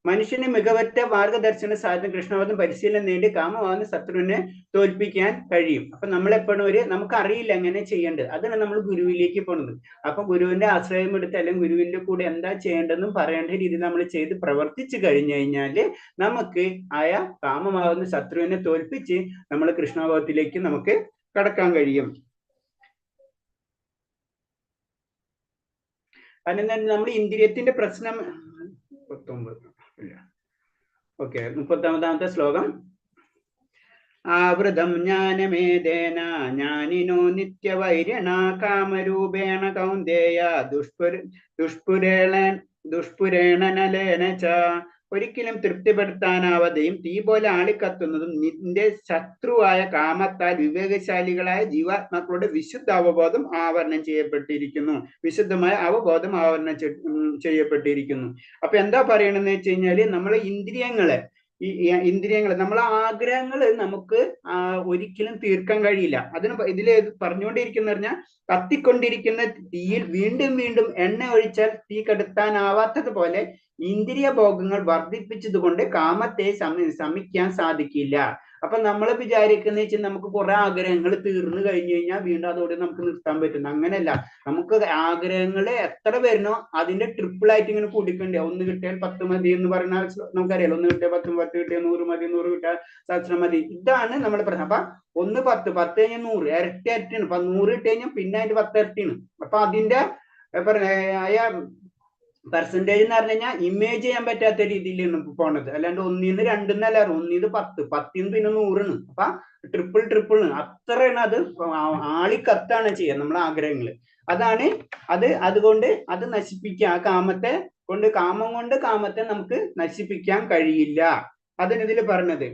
മനുഷ്യന് മികവറ്റ മാർഗദർശന സാധനം കൃഷ്ണവധം പരിശീലനം നേടി കാമമാകുന്ന ശത്രുവിനെ തോൽപ്പിക്കാൻ കഴിയും. അപ്പൊ നമ്മളെപ്പോഴും നമുക്കറിയില്ല എങ്ങനെ ചെയ്യേണ്ടത്, അതാണ് നമ്മൾ ഗുരുവിലേക്ക് പോകുന്നത്. അപ്പൊ ഗുരുവിന്റെ ആശ്രയം എടുത്ത് അല്ലെങ്കിൽ ഗുരുവിന്റെ കൂടെ എന്താ ചെയ്യേണ്ടതെന്നും പറയേണ്ട രീതിയിൽ നമ്മൾ ചെയ്ത് പ്രവർത്തിച്ചു കഴിഞ്ഞു കഴിഞ്ഞാല് നമുക്ക് കാമമാകുന്ന ശത്രുവിനെ തോൽപ്പിച്ച് നമ്മൾ കൃഷ്ണാവധത്തിലേക്ക് നമുക്ക് കടക്കാൻ കഴിയും. അതിന് നമ്മൾ ഇന്ദ്രിയത്തിന്റെ പ്രശ്നം 30-ാമത്തെ ശ്ലോകം. ആവൃതം ജ്ഞാനമേതേന ജ്ഞാനിനോ നിത്യവൈരിണ കാമരൂപേണ കൗന്ദേയ ദുഷ്പുരേണനലേന ച. ഒരിക്കലും തൃപ്തിപ്പെടുത്താനാവാതെയും തീ പോലെ ആളിക്കത്തുന്നതും നിന്റെ ശത്രുവായ കാമത്താൽ വിവേകശാലികളായ ജീവാത്മാക്കളുടെ വിശുദ്ധ അവബോധം ആവരണം ചെയ്യപ്പെട്ടിരിക്കുന്നു. വിശുദ്ധമായ അവബോധം ആവരണം ചെയ്യപ്പെട്ടിരിക്കുന്നു. അപ്പൊ എന്താ പറയണെന്ന് വെച്ച് കഴിഞ്ഞാല് നമ്മളെ ഇന്ദ്രിയങ്ങള് നമ്മളെ ആഗ്രഹങ്ങള് നമുക്ക് ഒരിക്കലും തീർക്കാൻ കഴിയില്ല. ഇതിൽ പറഞ്ഞുകൊണ്ടിരിക്കുന്ന പറഞ്ഞാൽ കത്തിക്കൊണ്ടിരിക്കുന്ന തീയിൽ വീണ്ടും വീണ്ടും എണ്ണ ഒഴിച്ചാൽ തീ കെടുത്താനാവാത്തതുപോലെ ഇന്ദ്രിയ ഭോഗങ്ങൾ വർദ്ധിപ്പിച്ചത് കൊണ്ട് കാമത്തെ ശമിക്കാൻ സാധിക്കില്ല. അപ്പൊ നമ്മൾ വിചാരിക്കുന്ന വെച്ചാൽ നമുക്ക് കുറെ ആഗ്രഹങ്ങൾ തീർന്നു കഴിഞ്ഞു കഴിഞ്ഞാൽ വീണ്ടും അതോടെ നമുക്ക് നിർത്താൻ പറ്റുന്നു. അങ്ങനെയല്ല, നമുക്ക് ആഗ്രഹങ്ങൾ എത്ര വരുന്നോ അതിന്റെ ട്രിപ്പിൾ ആയിട്ട് ഇങ്ങനെ കൂടിക്കണ്ടേ. 1 കിട്ടിയാൽ 10 മതി എന്ന് പറഞ്ഞാൽ നമുക്കറിയാലോ. 1 കിട്ടിയാൽ 10, 10 കിട്ടിയാൽ 100 മതി, 100 കിട്ടിയാൽ സഹസ്രം മതി. ഇതാണ് നമ്മുടെ പ്രശ്നം. അപ്പൊ 1 10, 10 കഴിഞ്ഞാൽ 100, ഇരട്ടിയാണ്. 100 കിട്ടി കഴിഞ്ഞാൽ പിന്നെ അതിന്റെ 10 ഇരട്ടിയാണ്. അപ്പൊ അതിന്റെ പെർസെന്റേജ് എന്ന് പറഞ്ഞു കഴിഞ്ഞാൽ ഇമേജ് ചെയ്യാൻ പറ്റാത്ത രീതിയിലാണ് പോണത്. അല്ലാണ്ട് 1-ന്ന് 2-ന്നല്ല, 1-ന്ന് 10, 10-ന്ന് പിന്നെ 100-ണ്. അപ്പൊ ട്രിപ്പിൾ അത്രയാണ്. അത് ആളിക്കത്താണ് ചെയ്യുക നമ്മളെ ആഗ്രഹങ്ങള്. അതാണ് അതുകൊണ്ട് അത് നശിപ്പിക്കുക. ആ കാമം കൊണ്ട് കാമത്തെ നമുക്ക് നശിപ്പിക്കാൻ കഴിയില്ല. അതിന് ഇതിൽ പറഞ്ഞത്.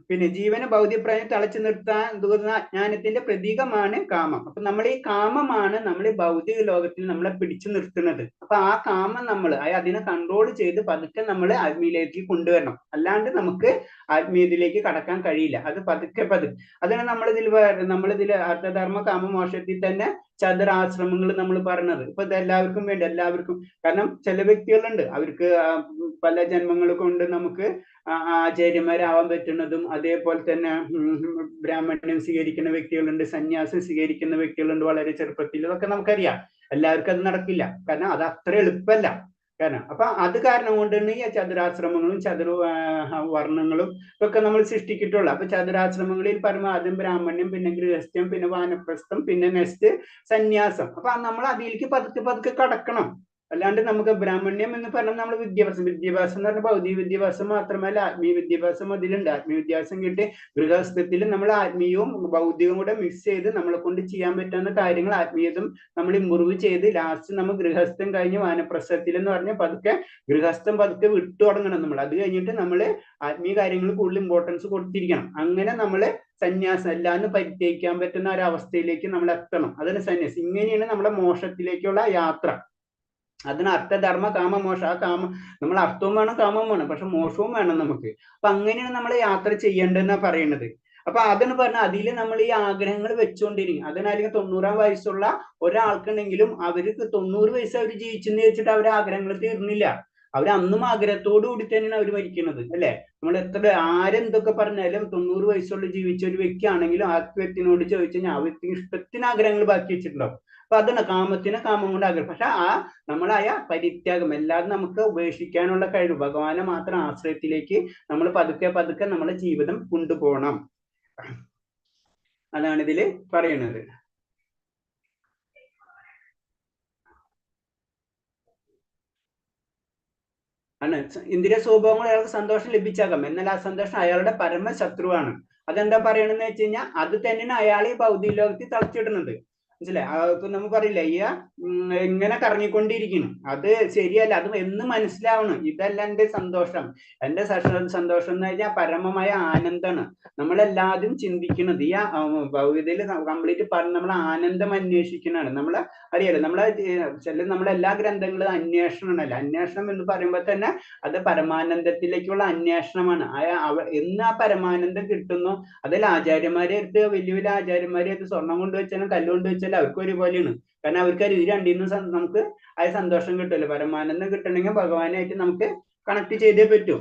പിന്നെ ജീവന് ഭൗതികപ്രായം തളച്ചു നിർത്താൻ ഉതകുന്ന അജ്ഞാനത്തിന്റെ പ്രതീകമാണ് കാമം. അപ്പൊ നമ്മൾ ഈ കാമമാണ് നമ്മൾ ഭൗതിക ലോകത്തിൽ നമ്മളെ പിടിച്ചു നിർത്തുന്നത്. അപ്പൊ ആ കാമം അതിനെ കൺട്രോൾ ചെയ്ത് പതുക്കെ നമ്മൾ ആത്മീയതയിലേക്ക് കൊണ്ടുവരണം. അല്ലാണ്ട് നമുക്ക് ആത്മീയതയിലേക്ക് കടക്കാൻ കഴിയില്ല. അത് പതുക്കെ. അതാണ് നമ്മളിതിൽ അർത്ഥധർമ്മ കാമമോക്ഷത്തിൽ തന്നെ ചതുരാശ്രമങ്ങൾ നമ്മൾ പറഞ്ഞത്. ഇപ്പൊ ഇതെല്ലാവർക്കും വേണ്ടി, കാരണം ചില വ്യക്തികളുണ്ട് അവർക്ക് പല ജന്മങ്ങൾ കൊണ്ട് നമുക്ക് ആചാര്യന്മാരാവാൻ പറ്റുന്നതും, അതേപോലെ തന്നെ ബ്രാഹ്മണ്യം സ്വീകരിക്കുന്ന വ്യക്തികളുണ്ട്, സന്യാസം സ്വീകരിക്കുന്ന വ്യക്തികളുണ്ട് വളരെ ചെറുപ്പത്തിൽ. ഇതൊക്കെ നമുക്കറിയാം. എല്ലാവർക്കും അത് നടക്കില്ല, കാരണം അത് അത്ര എളുപ്പമല്ല. കാരണം അപ്പൊ അത് കാരണം കൊണ്ടാണ് ഈ ചതുരാശ്രമങ്ങളും വർണ്ണങ്ങളും ഒക്കെ നമ്മൾ സൃഷ്ടിച്ചിട്ടുള്ളത്. അപ്പൊ ചതുരാശ്രമങ്ങളിൽ ആദ്യം ബ്രാഹ്മണ്യം, പിന്നെ ഗൃഹസ്ഥ്യം, പിന്നെ വാനപ്രസ്ഥം, പിന്നെ നെക്സ്റ്റ് സന്യാസം. അപ്പൊ നമ്മൾ അതിലേക്ക് പതുക്കെ പതുക്കെ കടക്കണം. അല്ലാണ്ട് നമുക്ക് ബ്രാഹ്മണ്യം എന്ന് പറഞ്ഞാൽ നമ്മൾ വിദ്യാഭ്യാസം എന്ന് പറഞ്ഞാൽ ഭൗതിക വിദ്യാഭ്യാസം മാത്രമല്ല, ആത്മീയ വിദ്യാഭ്യാസം അതിലുണ്ട്. ആത്മീയ വിദ്യാഭ്യാസം കിട്ടി ഗൃഹസ്ഥത്തിൽ നമ്മൾ ആത്മീയവും ഭൗതികവും കൂടെ മിക്സ് ചെയ്ത് നമ്മളെ കൊണ്ട് ചെയ്യാൻ പറ്റുന്ന കാര്യങ്ങൾ ആത്മീയതും നമ്മൾ ഇമ്പ്രൂവ് ചെയ്ത് ലാസ്റ്റ് നമ്മൾ ഗൃഹസ്ഥം കഴിഞ്ഞ് വാനപ്രസ്ഥത്തിൽ എന്ന് പറഞ്ഞാൽ പതുക്കെ ഗൃഹസ്ഥം പതുക്കെ വിട്ടു തുടങ്ങണം നമ്മൾ. അത് കഴിഞ്ഞിട്ട് നമ്മൾ ആത്മീയ കാര്യങ്ങൾ കൂടുതൽ ഇമ്പോർട്ടൻസ് കൊടുത്തിരിക്കണം. അങ്ങനെ നമ്മൾ സന്യാസം എല്ലാന്ന് പരിത്യജിക്കാൻ പറ്റുന്ന ഒരവസ്ഥയിലേക്ക് നമ്മൾ എത്തണം. അതാണ് സന്യാസം. ഇങ്ങനെയാണ് നമ്മുടെ മോക്ഷത്തിലേക്കുള്ള യാത്ര. അതിന് അർത്ഥധർമ്മ കാമമോക്ഷ. ആ നമ്മൾ അർത്ഥവും വേണം, കാമവും വേണം, പക്ഷെ മോക്ഷവും വേണം നമുക്ക്. അപ്പൊ അങ്ങനെയാണ് നമ്മൾ യാത്ര ചെയ്യേണ്ടതെന്നാ പറയുന്നത്. അപ്പൊ അതെന്ന് പറഞ്ഞാൽ അതിൽ നമ്മൾ ഈ ആഗ്രഹങ്ങൾ വെച്ചുകൊണ്ടിരിക്കും. അതിനായിരിക്കും 90-ആം വയസ്സുള്ള ഒരാൾക്കുണ്ടെങ്കിലും അവർക്ക് 90 വയസ്സ് അവർ ജീവിച്ചെന്ന് വെച്ചിട്ട് അവരുടെ ആഗ്രഹങ്ങൾ തീർന്നില്ല. അവർ അന്നും ആഗ്രഹത്തോടു കൂടി തന്നെയാണ് അവർ മരിക്കുന്നത്, അല്ലെ? നമ്മൾ എത്ര ആരെന്തൊക്കെ പറഞ്ഞാലും 90 വയസ്സുള്ള ജീവിച്ച ഒരു വ്യക്തിയാണെങ്കിലും ആ വ്യക്തിനോട് ചോദിച്ചു കഴിഞ്ഞാൽ ആ വ്യക്തി ഇഷ്ടത്തിന് ആഗ്രഹങ്ങൾ ബാക്കി വെച്ചിട്ടുണ്ടാവും. അപ്പൊ അതാണ് കാമത്തിന് കാമം കൊണ്ട് ആഗ്രഹം. പക്ഷെ ആ നമ്മളായ പരിത്യാഗം എല്ലാം നമുക്ക് ഉപേക്ഷിക്കാനുള്ള കഴിവ്, ഭഗവാനെ മാത്രം ആശ്രയത്തിലേക്ക് നമ്മൾ പതുക്കെ പതുക്കെ നമ്മുടെ ജീവിതം കൊണ്ടുപോകണം. അതാണ് ഇതില് പറയുന്നത്. ആണ് ഇന്ദ്രിയ സ്വഭാവങ്ങൾ അയാൾക്ക് സന്തോഷം ലഭിച്ചേക്കാം, എന്നാൽ ആ സന്തോഷം അയാളുടെ പരമശത്രുവാണ്. അതെന്താ പറയണെന്ന് വെച്ച് കഴിഞ്ഞാൽ അത് തന്നെയാണ് അയാൾ ഈ ഭൗതിക ലോകത്തിൽ തളച്ചിടുന്നത്. മനസ്സിലായി? ഇപ്പൊ നമുക്ക് പറയില്ല ഇങ്ങനെ കറങ്ങിക്കൊണ്ടിരിക്കുന്നു, അത് ശരിയല്ല. അത് എന്ന് മനസ്സിലാവണം. ഇതല്ല എന്റെ സന്തോഷം. എന്റെ സന്തോഷം എന്ന് കഴിഞ്ഞാൽ പരമമായ ആനന്ദമാണ്. നമ്മളെല്ലാവരും ചിന്തിക്കുന്നത് ഈ ഭൗതികതയിൽ കംപ്ലീറ്റ് നമ്മൾ ആനന്ദം അന്വേഷിക്കുന്നതാണ്. നമ്മളെ അറിയാലോ, നമ്മളെ എല്ലാ ഗ്രന്ഥങ്ങളും അന്വേഷണമല്ല. അന്വേഷണം എന്ന് പറയുമ്പോൾ തന്നെ അത് പരമാനന്ദത്തിലേക്കുള്ള അന്വേഷണമാണ്. എന്ന് ആ പരമാനന്ദം കിട്ടുന്നു, അതിൽ ആചാര്യന്മാരെ അടുത്ത് വലിയ വലിയ ആചാര്യന്മാരെ അടുത്ത് സ്വർണം കൊണ്ടുവച്ചാലും കല്ലുകൊണ്ട് വെച്ചാലും അവർക്ക് ഒരുപോലെയാണ്. കാരണം അവർക്ക് ഇത് രണ്ടിന്നും നമുക്ക് ആ സന്തോഷം കിട്ടുമല്ലോ. പരമാനന്ദം കിട്ടണമെങ്കിൽ ഭഗവാനായിട്ട് നമുക്ക് കണക്ട് ചെയ്തേ പറ്റൂ.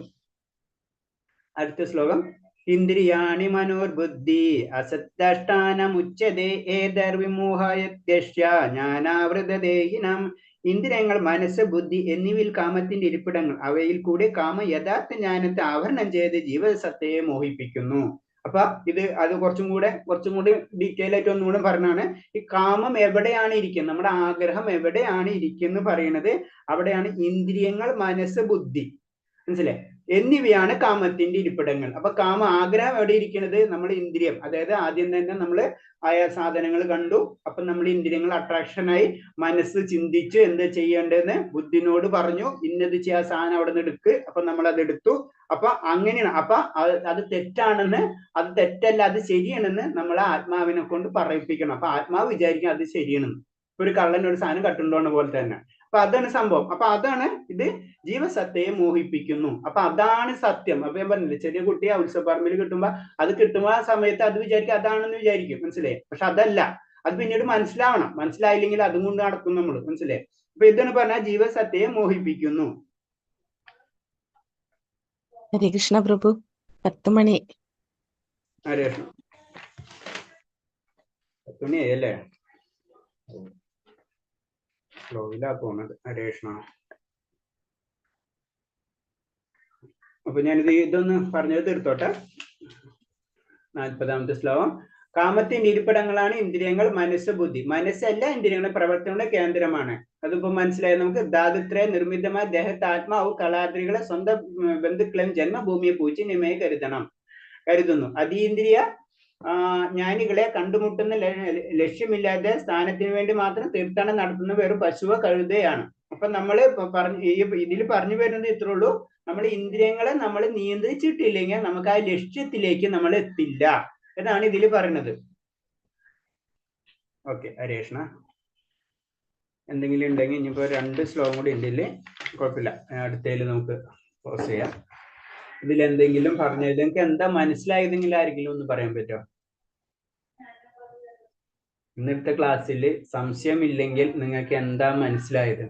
അടുത്ത ശ്ലോകം. ഇന്ദ്രിയാണി മനോർബുദ്ധി അസത്താഷ്ടാനമുച്യതേ ഏതർവിമോഹായത്യശ്യ ജ്ഞാനാവൃതദേഹിനം. ഇന്ദ്രിയങ്ങൾ, മനസ്സ്, ബുദ്ധി എന്നിവയിൽ കാമത്തിന്റെ ഇരിപ്പിടങ്ങൾ. അവയിൽ കൂടി കാമ യഥാർത്ഥ ജ്ഞാനത്തെ ആവരണം ചെയ്ത് ജീവസത്തയെ മോഹിപ്പിക്കുന്നു. അപ്പൊ അത് കുറച്ചും കൂടി ഡീറ്റെയിൽ ആയിട്ട് ഒന്നുകൂടെ പറഞ്ഞാണ്. ഈ കാമം എവിടെയാണ് ഇരിക്കുന്നത്, നമ്മുടെ ആഗ്രഹം എവിടെയാണ് ഇരിക്കുന്നത് പറയുന്നത്, അവിടെയാണ് ഇന്ദ്രിയങ്ങൾ, മനസ്സ്, ബുദ്ധി, മനസ്സിലായി, എന്നിവയാണ് കാമത്തിന്റെ ഇരിപ്പിടങ്ങൾ. അപ്പൊ ആഗ്രഹം എവിടെ ഇരിക്കുന്നത്? നമ്മൾ ഇന്ദ്രിയം, അതായത് ആദ്യം തന്നെ നമ്മൾ ആയ സാധനങ്ങൾ കണ്ടു. അപ്പൊ നമ്മൾ ഇന്ദ്രിയങ്ങൾ അട്രാക്ഷനായി, മനസ്സ് ചിന്തിച്ചു എന്താ ചെയ്യേണ്ടതെന്ന് ബുദ്ധിനോട് പറഞ്ഞു, ഇന്നത് ചെയ്യാ സാധനം അവിടെ നിന്ന് എടുക്ക്. അപ്പൊ നമ്മൾ അത് എടുത്തു. അപ്പൊ അങ്ങനെയാണ്. അപ്പൊ അത് തെറ്റാണെന്ന്, അത് തെറ്റല്ല, അത് ശരിയാണെന്ന് നമ്മൾ ആത്മാവിനെ കൊണ്ട് പറയിപ്പിക്കണം. അപ്പൊ ആത്മാവ് വിചാരിക്കും അത് ശരിയാണെന്ന്. ഒരു കള്ളൻ ഒരു സാധനം കട്ടുണ്ടോന്ന പോലെ തന്നെ. അപ്പൊ അതാണ് സംഭവം. അപ്പൊ അതാണ് ഇത് ജീവസത്തയെ മോഹിപ്പിക്കുന്നു. അപ്പൊ അതാണ് സത്യം. അപ്പൊ ഞാൻ പറഞ്ഞില്ലേ, ചെറിയ കുട്ടിയെ ഉത്സവപ്പറമ്പിൽ കിട്ടുമ്പോ ആ സമയത്ത് അത് വിചാരിക്കും അതാണെന്ന് വിചാരിക്കും, മനസ്സിലായി? പക്ഷെ അതല്ല. അത് പിന്നീട് മനസ്സിലാവണം. മനസ്സിലായില്ലെങ്കിൽ അതും കൊണ്ട് നടക്കും നമ്മൾ, മനസ്സിലായി? അപ്പൊ ഇതെന്ന് പറഞ്ഞാൽ ജീവസത്തയെ മോഹിപ്പിക്കുന്നു. ഹരേ കൃഷ്ണ പ്രഭു. 10 മണി. ഹരേ കൃഷ്ണ. 10 മണിയായല്ലേ? സ്ലോയിലാ പോകുന്നത്. ഹരേ കൃഷ്ണ. അപ്പൊ ഞാനിത് ഇതൊന്ന് പറഞ്ഞത് തീർത്തോട്ടെ. 40-ാമത്തെ ശ്ലോകം. കാമത്തിന്റെ ഇരിപ്പിടങ്ങളാണ് ഇന്ദ്രിയങ്ങൾ, മനസ്സ്, ബുദ്ധി. മനസ്സല്ല ഇന്ദ്രിയങ്ങളുടെ പ്രവർത്തനങ്ങളുടെ കേന്ദ്രമാണ്. അതിപ്പോ മനസ്സിലായി നമുക്ക്. ധാതുത്രയ നിർമ്മിതമായ ദേഹത്ത് ആത്മാവ് കളാദ്രികളെ സ്വന്തം ബന്ധുക്കളെയും ജന്മഭൂമിയെ പൂജ്യന്യമായി കരുതുന്നു. അതീന്ദ്രിയ ജ്ഞാനികളെ കണ്ടുമുട്ടുന്ന ലക്ഷ്യമില്ലാതെ സ്ഥാനത്തിന് വേണ്ടി മാത്രം തീർത്ഥാടനം നടത്തുന്ന വേറെ പശുവ കഴുതയാണ്. അപ്പൊ നമ്മള് ഇതിൽ പറഞ്ഞു വരുന്നത് ഇത്രേ ഉള്ളൂ. നമ്മൾ ഇന്ദ്രിയങ്ങളെ നമ്മൾ നിയന്ത്രിച്ചിട്ടില്ലെങ്കിൽ നമുക്ക് ആ ലക്ഷ്യത്തിലേക്ക് നമ്മൾ എത്തില്ല എന്നാണ് ഇതിൽ പറയുന്നത്. ഓക്കെ, ഹരേ കൃഷ്ണ. എന്തെങ്കിലും ഉണ്ടെങ്കിൽ ഇനിയിപ്പോ 2 ശ്ലോകം കൂടി ഉണ്ടല്ലേ, കുഴപ്പമില്ല, അടുത്തതിൽ നമുക്ക് പോസ് ചെയ്യാം. ഇതിൽ എന്തെങ്കിലും പറഞ്ഞത് നിങ്ങൾക്ക് എന്താ മനസ്സിലായതെങ്കിലും ആരെങ്കിലും ഒന്ന് പറയാൻ പറ്റുമോ? ഇന്നത്തെ ക്ലാസ്സിൽ സംശയമില്ലെങ്കിൽ നിങ്ങൾക്ക് എന്താ മനസ്സിലായത്?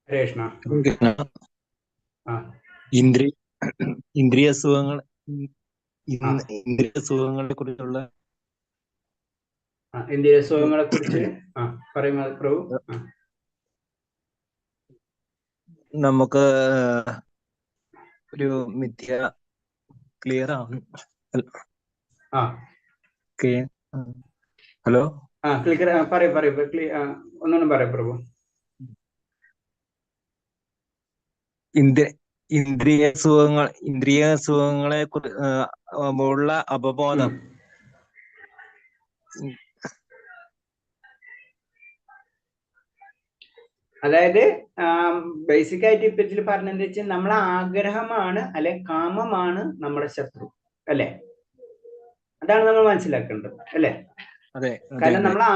കൃഷ്ണ. ഇന്ദ്രിയ സുഖങ്ങൾ ഇന്ദ്രിയ സുഖങ്ങളെ കുറിച്ചുള്ള ഇന്ത്യയിലെ സുഖങ്ങളെ കുറിച്ച് പറയുക പ്രഭു. നമുക്ക് ഒരു മിഥ്യ ക്ലിയർ ആണ്. ഹലോ, ഒന്നും പറയൂ പ്രഭു. ഇന്ദ്രിയ സുഖങ്ങളെ ഉള്ള അവബോധം അതായത് ബേസിക് ആയിട്ട് ഇപ്പൊ ഇതിൽ പറഞ്ഞെന്ന് വെച്ചാൽ നമ്മളെ ആഗ്രഹമാണ് അല്ലെ കാമമാണ് നമ്മുടെ ശത്രു അല്ലെ. അതാണ് നമ്മൾ മനസ്സിലാക്കേണ്ടത് അല്ലെ. കാരണം നമ്മളെ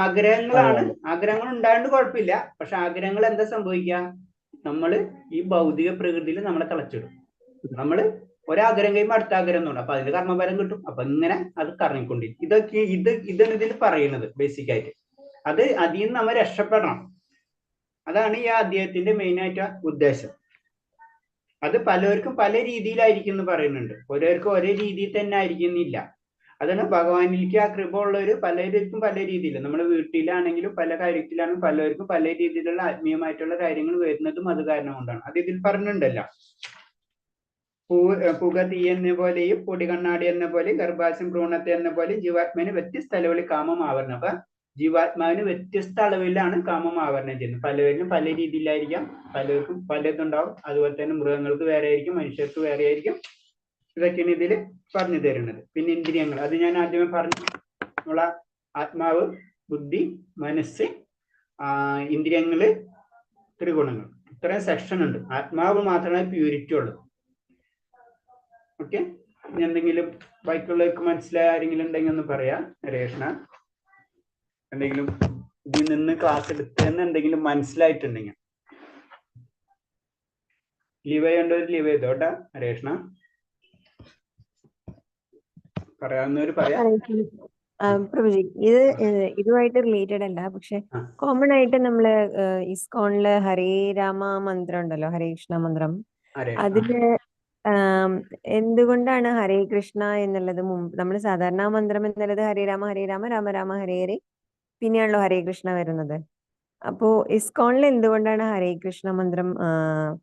ആഗ്രഹങ്ങൾ ഉണ്ടായത് കുഴപ്പമില്ല. പക്ഷെ ആഗ്രഹങ്ങൾ എന്താ സംഭവിക്കുക, നമ്മള് ഈ ഭൗതിക പ്രകൃതിയിൽ നമ്മളെ തളച്ചിടും. നമ്മള് ഒരാഗ്രഹം കഴിയുമ്പോൾ അടുത്ത ആഗ്രഹം തോന്നും. അപ്പൊ അതിന്റെ കർമ്മഫലം കിട്ടും. അപ്പൊ ഇങ്ങനെ അത് കറങ്ങിക്കൊണ്ടിരിക്കും. ഇതാണ് ഇതിൽ പറയുന്നത് ബേസിക് ആയിട്ട്. അതിൽ നിന്ന് നമ്മൾ രക്ഷപ്പെടണം. അതാണ് ഈ അധ്യായത്തിന്റെ മെയിൻ ആയിട്ട് ഉദ്ദേശം. അത് പലർക്കും പല രീതിയിലായിരിക്കും എന്ന് പറയുന്നുണ്ട്. ഓരോർക്കും ഒരേ രീതിയിൽ തന്നെ ആയിരിക്കുന്നില്ല. അതാണ് ഭഗവാനിലേക്ക് ആ കൃപ ഉള്ളവര് പലർക്കും പല രീതിയിൽ, നമ്മുടെ വീട്ടിലാണെങ്കിലും പല കാര്യത്തിലാണെങ്കിലും പലർക്കും പല രീതിയിലുള്ള ആത്മീയമായിട്ടുള്ള കാര്യങ്ങൾ വരുന്നതും അത് കാരണം കൊണ്ടാണ്. അത് ഇതിൽ പറഞ്ഞിട്ടുണ്ടല്ലോ. പുക തീ എന്ന പോലെയും പൊടി കണ്ണാടി എന്ന പോലെയും ഗർഭാശയം ഭ്രൂണത്തെ എന്ന പോലെയും ജീവാത്മാവിന് വ്യത്യസ്ത അളവിൽ കാമം ആവരണം. അപ്പൊ ജീവാത്മാവിന് വ്യത്യസ്ത അളവിലാണ് കാമം ആവരണം ചെയ്യുന്നത്. പലവരിലും പല രീതിയിലായിരിക്കാം, പലർക്കും പലതുണ്ടാവും. അതുപോലെ തന്നെ മൃഗങ്ങൾക്ക് വേറെ ആയിരിക്കും, മനുഷ്യർക്ക് വേറെ ആയിരിക്കും. ഇതൊക്കെയാണ് ഇതിൽ പറഞ്ഞു തരുന്നത്. പിന്നെ ഇന്ദ്രിയങ്ങൾ, അത് ഞാൻ ആദ്യമേ പറഞ്ഞു. നമ്മളെ ആത്മാവ്, ബുദ്ധി, മനസ്സ്, ഇന്ദ്രിയങ്ങള്, ത്രിഗുണങ്ങൾ, ഇത്രയും സെക്ഷൻ ഉണ്ട്. ആത്മാവ് മാത്രമേ പ്യൂരിറ്റി ഉള്ളൂ. ഓക്കെ, എന്തെങ്കിലും ബാക്കിയുള്ളവർക്ക് മനസ്സിലായ ആരെങ്കിലും ഉണ്ടെങ്കിൽ ഒന്ന് പറയാ. രേഷ്ണ, എന്തെങ്കിലും ഇതിൽ നിന്ന് ക്ലാസ് എടുത്തതെന്ന് എന്തെങ്കിലും മനസ്സിലായിട്ടുണ്ടെങ്കിൽ ലീവ് ചെയ്യേണ്ടവർ ലീവ് ചെയ്തോട്ടെ. രേഷ്ണ പറയാവുന്നവര് പറയാം. പ്രഭുജി, ഇതുമായിട്ട് റിലേറ്റഡ് അല്ല, പക്ഷെ കോമൺ ആയിട്ട് നമ്മള് ഇസ്കോണില് ഹരേ രാമ മന്ത്രം ഉണ്ടല്ലോ, ഹരേ കൃഷ്ണ മന്ത്രം. അതില് എന്തുകൊണ്ടാണ് ഹരേ കൃഷ്ണ എന്നുള്ളത് നമ്മൾ സാധാരണ മന്ത്രം എന്നുള്ളത് ഹരേ രാമ രാമ രാമ ഹരേ ഹരേ, പിന്നെയാണല്ലോ ഹരേ കൃഷ്ണ വരുന്നത്. അപ്പോ ഇസ്കോണിൽ എന്തുകൊണ്ടാണ് ഹരേ കൃഷ്ണ മന്ത്രം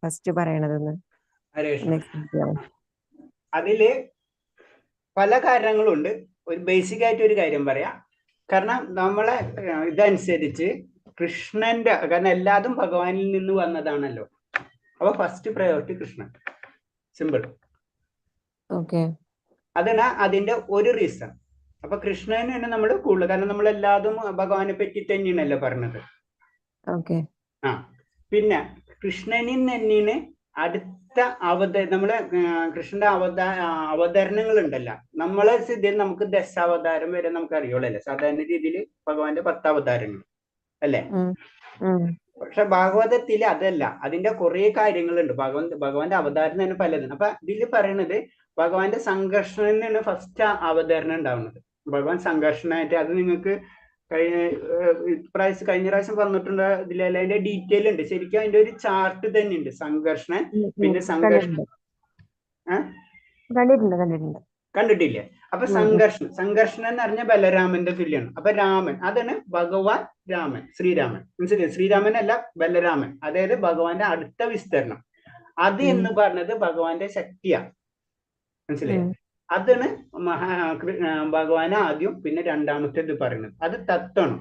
ഫസ്റ്റ് പറയണതെന്ന്? അതില് പല കാരണങ്ങളുണ്ട്. ഒരു ബേസിക് ആയിട്ട് ഒരു കാര്യം പറയാം. കാരണം നമ്മളെ ഇതനുസരിച്ച് കൃഷ്ണന്റെ, കാരണം എല്ലാതും ഭഗവാനിൽ നിന്ന് വന്നതാണല്ലോ. അപ്പൊ first priority Krishnan. Simple. Okay, അതാണ് അതിന്റെ ഒരു റീസൺ. അപ്പൊ കൃഷ്ണനാണ് നമ്മൾ കൂടുതൽ, കാരണം നമ്മൾ എല്ലാതും ഭഗവാനെ പറ്റി തന്നെയാണല്ലോ പറഞ്ഞത്. ഓക്കെ. പിന്നെ കൃഷ്ണനിൽ തന്നെയാണ് അടുത്ത നമ്മള് കൃഷ്ണന്റെ അവതരണങ്ങൾ ഉണ്ടല്ലോ. നമ്മളെ സ്ഥിതിയിൽ നമുക്ക് ദശാവതാരം വരെ നമുക്ക് അറിയുള്ളൂ സാധാരണ രീതിയിൽ ഭഗവാന്റെ 10 അവതാരങ്ങൾ അല്ലേ. പക്ഷെ ഭാഗവതത്തിൽ അതല്ല, അതിന്റെ കുറെ കാര്യങ്ങളുണ്ട്. ഭഗവാന്റെ അവതാരം തന്നെ പലതാണ്. അപ്പൊ ഇതിൽ പറയുന്നത് ഭഗവാന്റെ സംഘർഷനാണ് ഫസ്റ്റ് അവതരണം ഉണ്ടാവുന്നത്. ഭഗവാൻ സംഘർഷനായിട്ട്, അത് നിങ്ങൾക്ക് കഴിഞ്ഞ പ്രാവശ്യം പറഞ്ഞിട്ടുണ്ട്. ഇതിലെല്ലാം അതിന്റെ ഡീറ്റെയിൽ ഉണ്ട്. ശരിക്കും അതിന്റെ ഒരു ചാർട്ട് തന്നെ ഉണ്ട്. സംഘർഷണൻ, പിന്നെ കണ്ടിട്ടില്ലേ? അപ്പൊ സംഘർഷണൻ എന്ന് പറഞ്ഞാൽ ബലരാമന്റെ തുല്യാണ്. അപ്പൊ രാമൻ, അതാണ് ഭഗവാൻ രാമൻ, ശ്രീരാമൻ. മനസ്സിലായി? ശ്രീരാമൻ അല്ല, ബലരാമൻ. അതായത് ഭഗവാന്റെ അടുത്ത വിസ്തരണം. അത് എന്ന് പറഞ്ഞത് ഭഗവാന്റെ ശക്തിയാണ്. മനസ്സിലായി? അതാണ് ഭഗവാൻ ആദ്യം, പിന്നെ രണ്ടാമത്തേത് പറയുന്നത്. അത് തത്വമാണ്.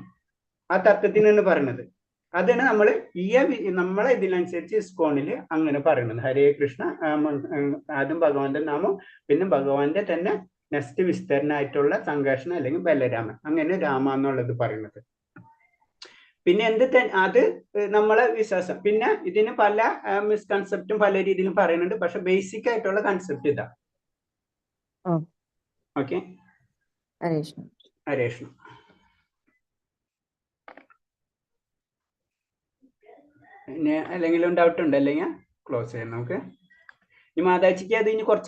ആ തത്വത്തിനാണ് പറയുന്നത്. അതാണ് നമ്മളെ ഇതിനനുസരിച്ച് ഇസ്കോണില് അങ്ങനെ പറയുന്നത്. ഹരേ കൃഷ്ണ, ആദ്യം ഭഗവാന്റെ നാമം, പിന്നെ ഭഗവാന്റെ തന്നെ നെക്സ്റ്റ് വിസ്തരണമായിട്ടുള്ള സംഘർഷണം അല്ലെങ്കിൽ ബലരാമൻ, അങ്ങനെ രാമ എന്നുള്ളത് പറയുന്നത്. പിന്നെ അത് നമ്മളെ വിശ്വാസം. പിന്നെ ഇതിന് പല മിസ്കൺസെപ്റ്റും പല രീതിയിലും പറയുന്നുണ്ട്. പക്ഷെ ബേസിക് ആയിട്ടുള്ള കൺസെപ്റ്റ് ഇതാ. ഓക്കെ, ഹരേ കൃഷ്ണ. പിന്നെ എന്തെങ്കിലും ഡൗട്ട് ഉണ്ട്? അല്ലെങ്കിൽ ക്ലോസ് ചെയ്യാം നമുക്ക്. ഈ മാതാജിക്ക് അത് ഇനി കുറച്ച്